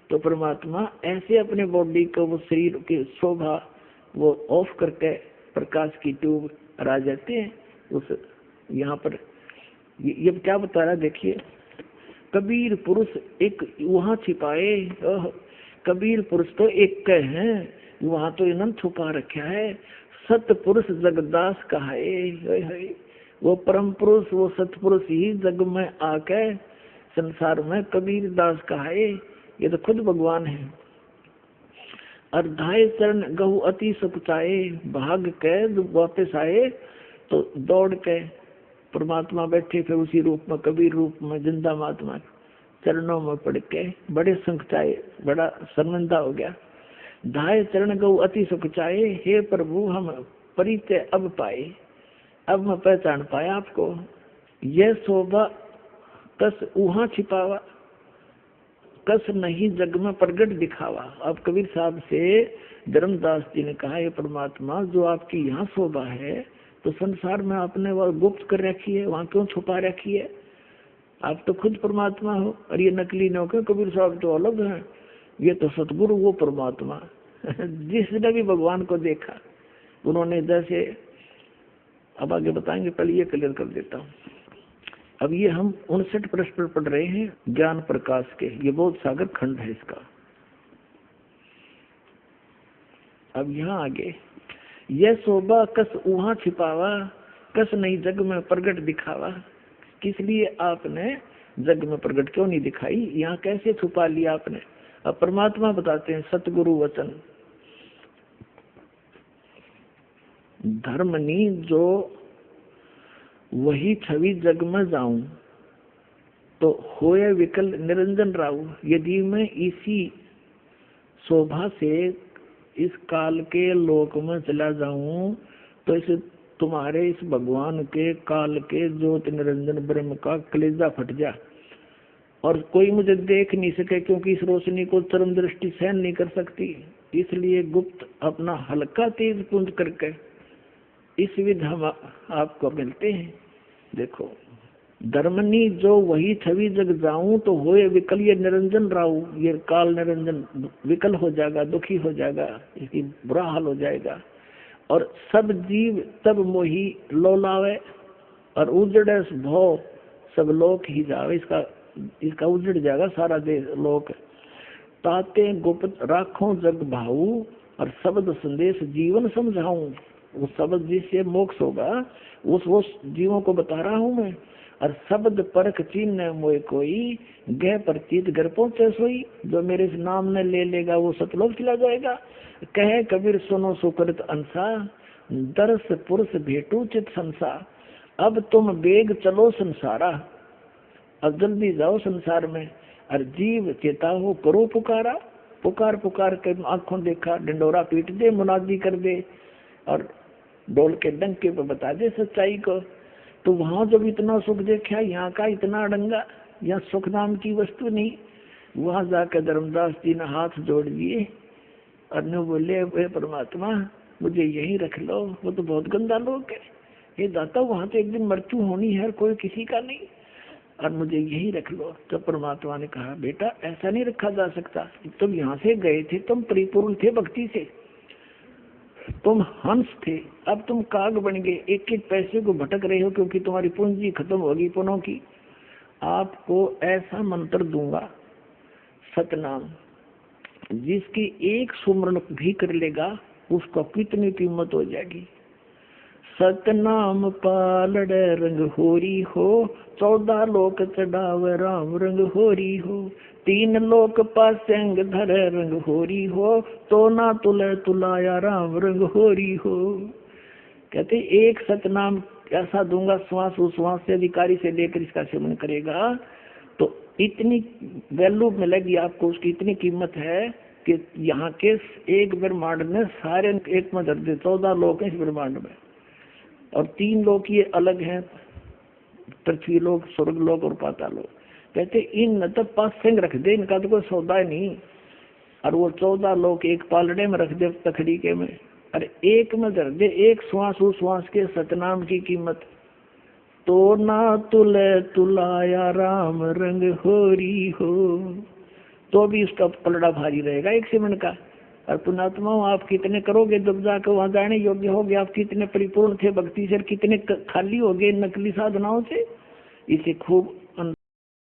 तो परमात्मा ऐसे अपने बॉडी को, वो शरीर की शोभा वो ऑफ करके प्रकाश की ट्यूब आ जाते हैं उस यहाँ पर। ये क्या बता रहा देखिए, कबीर पुरुष एक वहाँ छिपाए, कबीर पुरुष तो एक के हैं, वहाँ तो इन्होंने छुपा रखा है। सतपुरुष जगदास कहाए, वो परम पुरुष, वो सतपुरुष ही जग में आके संसार में कबीर दास कहाए। ये तो खुद भगवान है। अर्धाए चरण गहु अति सुचाए, भाग के वापस आए तो दौड़ के परमात्मा बैठे फिर उसी रूप में, कबीर रूप में, जिंदा महात्मा चरणों में पड़ के बड़े संकटाए, बड़ा शर्मिंदा हो गया। धाय चरण गौ अति सुख चाहे, हे प्रभु हम परिचय अब पाए, अब मैं पहचान पाया आपको। यह शोभा कस उहाँ छिपावा, कस नहीं जग में प्रगट दिखावा। अब कबीर साहब से धर्मदास जी ने कहा, ये परमात्मा जो आपकी यहाँ शोभा है तो संसार में आपने वह गुप्त कर रखी है, वहाँ क्यों छुपा रखी है? आप तो खुद परमात्मा हो, और ये नकली नौके कबीर साहब तो अलग हैं, ये तो सतगुरु वो परमात्मा जिसने भी भगवान को देखा उन्होंने जैसे, अब आगे बताएंगे, पहले ये क्लियर कर देता हूँ। अब ये हम 59 प्रश्न पढ़ रहे हैं ज्ञान प्रकाश के, ये बहुत सागर खंड है इसका। अब यहाँ आगे, यह शोभा कस वहाँ छिपावा, कस नहीं जग में प्रगट दिखावा। किस लिए आपने जग में प्रगट क्यों नहीं दिखाई, यहाँ कैसे छुपा लिया आपने? अब परमात्मा बताते हैं, सतगुरु वचन धर्मनी जो वही छवि जग में जाऊं, तो होए विकल निरंजन राहु। यदि मैं इसी शोभा से इस काल के लोक में चला जाऊं, तो इस तुम्हारे इस भगवान के काल के ज्योत निरंजन ब्रह्म का कलेजा फट जा, और कोई मुझे देख नहीं सके, क्योंकि इस रोशनी को चरम दृष्टि सहन नहीं कर सकती। इसलिए गुप्त अपना हल्का तेज पुंज करके इस विध हम आपको मिलते हैं। देखो, धर्मनी जो वही छवि जग जाऊं, तो होए विकल ये निरंजन राहु। ये काल निरंजन विकल हो जाएगा, दुखी हो जाएगा, इसकी बुरा हाल हो जाएगा। और सब जीव तब मोही लोलावे, और उजड़े भव सब लोक ही जावे। इसका उजड़ जाएगा सारा देश लोक। ताते गुप्त राखों जग भाऊ, और शब्द संदेश जीवन समझाऊं। उस शब्द जिससे मोक्ष होगा उस जीवों को बता रहा हूँ मैं। और शब्द परख चिन्ह मोए कोई, गह प्रतीत घर पहुंचे सोई। जो मेरे इस नाम में ले लेगा वो सतलोक चला जाएगा। कहे कबीर सुनो सुकृत अंसा, दर्श पुरुष भेटू चित संसा। अब तुम बेग चलो संसारा, अब जल्दी जाओ संसार में। और जीव चेता हो करो पुकारा, पुकार पुकार के आंखों देखा, डंडोरा पीट दे, मुनादी कर दे, और डोल के डंके पे बता दे सच्चाई को। तो वहां जब इतना सुख देखा, यहाँ का इतना अड़ंगा, यहाँ सुख नाम की वस्तु नहीं। वहां जाकर धर्मदास जी ने हाथ जोड़ दिए और ने बोले, वे परमात्मा मुझे यही रख लो, वो तो बहुत गंदा लोग है। ये दाता वहां तो एक दिन मृत्यु होनी है, कोई किसी का नहीं, और मुझे यही रख लो। तो परमात्मा ने कहा, बेटा ऐसा नहीं रखा जा सकता। तुम यहाँ से गए थे, तुम परिपूर्ण थे भक्ति से, तुम हंस थे, अब तुम काग बन गए, एक एक पैसे को भटक रहे हो, क्योंकि तुम्हारी पूंजी खत्म होगी पुनों की। आपको ऐसा मंत्र दूंगा, सतनाम, जिसकी एक सुमरण भी कर लेगा उसको कितनी कीमत हो जाएगी। सतनाम पालड़े रंग होरी हो, 14 लोक चढ़ावे राम रंग होरी हो। 3 लोक पासेंग धरे रंग होरी हो, तो ना तुले तुलाया राम रंग होरी हो। कहते एक सतनाम ऐसा दूंगा, श्वास उश्वास से अधिकारी से लेकर इसका सेवन करेगा तो इतनी वैल्यू मिलेगी आपको, उसकी इतनी कीमत है कि यहाँ के एक ब्रह्मांड में सारे एक में धर दे। 14 लोक है इस ब्रह्मांड में, और 3 लोक ये अलग हैं, पृथ्वी लोक, स्वर्ग लोक और पाताल लोक। कहते इन तो पास संग रख दे, इनका तो कोई सौदा नहीं। और वो 14 लोक एक पालड़े में रख दे, तखड़ीके में, और एक में धर दे। एक श्वास उस श्वास के सतनाम की कीमत तो ना तुले तुलाया राम रंग होरी हो, तो भी उसका पलड़ा भारी रहेगा एक सेवन का। और पुणात्मा आप कितने करोगे जब जाकर वहां जाने योग्य हो गए, आप कितने परिपूर्ण थे भक्ति से, कितने खाली हो गए नकली साधनाओं से। इसे खूब